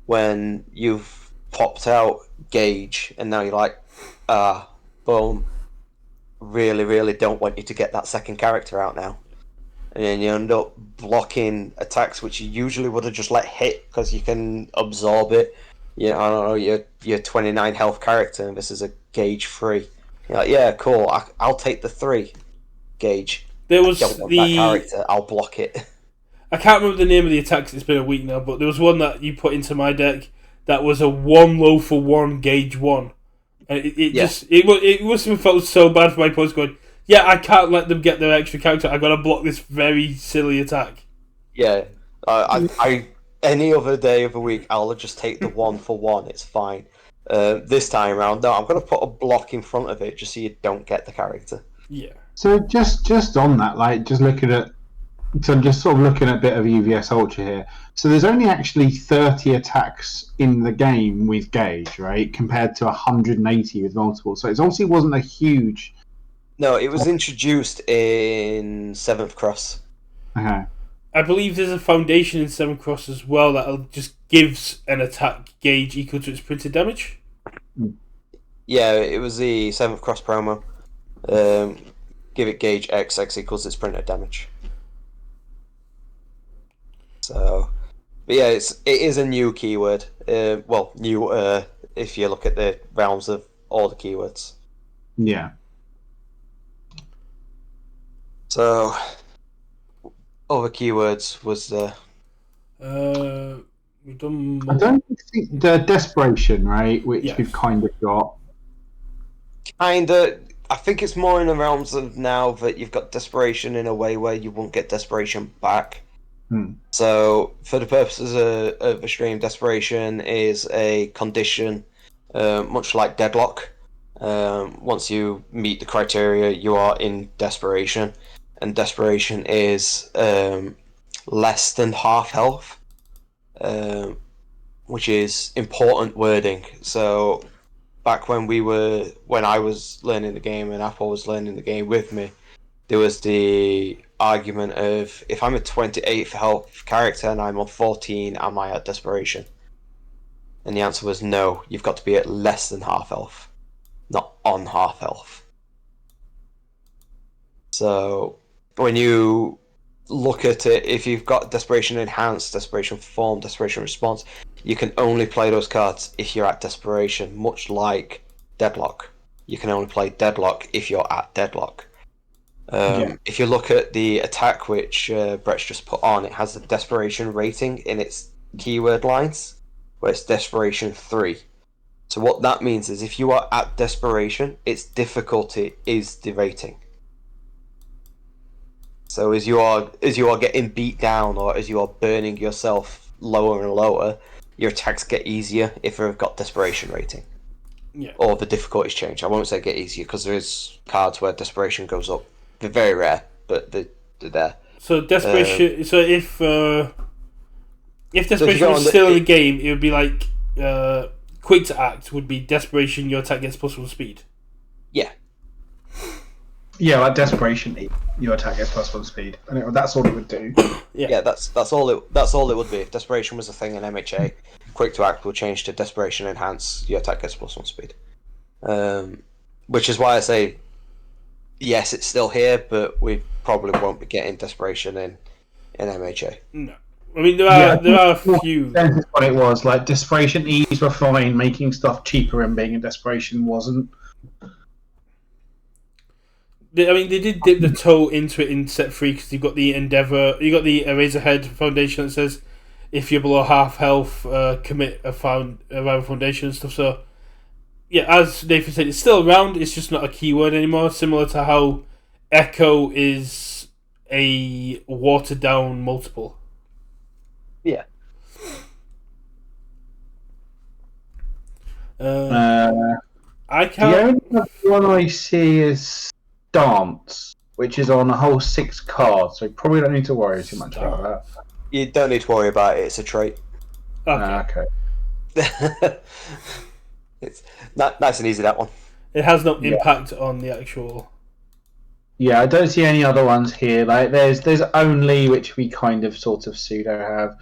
when you've popped out Gauge and now you're like, boom, really don't want you to get that second character out now. and then you end up blocking attacks which you usually would have just let hit because you can absorb it. Yeah, I don't know, your 29 health character, and this is a gauge 3. You're like, yeah, cool, I'll take the 3 gauge. There I was don't want that character, I'll block it. I can't remember the name of the attack 'cause it's been a week now, but there was one that you put into my deck that was a 1 low for 1 gauge 1. And it must have felt so bad for my opponents going, yeah, I can't let them get their extra character. I've got to block this very silly attack. Yeah, I any other day of the week, I'll just take the 1 for 1. It's fine. This time around, no, I'm going to put a block in front of it just so you don't get the character. Yeah. So just on that, like, just looking at, so I'm just sort of looking at a bit of UVS Ultra here. So there's only actually 30 attacks in the game with gauge, right, compared to 180 with multiple. So it obviously wasn't a huge. No, it was introduced in 7th Cross. Okay. I believe there's a foundation in 7 Cross as well that just gives an attack gauge equal to its printed damage. Yeah, it was the 7th Cross promo. Give it gauge X equals its printed damage. So, but yeah, it is a new keyword. Well, new if you look at the realms of all the keywords. Yeah. So, other keywords was We've done. I don't think the desperation, right, which Yes. we've kind of got. kinda. I think it's more in the realms of now that you've got desperation in a way where you won't get desperation back. So, for the purposes of the stream, desperation is a condition, much like deadlock. Once you meet the criteria, you are in desperation, and desperation is less than half health, which is important wording. So, back when I was learning the game and Apple was learning the game with me, there was the argument of, if I'm a 28th health character and I'm on 14, am I at desperation? And the answer was no, you've got to be at less than half health, not on half health. So when you look at it, if you've got desperation enhanced, desperation form, desperation response, you can only play those cards if you're at desperation, much like deadlock. You can only play deadlock if you're at deadlock. If you look at the attack which Brett's just put on, it has a desperation rating in its keyword lines, where it's desperation 3. So what that means is if you are at desperation, its difficulty is the rating. So as you are getting beat down, or as you are burning yourself lower and lower, your attacks get easier if they've got desperation rating. Yeah. Or the difficulties change. I won't say get easier, because there is cards where desperation goes up. They're very rare, but they're there. So desperation. So if desperation was still in the game, it would be like quick to act would be desperation. Your attack gets +1 speed. Yeah. Yeah, like desperation, your attack gets +1 speed, and that's all it would do. Yeah, that's all it would be. If desperation was a thing in MHA, quick to act will change to desperation enhance. Your attack gets +1 speed. Which is why I say, yes, it's still here, but we probably won't be getting desperation in MHA. No, I mean there are a few. That's what it was. Like desperation E's were fine, making stuff cheaper and being in desperation wasn't. I mean, they did dip the toe into it in set 3 because you got the Endeavor, you got the Eraserhead Foundation that says if you're below half health, commit a rival foundation and stuff. So, yeah, as Nathan said, it's still around. It's just not a keyword anymore. Similar to how Echo is a watered down multiple. Yeah. I The can't. only one I see is Dance, which is on a whole 6 cards, so you probably don't need to worry too much about that. You don't need to worry about it. It's a trait. Okay. Okay. It's nice and easy, that one. It has no impact on the actual. Yeah, I don't see any other ones here. Like there's only, which we kind of sort of pseudo have,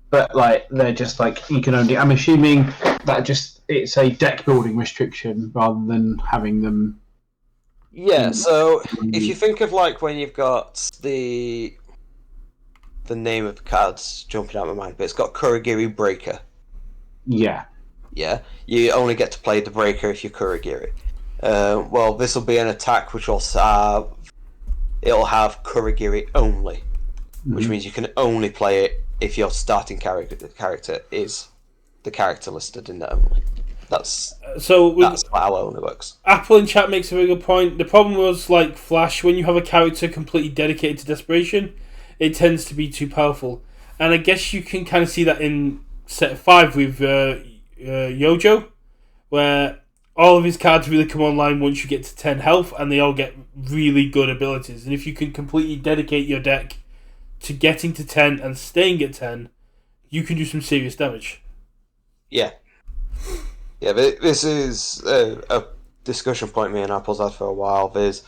but like they're just like you can only. I'm assuming that just it's a deck building restriction rather than having them. Yeah. So if you think of like when you've got the the name of the card's jumping out of my mind, but it's got Kurogiri Breaker. Yeah. Yeah, you only get to play the Breaker if you're Kurogiri. Well, this will be an attack which will it'll have Kurogiri only, which means you can only play it if your starting character is the character listed in the only. That's how only works. Apple in chat makes a very good point. The problem was, like Flash, when you have a character completely dedicated to desperation, it tends to be too powerful. And I guess you can kind of see that in set 5 with Yojo, where all of his cards really come online once you get to 10 health, and they all get really good abilities. And if you can completely dedicate your deck to getting to 10 and staying at 10, you can do some serious damage. Yeah. Yeah, but this is a discussion point me and Apple's had for a while. There's,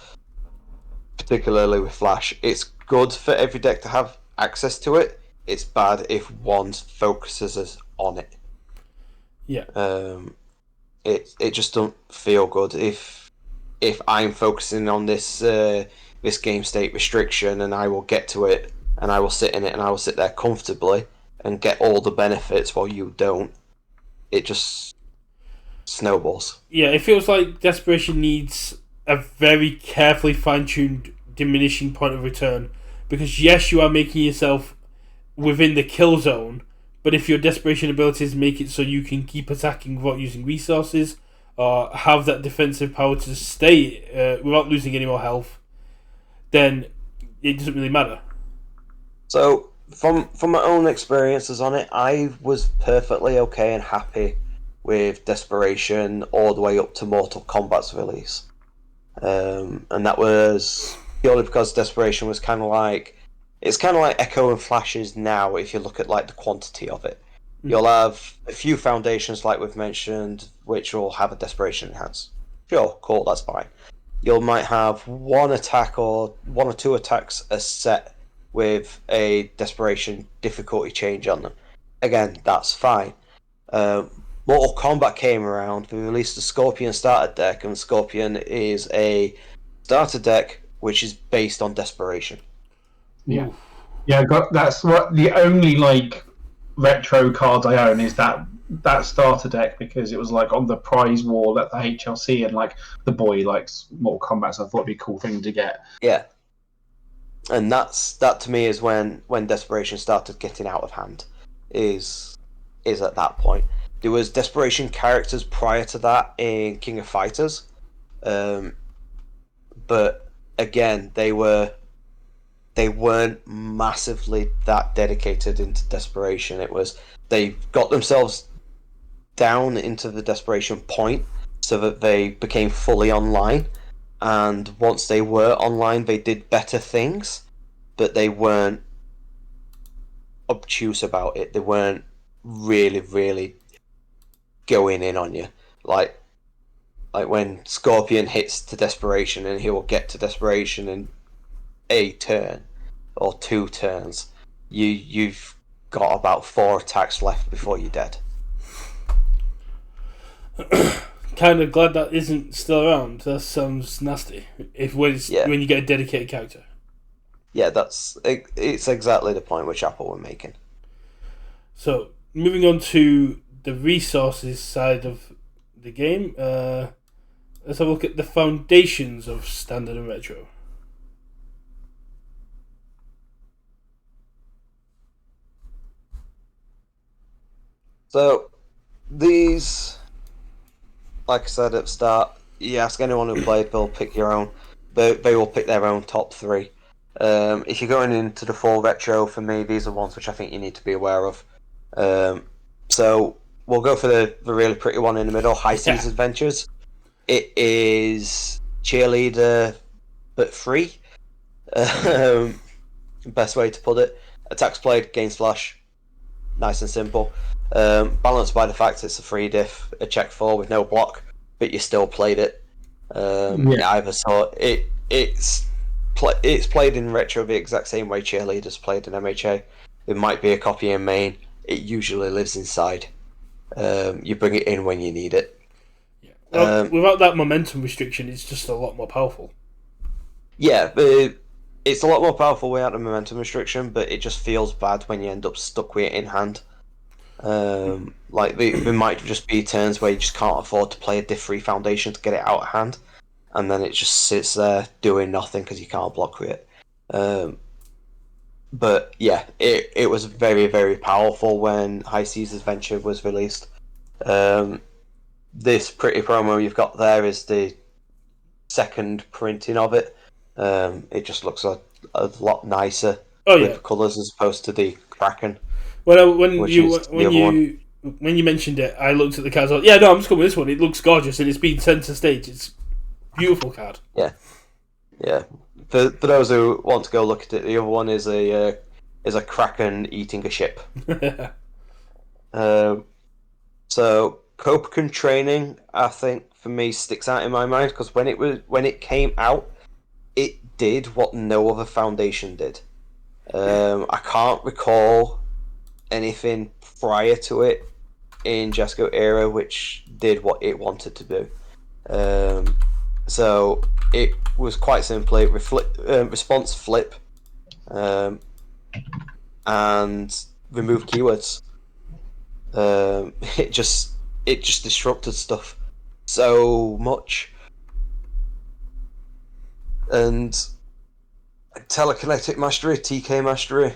particularly with Flash, it's good for every deck to have access to it. It's bad if one focuses on it. Yeah. It just don't feel good if I'm focusing on this this game state restriction, and I will get to it, and I will sit in it, and I will sit there comfortably and get all the benefits while you don't. It just snowballs. Yeah, it feels like desperation needs a very carefully fine-tuned diminishing point of return, because yes, you are making yourself within the kill zone, but if your desperation abilities make it so you can keep attacking without using resources, or have that defensive power to stay without losing any more health, then it doesn't really matter. So, from my own experiences on it, I was perfectly okay and happy with Desperation all the way up to Mortal Kombat's release. And that was purely because Desperation was kind of like... It's kind of like Echo and Flash is now, if you look at like the quantity of it. You'll have a few foundations, like we've mentioned, which will have a Desperation enhance. Sure, cool, that's fine. You might have one attack or one or two attacks a set with a Desperation difficulty change on them. Again, that's fine. Mortal Kombat came around, we released the Scorpion starter deck, and Scorpion is a starter deck which is based on Desperation. Yeah. Yeah, that's what the only like retro cards I own is that starter deck, because it was like on the prize wall at the HLC, and like the boy likes Mortal Kombat, so I thought it'd be a cool thing to get. Yeah. And that to me is when Desperation started getting out of hand. Is at that point. There was Desperation characters prior to that in King of Fighters, but again they weren't massively that dedicated into Desperation. It was they got themselves down into the Desperation point so that they became fully online, and once they were online they did better things, but they weren't obtuse about it. They weren't really going in on you like when Scorpion hits to Desperation, and he will get to Desperation in a turn or 2 turns. You've got about 4 attacks left before you're dead. Kind of glad that isn't still around. That sounds nasty. When you get a dedicated character. Yeah, it's exactly the point which Apple were making. So, moving on to the resources side of the game, let's have a look at the foundations of Standard and Retro. So, these, like I said at the start, you ask anyone who played, they'll pick your own. They will pick their own top 3. If you're going into the full retro, for me, these are ones which I think you need to be aware of. So we'll go for the really pretty one in the middle, High Seas Adventures. It is cheerleader, but free. Best way to put it. Attacks played, gains flash. Nice and simple. Balanced by the fact it's a free diff, a check 4 with no block, but you still played it. Either so it's played in retro the exact same way cheerleaders played in MHA. There might be a copy in main. It usually lives inside. You bring it in when you need it. Yeah. Well, without that momentum restriction, it's just a lot more powerful. Yeah, it's a lot more powerful without the momentum restriction, but it just feels bad when you end up stuck with it in hand. Like there might just be turns where you just can't afford to play a diff 3 foundation to get it out of hand, and then it just sits there doing nothing because you can't block with it. But yeah, it was very, very powerful when High Seas Adventure was released. This pretty promo you've got there is the second printing of it. It just looks a lot nicer with colours as opposed to the Kraken. Well, when you mentioned it, I looked at the cards. I'm just going with this one. It looks gorgeous, and it's been centre stage. It's a beautiful card. Yeah. For those who want to go look at it, the other one is a Kraken eating a ship. So Copenhagen training, I think for me sticks out in my mind because when it came out, it did what no other foundation did. I can't recall anything prior to it in Jesco era which did what it wanted to do. So it was quite simply response flip, and remove keywords. It just disrupted stuff so much, and telekinetic mastery, TK mastery.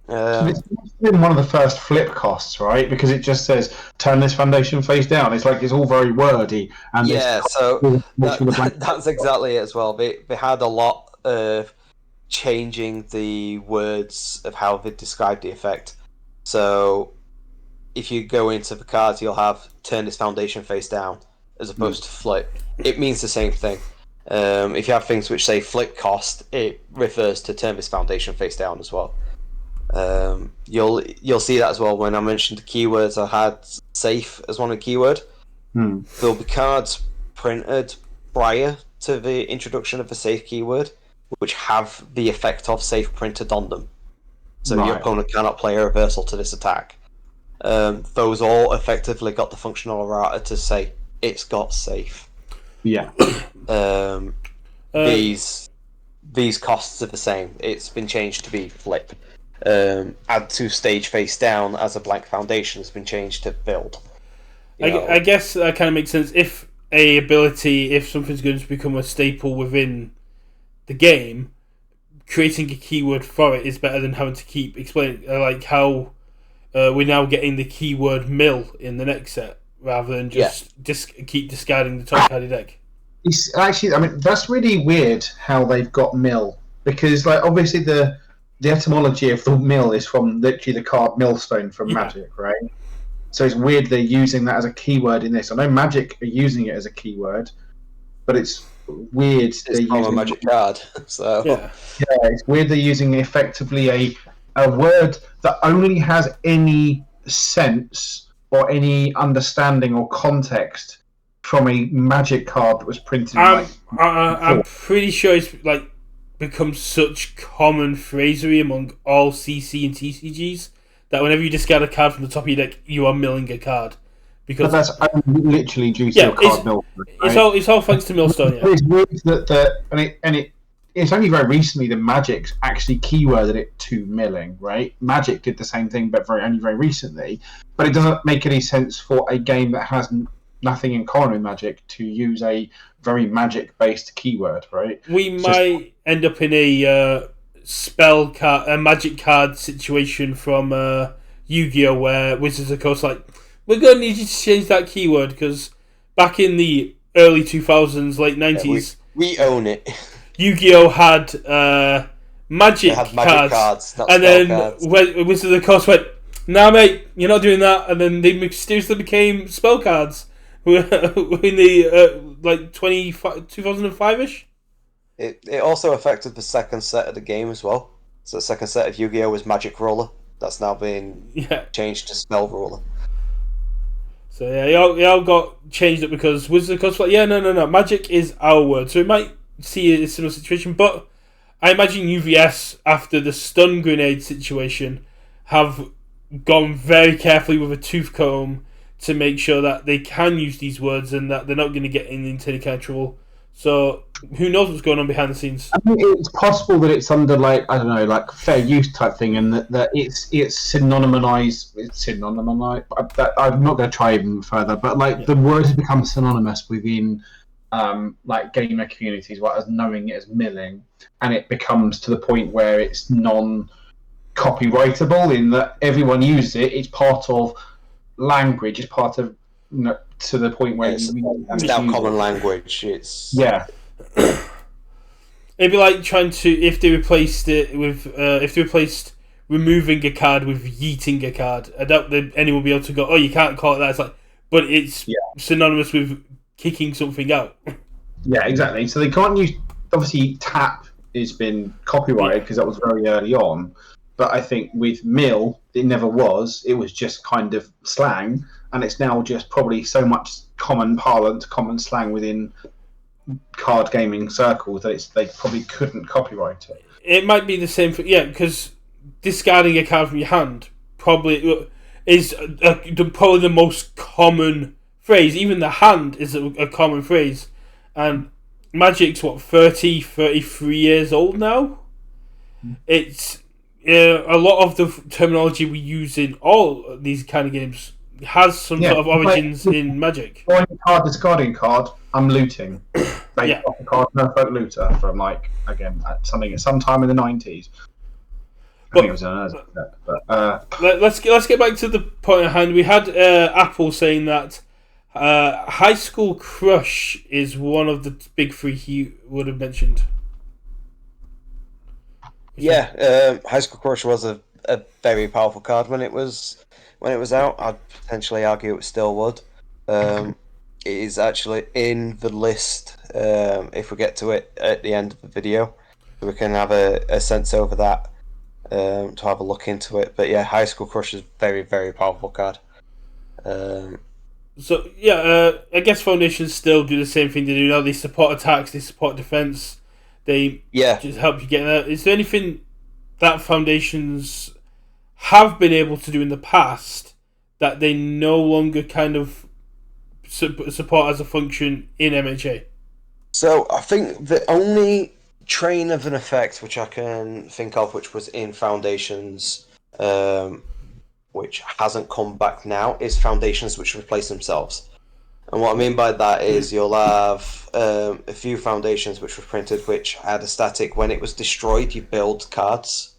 It's been one of the first flip costs, right? Because it just says turn this foundation face down. It's like it's all very wordy, and so that's exactly it as well. They had a lot of changing the words of how they described the effect. So if you go into the cards, you'll have turn this foundation face down as opposed to flip. It means the same thing. If you have things which say flip cost, it refers to turn this foundation face down as well. You'll see that as well when I mentioned the keywords. I had safe as one of the keyword. There'll be cards printed prior to the introduction of the safe keyword which have the effect of safe printed on them, so your opponent cannot play a reversal to this attack. Those all effectively got the functional errata to say it's got safe. These costs are the same. It's been changed to be flip. Add to stage face down as a blank foundation has been changed to build. I guess that kind of makes sense. If something's going to become a staple within the game, creating a keyword for it is better than having to keep explaining, like how we're now getting the keyword mill in the next set rather than just keep discarding the top card of the deck. It's actually, I mean, that's really weird how they've got mill, because like obviously the etymology of the mill is from literally the card millstone from Magic, right? So it's weird they're using that as a keyword in this. I know Magic are using it as a keyword, but it's weird they're using a Magic card. So it's weird they're using effectively a word that only has any sense or any understanding or context from a Magic card that was printed. I'm pretty sure it's like become such common phrasery among all CC and TCGs that whenever you discard a card from the top of your deck, you are milling a card. Because that's literally due to a card mill. Right? It's all thanks to Millstone. It's weird that it's only very recently that Magic's actually keyworded it to milling, right? Magic did the same thing, but only very recently. But it doesn't make any sense for a game that has nothing in common with Magic to use a very Magic-based keyword, right? We might end up in a Magic card situation from Yu-Gi-Oh, where Wizards of Coast like, we're going to need you to change that keyword because back in the early 2000s, late 90s, we own it. Yu-Gi-Oh had Magic cards, and then Wizards of the Coast went, "Nah, mate, you're not doing that," and then they mysteriously became spell cards in the 2005-ish. It also affected the second set of the game as well. So the second set of Yu-Gi-Oh was Magic Roller. That's now been changed to Spell Roller. So it all got changed up because Wizards of the Coast were like, no, Magic is our word. So we might see a similar situation, but I imagine UVS, after the stun grenade situation, have gone very carefully with a tooth comb to make sure that they can use these words and that they're not going to get into any kind of trouble. So who knows what's going on behind the scenes? I think it's possible that it's under like I don't know, like fair use type thing, and that it's synonymized. It's synonymized. I'm not going to try even further, but like the word has become synonymous within like gamer communities, right, as knowing it as milling, and it becomes to the point where it's non-copyrightable in that everyone uses it. It's part of language. It's part of to the point where It's you now use common it. language. It's Yeah. It'd be like trying to if they replaced removing a card with yeeting a card. I doubt that anyone will be able to go, oh, you can't call it that. It's like, but it's synonymous with kicking something out. Yeah, exactly. So they can't use. Obviously, tap has been copyrighted because that was very early on. But I think with mill, it never was. It was just kind of slang, and it's now just probably so much common parlance, common slang within card gaming circles that they probably couldn't copyright it. It might be the same for because discarding a card from your hand probably is probably the most common phrase. Even the hand is a common phrase, and Magic's 33 years old now. It's a lot of the terminology we use in all these kind of games has some sort of origins in Magic. Drawing a card, discarding a card, I'm looting. They got the card Perfect Looter from sometime in the 90s. I think it was let's get back to the point at hand. We had Apple saying that High School Crush is one of the big three he would have mentioned. Yeah, High School Crush was a very powerful card when it was out. I'd potentially argue it still would. It is actually in the list if we get to it at the end of the video. We can have a sense over that to have a look into it. But yeah, High School Crush is a very, very powerful card. I guess Foundations still do the same thing they do now. They support attacks, they support defense. They just help you get there. Is there anything that Foundations have been able to do in the past that they no longer kind of support as a function in MHA? So I think the only train of an effect which I can think of which was in Foundations which hasn't come back now is Foundations which replace themselves. And what I mean by that is you'll have a few Foundations which were printed which had a static. When it was destroyed, you build cards.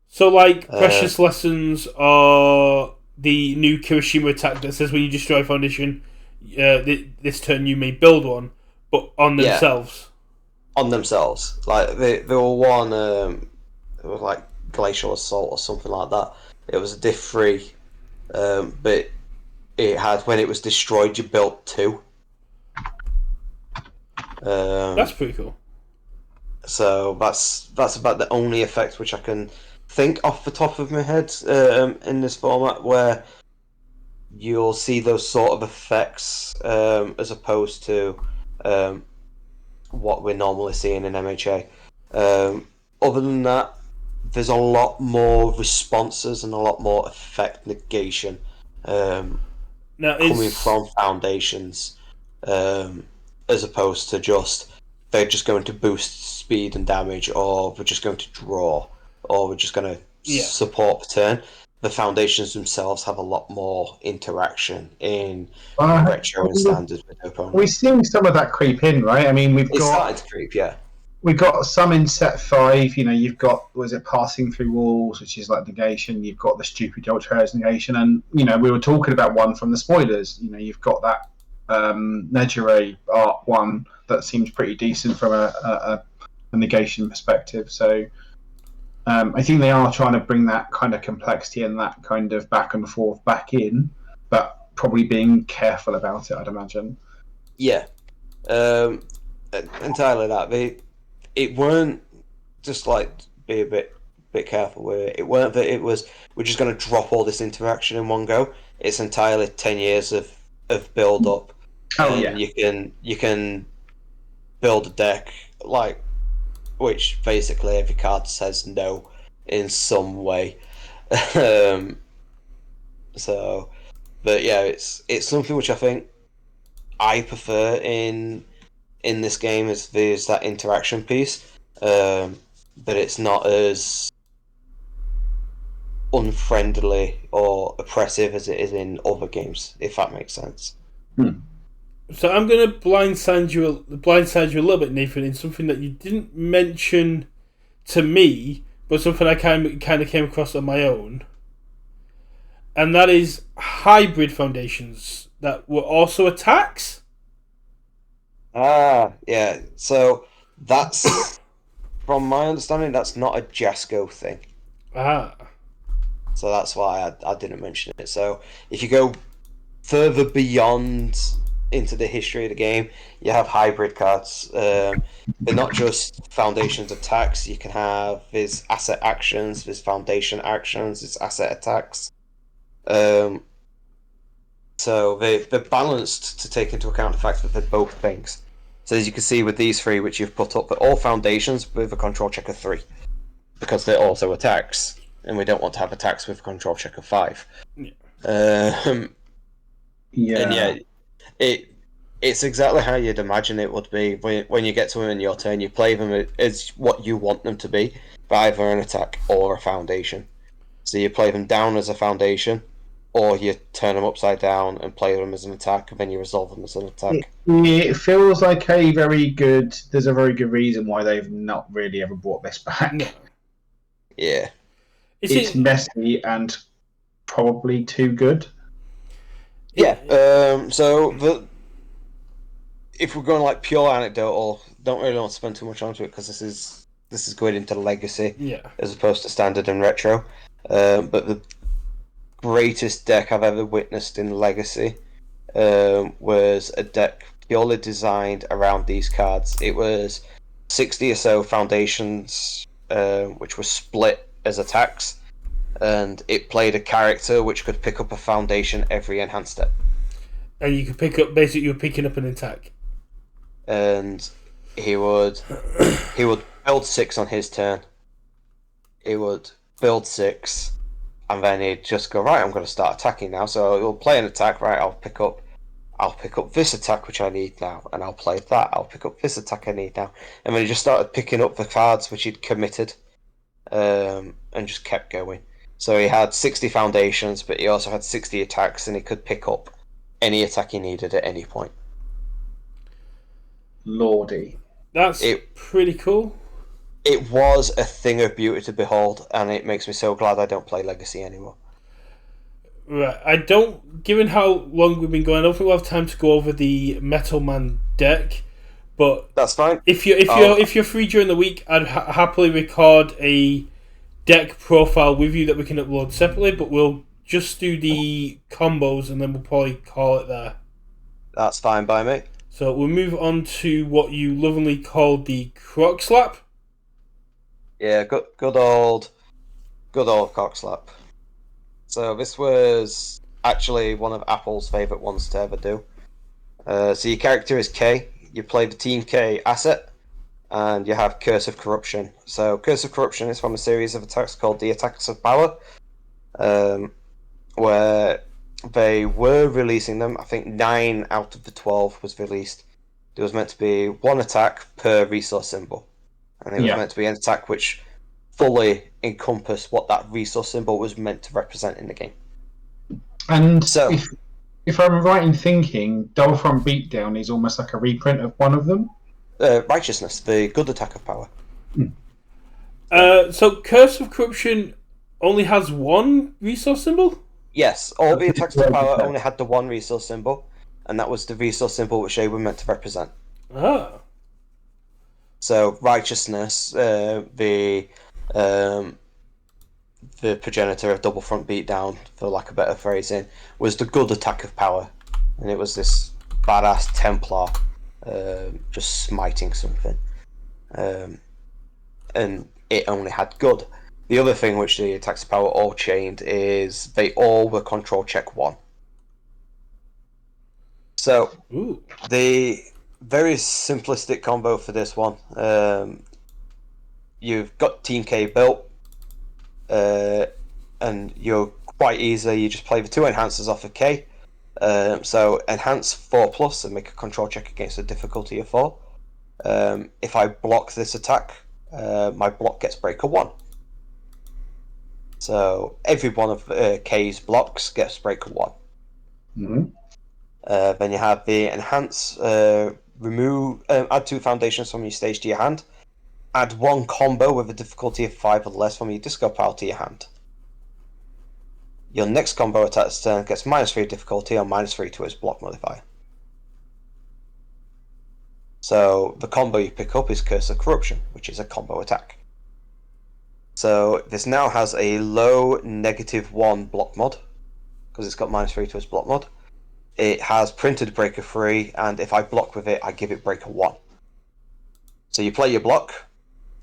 So, like, Precious Lessons or the new Kirishima attack that says when you destroy a Foundation, this turn you may build one, but on themselves. On themselves. Like, they were one, it was like Glacial Assault or something like that. It was a diff 3, but it had, when it was destroyed, you built 2. That's pretty cool. So that's about the only effect which I can think off the top of my head in this format where you'll see those sort of effects as opposed to what we're normally seeing in MHA. Other than that, there's a lot more responses and a lot more effect negation coming from Foundations as opposed to just they're just going to boost speed and damage, or we're just going to draw, or we're just going to support the turn. The Foundations themselves have a lot more interaction in retro and standard with their opponent. We're seeing some of that creep in, right? I mean, it's starting to creep, yeah. We've got some in set 5. You've got passing through walls, which is like negation. You've got the stupid ultra negation, and we were talking about one from the spoilers. You've got that Nejire art one that seems pretty decent from a negation perspective. So I think they are trying to bring that kind of complexity and that kind of back and forth back in, but probably being careful about it, I'd imagine. Yeah, entirely that. It weren't just like be a bit careful with it. It weren't that it was we're just going to drop all this interaction in one go. It's entirely 10 years of build up. You can build a deck like which basically every card says no in some way. But yeah, it's something which I think I prefer in in this game is there's that interaction piece, but it's not as unfriendly or oppressive as it is in other games, if that makes sense. So I'm going to blindside you a little bit, Nathan, in something that you didn't mention to me, but something I kind of came across on my own, and that is hybrid foundations that were also attacks. Yeah. So that's, from my understanding, that's not a Jasco thing. So that's why I didn't mention it. So if you go further beyond into the history of the game, you have hybrid cards. They're not just foundations attacks. You can have there's asset actions, there's foundation actions, there's asset attacks. So they're balanced to take into account the fact that they're both things. So as you can see with these three, which you've put up, they're all foundations with a control check of 3, because they're also attacks, and we don't want to have attacks with a control check of 5. And it's exactly how you'd imagine it would be when you get to them in your turn. You play them as what you want them to be, either an attack or a foundation. So you play them down as a foundation, or you turn them upside down and play them as an attack, and then you resolve them as an attack. It feels like there's a very good reason why they've not really ever brought this back. No. Yeah. It's messy and probably too good. Yeah. So if we're going like pure anecdotal, don't really want to spend too much onto it because this is going into legacy, as opposed to standard and retro. But the greatest deck I've ever witnessed in legacy was a deck purely designed around these cards. It was 60 or so foundations, which were split as attacks, and it played a character which could pick up a foundation every enhanced step. And you could pick up, basically you're picking up an attack. And he would build 6 on his turn. He would build 6, and then he'd just go, right, I'm going to start attacking now. So he'll play an attack, right? I'll pick up this attack which I need now, and I'll play that. I'll pick up this attack I need now, and then he just started picking up the cards which he'd committed, and just kept going. So he had 60 foundations, but he also had 60 attacks, and he could pick up any attack he needed at any point. Lordy. That's pretty cool. It was a thing of beauty to behold, and it makes me so glad I don't play Legacy anymore. Right, given how long we've been going, I don't think we'll have time to go over the Metal Man deck, but that's fine. If you're free during the week, I'd happily record a deck profile with you that we can upload separately, but we'll just do the combos and then we'll probably call it there. That's fine by me. So we'll move on to what you lovingly called the Croc Slap. Yeah, good old cock slap. So this was actually one of Apple's favourite ones to ever do. So your character is K. You play the Team K asset, and you have Curse of Corruption. So Curse of Corruption is from a series of attacks called the Attacks of Power, where they were releasing them. I think 9 out of the 12 was released. There was meant to be 1 attack per resource symbol. And it was meant to be an attack which fully encompassed what that resource symbol was meant to represent in the game. And so, if I'm right in thinking, Double Front Beatdown is almost like a reprint of one of them? Righteousness, the good attack of power. So Curse of Corruption only has 1 resource symbol? Yes, all the attacks of power only had the 1 resource symbol, and that was the resource symbol which they were meant to represent. Ah. So Righteousness, the progenitor of Double Front Beatdown, for lack of better phrasing, was the good attack of power, and it was this badass Templar just smiting something, and it only had good. The other thing which the attacks of power all chained is they all were control check 1. So the very simplistic combo for this one, you've got Team K built, and you're quite easy. You just play the 2 enhancers off of K. So enhance 4+ and make a control check against a difficulty of 4. If I block this attack, my block gets breaker 1. So every one of K's blocks gets breaker 1. Then you have the enhance, remove, add 2 foundations from your stage to your hand. Add 1 combo with a difficulty of 5 or less from your discard pile to your hand. Your next combo attack this turn gets -3 difficulty or -3 to its block modifier. So the combo you pick up is Curse of Corruption, which is a combo attack. So this now has a low -1 block mod, because it's got -3 to its block mod. It has printed breaker 3, and if I block with it, I give it breaker 1. So you play your block,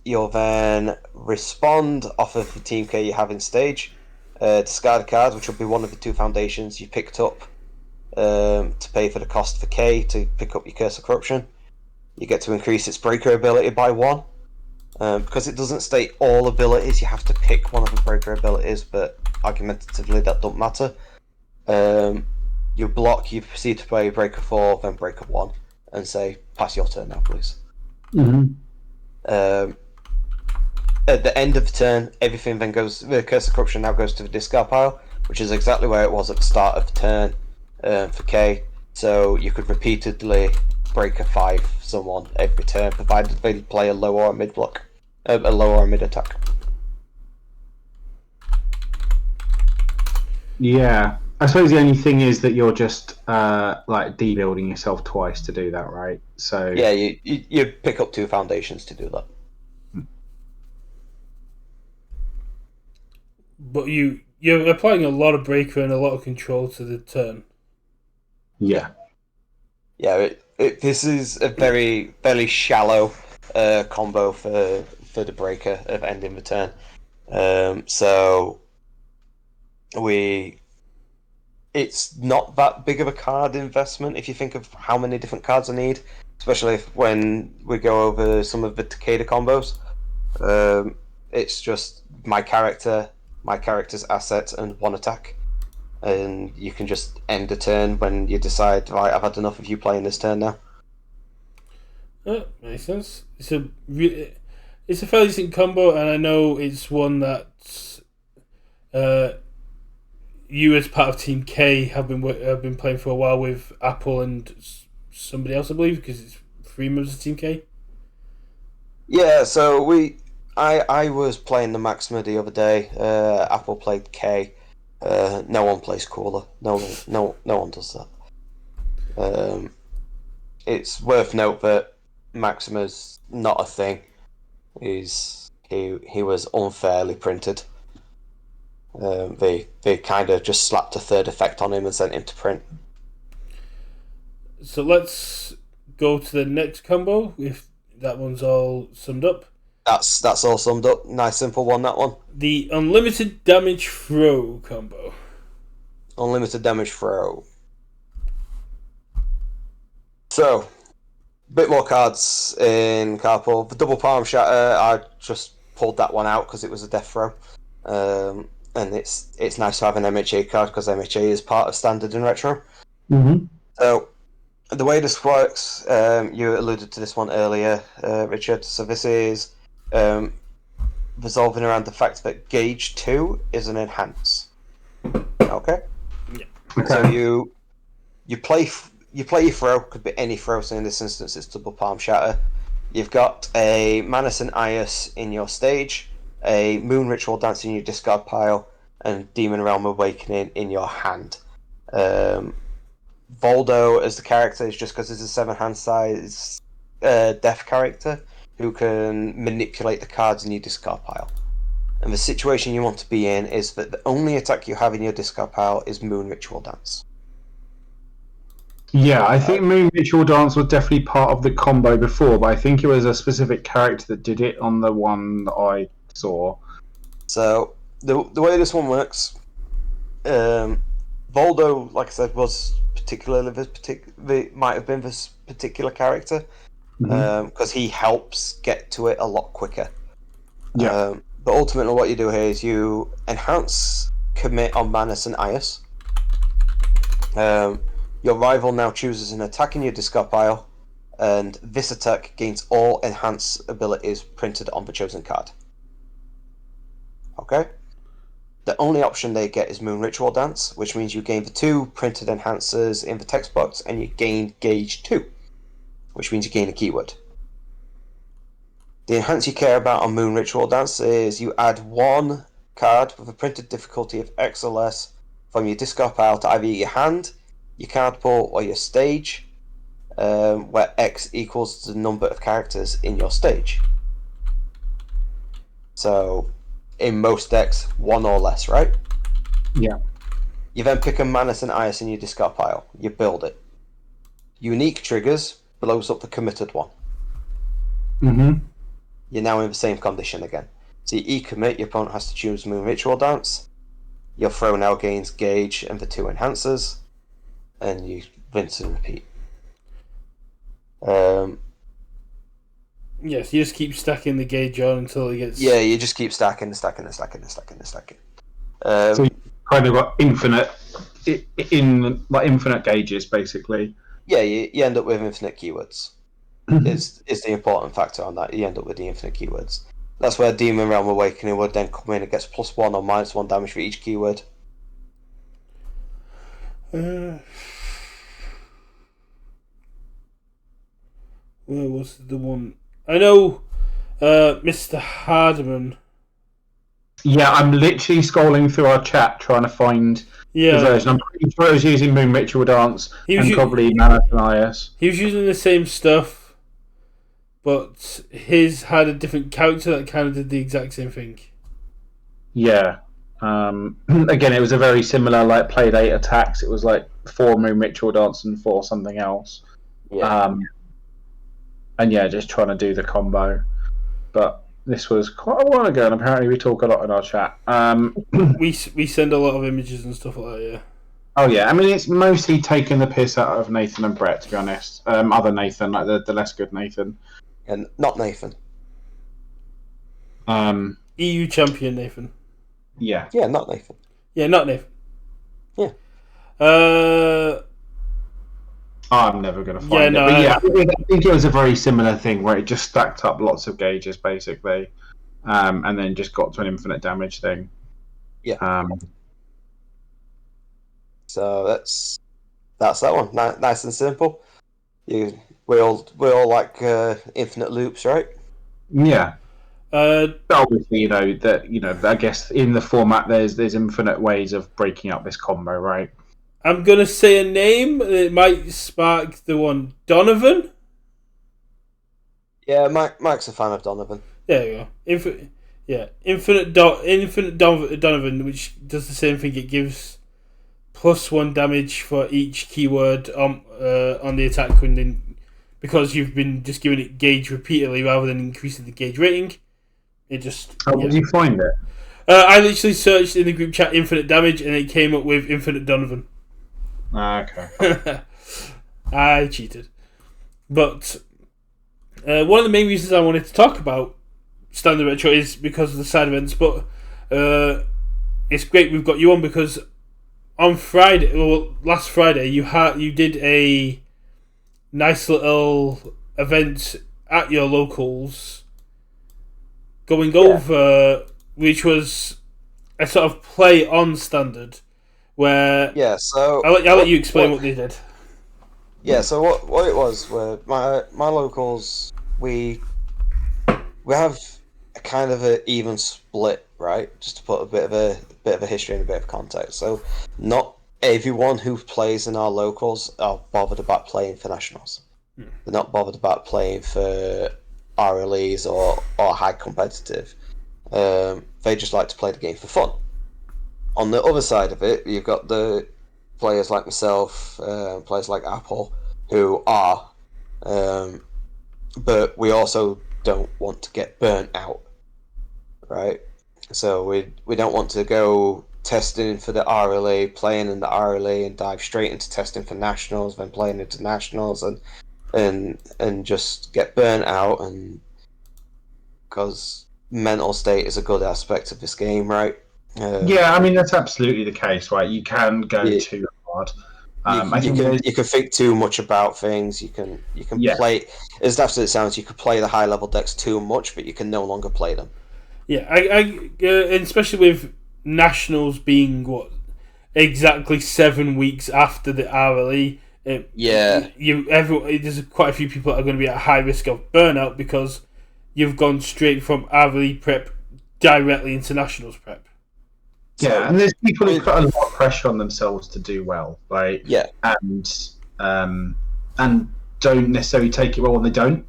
you'll then respond off of the team K you have in stage, discard a card, which will be one of the 2 foundations you picked up to pay for the cost for K to pick up your Curse of Corruption. You get to increase its breaker ability by 1. Because it doesn't state all abilities, you have to pick one of the breaker abilities, but argumentatively that don't matter. You block, you proceed to play breaker 4, then breaker 1, and say, pass your turn now, please. At the end of the turn, everything then goes. The Curse of Corruption now goes to the discard pile, which is exactly where it was at the start of the turn for K. So you could repeatedly break a 5 someone every turn, provided they play a low or a mid block, a low or a mid attack. Yeah, I suppose the only thing is that you're just like debuilding yourself twice to do that, right? So yeah, you pick up 2 foundations to do that. But you're applying a lot of breaker and a lot of control to the turn. Yeah. Yeah, this is a very shallow combo for the breaker of ending the turn. So it's not that big of a card investment if you think of how many different cards I need, especially when we go over some of the Takeda combos. It's just my character's asset, and 1 attack. And you can just end a turn when you decide, right, I've had enough of you playing this turn now. Makes sense. It's a fairly decent combo, and I know it's one that you, as part of Team K, have been playing for a while with Apple and somebody else, I believe, because it's 3 members of Team K. Yeah, so I was playing the Maxima the other day. Apple played K. No one plays Cooler. No one does that. It's worth note that Maxima's not a thing. He was unfairly printed. They kind of just slapped a 3rd effect on him and sent him to print. So let's go to the next combo, if that one's all summed up. That's all summed up. Nice simple one, that one. The unlimited damage throw combo. Unlimited damage throw. So, bit more cards in card pool. The double palm shatter, I just pulled that one out because it was a death throw. And it's nice to have an MHA card because MHA is part of standard and retro. So, the way this works, you alluded to this one earlier, Richard. So this is resolving around the fact that Gauge 2 is an enhance. Okay? Yeah. Okay. So you play your throw, could be any throw, so in this instance it's double palm shatter. You've got a Manus and Ias in your stage, a Moon Ritual Dance in your discard pile, and Demon Realm Awakening in your hand. Voldo as the character is just because it's a 7-hand size death character who can manipulate the cards in your discard pile. And the situation you want to be in is that the only attack you have in your discard pile is Moon Ritual Dance. Yeah, I think Moon Ritual Dance was definitely part of the combo before, but I think it was a specific character that did it on the one that I saw. So the way this one works, Voldo, like I said, was might have been this particular character because he helps get to it a lot quicker. Yeah. But ultimately, what you do here is you enhance commit on Manus and Ias. Your rival now chooses an attack in your discard pile. and this attack gains all enhanced abilities printed on the chosen card. Okay? The only option they get is Moon Ritual Dance, which means you gain the 2 printed enhancers in the text box, and you gain Gauge 2, which means you gain a keyword. The enhance you care about on Moon Ritual Dance is you add 1 card with a printed difficulty of X or less from your discard pile to either your hand, your card pool, or your stage, where X equals the number of characters in your stage. So, in most decks, 1 or less, right? Yeah. You then pick a Manus and Ice in your discard pile. You build it. Unique triggers blows up the committed one. Mm-hmm. You're now in the same condition again. So you E-commit, your opponent has to choose Moon Ritual Dance. Your throw now gains Gauge and the 2 enhancers. And you rinse and repeat. Yes, you just keep stacking the gauge on until it gets... Yeah, you just keep stacking and stacking and stacking and stacking and stacking. So you kind of got infinite gauges, basically. Yeah, you end up with infinite keywords. is the important factor on that. You end up with the infinite keywords. That's where Demon Realm Awakening would then come in and gets +1 or -1 damage for each keyword. Where was the one? I know Mr. Hardiman. Yeah, I'm literally scrolling through our chat trying to find the version. I'm pretty sure I was using Moon Ritual Dance and probably Manatanias. He was using the same stuff, but his had a different character that kind of did the exact same thing. Yeah. Again, it was a very similar, like, played 8 attacks. It was like 4 Moon Ritual Dance and 4 something else. Yeah. And yeah, just trying to do the combo. But this was quite a while ago, and apparently we talk a lot in our chat. We send a lot of images and stuff like that, yeah. Oh yeah, I mean, it's mostly taken the piss out of Nathan and Brett, to be honest. Other Nathan, like the less good Nathan. And not Nathan. EU champion Nathan. Yeah. Yeah, not Nathan. Yeah, not Nathan. Yeah. I'm never going to find it. But yeah, I think it was a very similar thing where it just stacked up lots of gauges, basically. And then just got to an infinite damage thing. Yeah. So that's that one. Nice and simple. We all like infinite loops, right? Yeah. Obviously, I guess in the format there's infinite ways of breaking up this combo, right? I'm gonna say a name that might spark the one. Donovan? Yeah, Mike's a fan of Donovan. There you go. Infinite Donovan, which does the same thing. It gives +1 damage for each keyword on the attack window, because you've been just giving it gauge repeatedly rather than increasing the gauge rating. It just... How did you find it? I literally searched in the group chat infinite damage and it came up with Infinite Donovan. Okay. I cheated. But one of the main reasons I wanted to talk about Standard Retro is because of the side events, but it's great we've got you on, because on last Friday you did a nice little event at your locals going over, which was a sort of play on Standard, where so I'll let you explain what they did. Yeah, so what it was, where my locals, we have a kind of an even split, right? Just to put a bit of a history and a bit of context. So not everyone who plays in our locals are bothered about playing for nationals. They're not bothered about playing for RLEs or high competitive. They just like to play the game for fun. On the other side of it, you've got the players like myself, players like Apple, who are, but we also don't want to get burnt out, right? So we don't want to go testing for the RLE, playing in the RLE, and dive straight into testing for nationals, then playing into nationals, and just get burnt out, and because mental state is a good aspect of this game, right? Yeah, I mean, that's absolutely the case, right? You can go too hard. I think you can think too much about things. You can yeah, play, as daft as it sounds, you could play the high level decks too much, but you can no longer play them. Yeah, and especially with nationals being exactly 7 weeks after the RLE. There's quite a few people that are going to be at high risk of burnout because you've gone straight from RLE prep directly into nationals prep. Yeah, and there's people who put a lot of pressure on themselves to do well, right? Yeah, and don't necessarily take it well when they don't.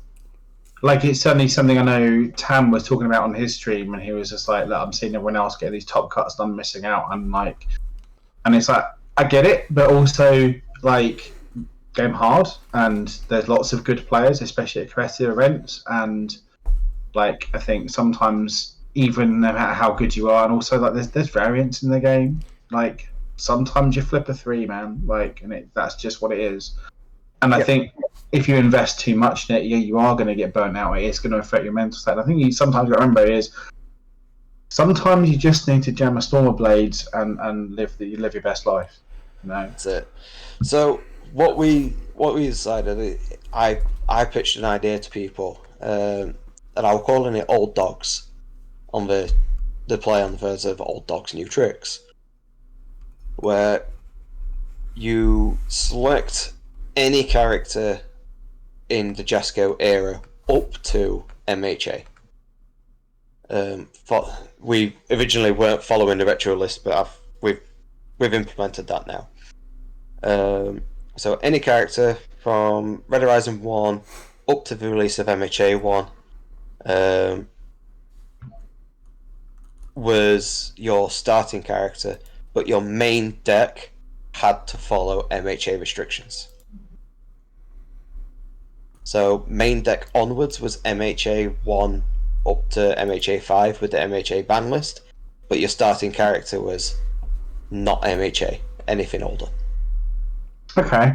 Like, it's certainly something I know Tam was talking about on his stream, and he was just like, "Look, I'm seeing everyone else get these top cuts, and I'm missing out." And it's like, I get it, but also like, game hard, and there's lots of good players, especially at competitive events, and like, I think sometimes, even no matter how good you are, and also like there's variance in the game. Like, sometimes you flip a 3, man. Like, and that's just what it is. And I think if you invest too much in it, you are going to get burnt out. It's going to affect your mental state. I think you sometimes got to remember is sometimes you just need to jam a storm of blades and live your best life. You know? That's it. So what we decided, I pitched an idea to people, and I was calling it Old Dogs, on the play on the version of Old Dogs New Tricks, where you select any character in the Jesco era up to MHA. We originally weren't following the retro list, but we've implemented that now. So any character from Red Horizon 1 up to the release of MHA 1 was your starting character, but your main deck had to follow MHA restrictions. So main deck onwards was MHA 1 up to MHA 5 with the MHA ban list, but your starting character was not MHA, anything older. Okay.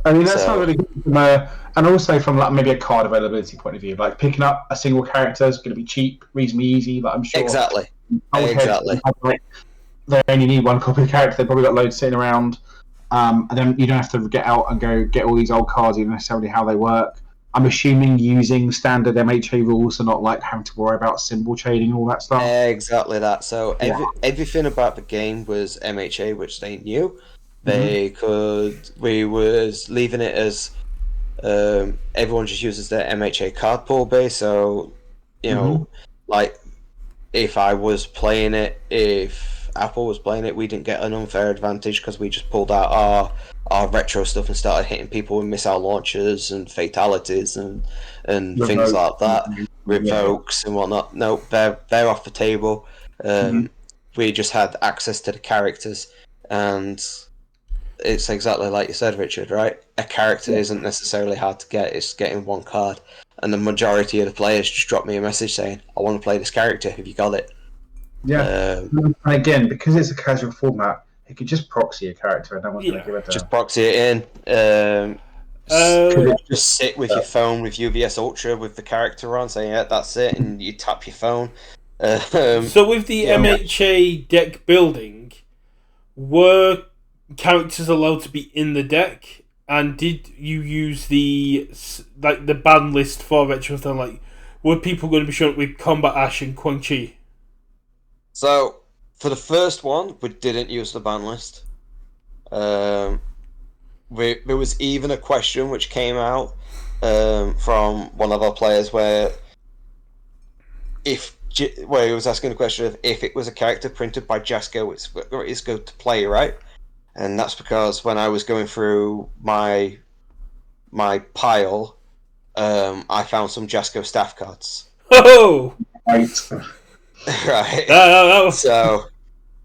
I mean, that's not really good from and also from like maybe a card availability point of view. Like, picking up a single character is going to be cheap, reasonably easy. Like, I'm sure Exactly. They only need one copy of the character. They've probably got loads sitting around, and then you don't have to get out and go get all these old cards. You know necessarily how they work. I'm assuming using standard MHA rules, and not like having to worry about symbol trading and all that stuff. Exactly that. So everything about the game was MHA, which they knew. We was leaving it as everyone just uses their MHA card pool base. So like, if I was playing it, if Apple was playing it, we didn't get an unfair advantage because we just pulled out our retro stuff and started hitting people with missile launchers and fatalities and things like that, revokes and whatnot. No, they're off the table. We just had access to the characters, and it's exactly like you said, Richard, right? A character isn't necessarily hard to get, it's getting one card. And the majority of the players just drop me a message saying, I want to play this character, have you got it? Yeah. And again, because it's a casual format, you could just proxy a character and no one's going to give it just proxy it in. Just sit with your phone with UVS Ultra with the character on, saying, yeah, that's it, and you tap your phone. So with the MHA deck building, were characters allowed to be in the deck, and did you use the ban list for Retrothon? Like, were people going to be showing up with Combat Ash and Quan Chi? So for the first one, we didn't use the ban list. There was even a question which came out from one of our players where he was asking the question of if it was a character printed by Jesco, it's good to play, right? And that's because when I was going through my pile, I found some Jesco staff cards. Oh, right. Right. So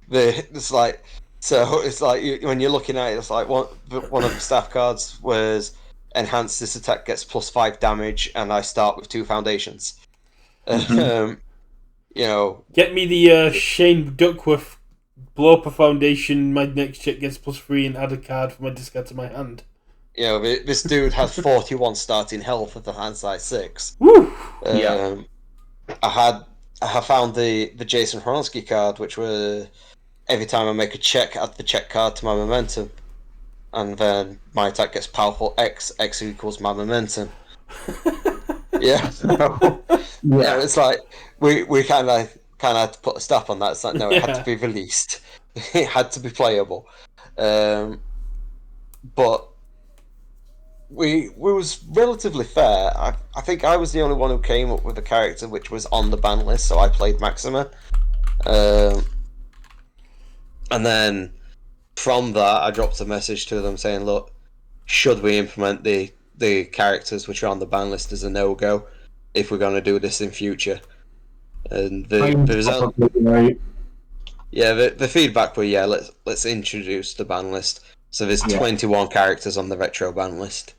it's like when you're looking at it, it's like one of the staff cards was enhance this attack gets +5 damage, and I start with 2 foundations. Get me the Shane Duckworth blow up a foundation. My next check gets +3 and add a card for my discard to my hand. This dude has 41 starting health with a hand size 6. Woo! I found the Jason Hronsky card, which were every time I make a check, add the check card to my momentum. and then my attack gets powerful X equals my momentum. Yeah. Yeah, it's like we kind of had to put a stop on that. It's like, no, it had to be released. It had to be playable. But we was relatively fair. I think I was the only one who came up with a character which was on the ban list, so I played Maxima. And then from that, I dropped a message to them saying, look, should we implement the characters which are on the ban list as a no-go if we're going to do this in future? And the feedback were, let's introduce the ban list. So there's 21 characters on the retro ban list.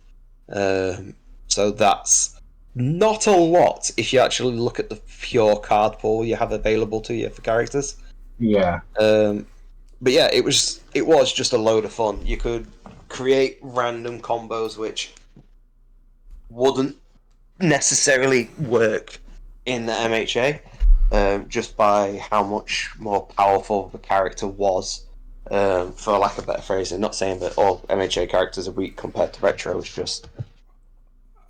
So that's not a lot if you actually look at the pure card pool you have available to you for characters. Yeah. But yeah, it was just a load of fun. You could create random combos which wouldn't necessarily work in the MHA, just by how much more powerful the character was. For lack of better phrasing, not saying that all MHA characters are weak compared to retro. It's just.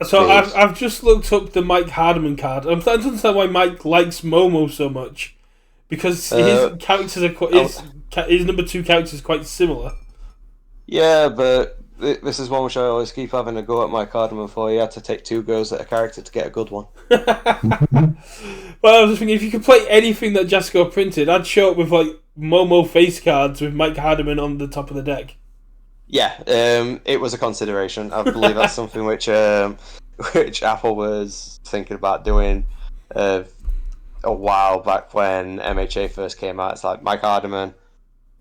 So I've just looked up the Mike Hardiman card. I'm starting to understand why Mike likes Momo so much, because his characters are his number 2 character is quite similar. Yeah, but this is one which I always keep having a go at Mike Hardiman for. You had to take 2 goes at a character to get a good one. Well, I was just thinking, if you could play anything that Jasco printed, I'd show up with like Momo face cards with Mike Hardiman on the top of the deck. Yeah, it was a consideration. I believe that's something which Apple was thinking about doing a while back when MHA first came out. It's like Mike Hardiman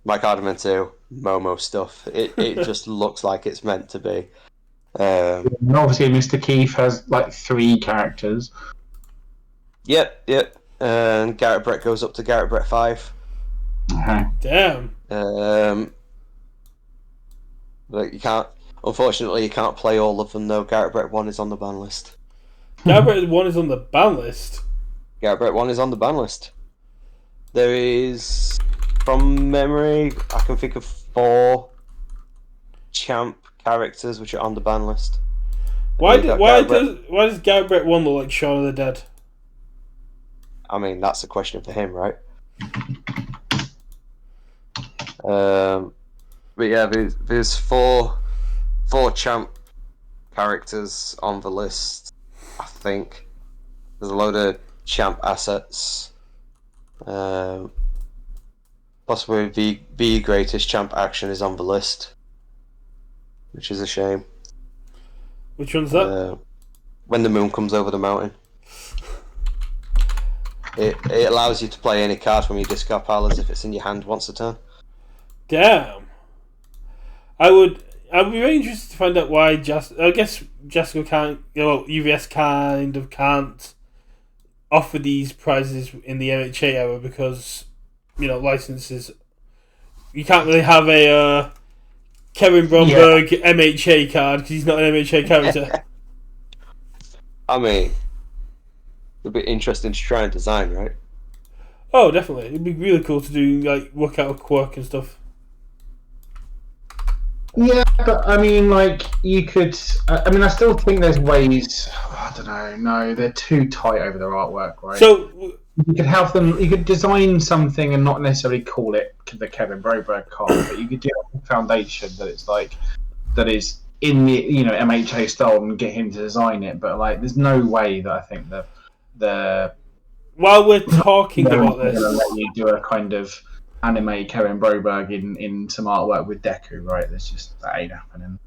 2, Momo stuff. It just looks like it's meant to be. And obviously, Mr. Keith has like 3 characters. Yep. And Garrett Brett goes up to Garrett Brett 5. Okay. Damn. But unfortunately, you can't play all of them though. Garrett Brett 1 is on the ban list. Garrett Brett 1 is on the ban list? Garrett Brett 1 is on the ban list. There is, from memory, I can think of 4 champ characters which are on the ban list. Why does Garrett Brett 1 look like Shaun of the Dead? I mean, that's a question for him, right? But yeah, there's four champ characters on the list. I think there's a load of champ assets. Possibly the greatest champ action is on the list, which is a shame. Which one's that? When the moon comes over the mountain. It allows you to play any card from your discard pile as if it's in your hand once a turn. Damn. I'd be very interested to find out why I guess Jasco can't, UVS kind of can't offer these prizes in the MHA era because, licenses. You can't really have a Kevin Bromberg MHA card because he's not an MHA character. I mean, it'd be interesting to try and design, right? Oh, definitely. It'd be really cool to do, work out a quirk and stuff. Yeah, but I mean, you could. I still think there's ways. I don't know. No, they're too tight over their artwork, right? So you could have them. You could design something and not necessarily call it the Kevin Broberg card, but you could do a foundation that it's that is in the MHA style and get him to design it. But there's no way that I think the while we're talking about this, let you do a kind of anime Kevin Broberg in some artwork with Deku, right? That ain't happening.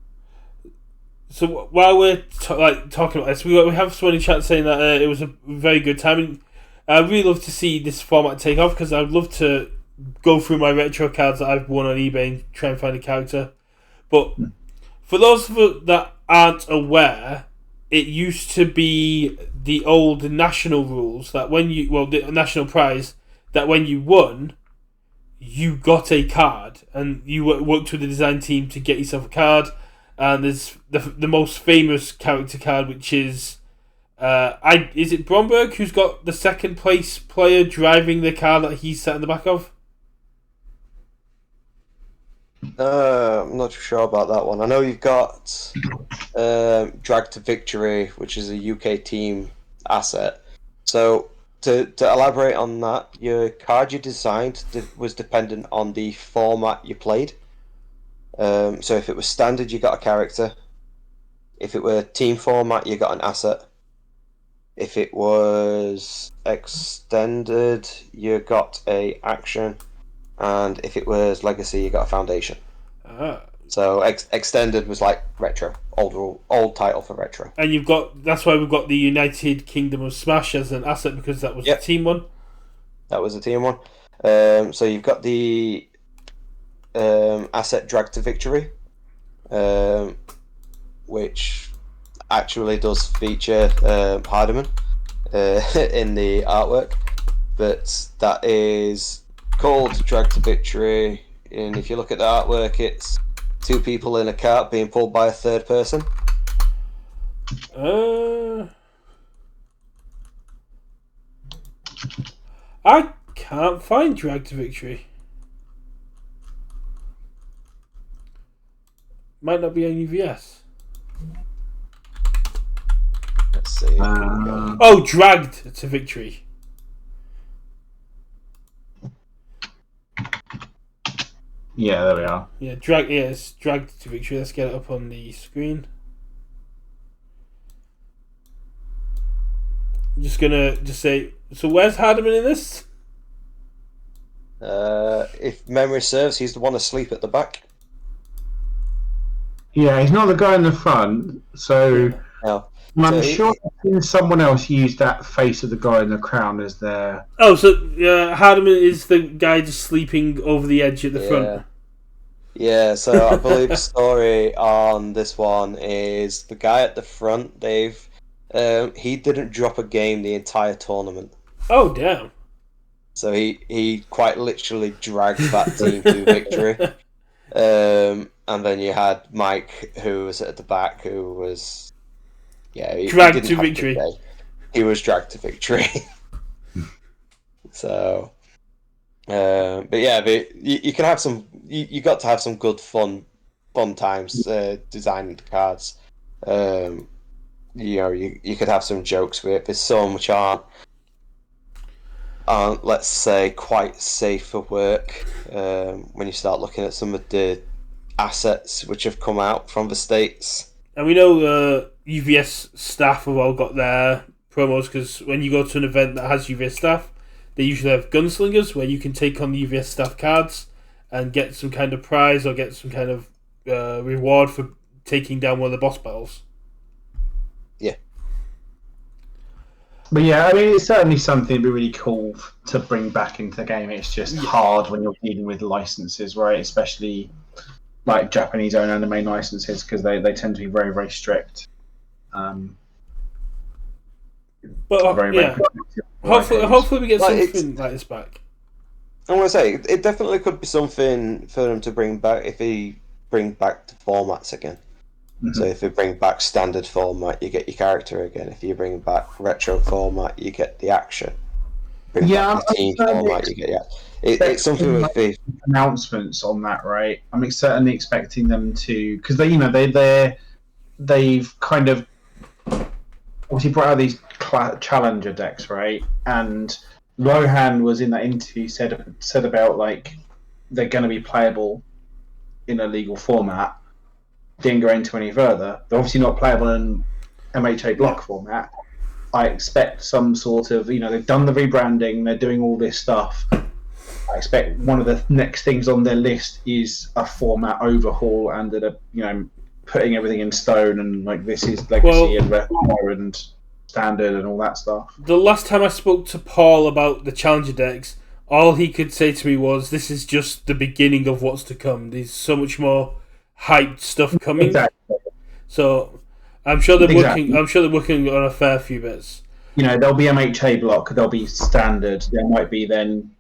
So while we're talking about this, we have someone in chat saying that it was a very good time. And I'd really love to see this format take off because I'd love to go through my retro cards that I've won on eBay and try and find a character. But for those of us that aren't aware, it used to be the old national rules that the national prize, that when you won, you got a card and you worked with the design team to get yourself a card. And there's the most famous character card, which is is it Bromberg who's got the second place player driving the car that he's sat in the back of? I'm not too sure about that one. I know you've got Drag to Victory, which is a UK team asset. So to elaborate on that, your card you designed was dependent on the format you played. So if it was standard, you got a character. If it were team format, you got an asset. If it was extended, you got a action, and if it was legacy, you got a foundation. So extended was like retro, old title for retro. And that's why we've got the United Kingdom of Smash as an asset, because that was the team one. That was a team one. So you've got the asset Drag to Victory, which actually does feature Hardiman in the artwork, but that is called Drag to Victory. And if you look at the artwork, it's two people in a cart being pulled by a third person. I can't find Drag to Victory. Might not be on UVS. Let's see. Dragged to Victory. Yeah, there we are. Yeah, it's Dragged to Victory. Let's get it up on the screen. I'm just gonna say. So where's Hardiman in this? If memory serves, he's the one asleep at the back. Yeah, he's not the guy in the front, so No. I'm sure I've seen someone else use that face of the guy in the crown as their... Oh, so Hardiman is the guy just sleeping over the edge at the front. Yeah, so I believe the story on this one is the guy at the front, he didn't drop a game the entire tournament. Oh, damn. So he quite literally dragged that team to victory. And then you had Mike, who was at the back, who was... dragged to victory. He was dragged to victory. So... but you can have some... You got to have some good fun times designing the cards. You could have some jokes with it. There's so much aren't, let's say, quite safe for work when you start looking at some of the assets which have come out from the States. And we know UVS staff have all got their promos, because when you go to an event that has UVS staff, they usually have gunslingers where you can take on the UVS staff cards and get some kind of prize or get some kind of reward for taking down one of the boss battles. Yeah. But yeah, I mean, it's certainly something that'd be really cool to bring back into the game. It's just hard when you're dealing with licenses, right? Especially like Japanese owned anime licenses, because they tend to be very, very strict. But hopefully we get something like this back. I want to say it definitely could be something for them to bring back if they bring back the formats again. Mm-hmm. So if you bring back standard format, you get your character again. If you bring back retro format, you get the action. Bring back the team format, you get it's something with the announcements on that, right? I'm certainly expecting them to, because they've kind of obviously brought out these challenger decks, right? And Rohan was in that interview said about like they're going to be playable in a legal format. Didn't go into any further. They're obviously not playable in MHA block format. I expect some sort of, they've done the rebranding, they're doing all this stuff. I expect one of the next things on their list is a format overhaul and putting everything in stone and like this is legacy and retro and standard and all that stuff. The last time I spoke to Paul about the challenger decks, all he could say to me was, "This is just the beginning of what's to come. There's so much more hyped stuff coming." Exactly. So I'm sure they're working. I'm sure they're working on a fair few bits. There'll be MHA block. There'll be standard. There might be then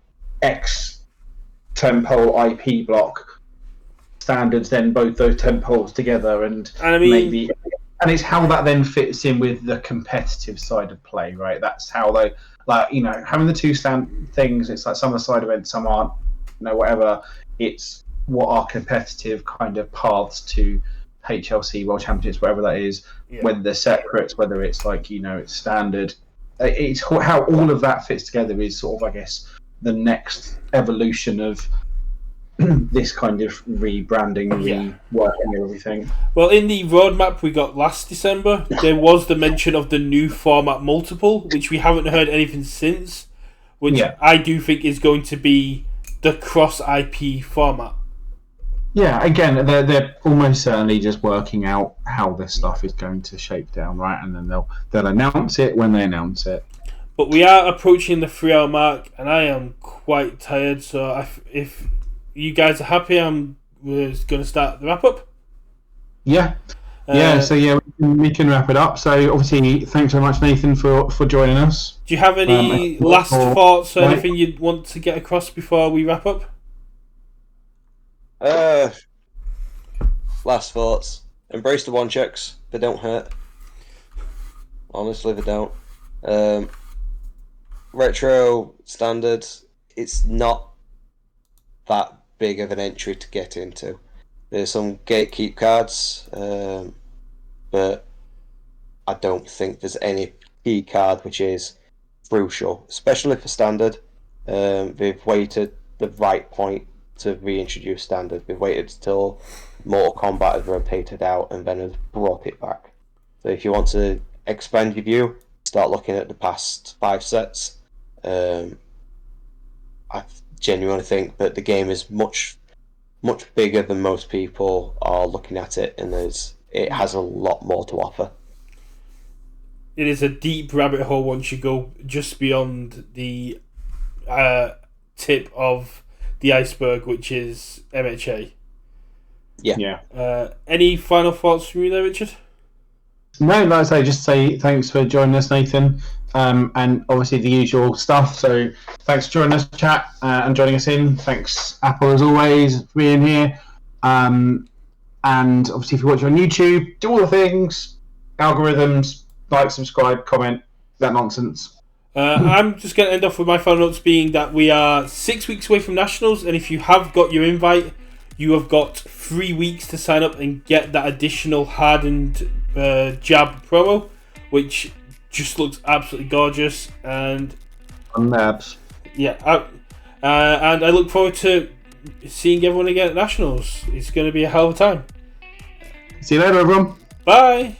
X tempo IP block standards. Then both those tempos together, and I mean, maybe. And it's how that then fits in with the competitive side of play, right? That's how they having the two stand things. It's like some are side events, some aren't. Whatever. It's what are competitive kind of paths to HLC World Championships, whatever that is, whether they're separate, whether it's like, it's standard. It's how all of that fits together is sort of, I guess, the next evolution of this kind of rebranding, reworking and everything. Well, in the roadmap we got last December, there was the mention of the new format multiple, which we haven't heard anything since, which I do think is going to be the cross IP format. Yeah, again, they're almost certainly just working out how this stuff is going to shape down, right? And then they'll announce it when they announce it. But we are approaching the 3-hour mark, and I am quite tired. So if you guys are happy, we're going to start the wrap up. Yeah. So we can wrap it up. So obviously, thanks very much, Nathan, for joining us. Do you have any last thoughts or anything you'd want to get across before we wrap up? Last thoughts. Embrace the 1-checks. They don't hurt. Honestly, they don't. Retro standard, it's not that big of an entry to get into. There's some gatekeep cards, but I don't think there's any key card which is crucial, especially for standard. They've waited the right point to reintroduce standard. They've waited till Mortal Kombat has rotated out and then has brought it back. So if you want to expand your view, start looking at the past 5 sets. I genuinely think that the game is much bigger than most people are looking at it, and it has a lot more to offer. It is a deep rabbit hole once you go just beyond the tip of the iceberg, which is MHA. Yeah. Any final thoughts from you there, Richard? No, like I say, just say thanks for joining us, Nathan, and obviously the usual stuff. So thanks for joining us, chat, and joining us in. Thanks, Apple, as always, for being here. And obviously, if you watch on YouTube, do all the things, algorithms, like, subscribe, comment, that nonsense. I'm just going to end off with my final notes being that we are 6 weeks away from Nationals, and if you have got your invite, you have got 3 weeks to sign up and get that additional hardened jab promo, which just looks absolutely gorgeous. And Nabs. Yeah, and I look forward to seeing everyone again at Nationals. It's going to be a hell of a time. See you later, everyone. Bye.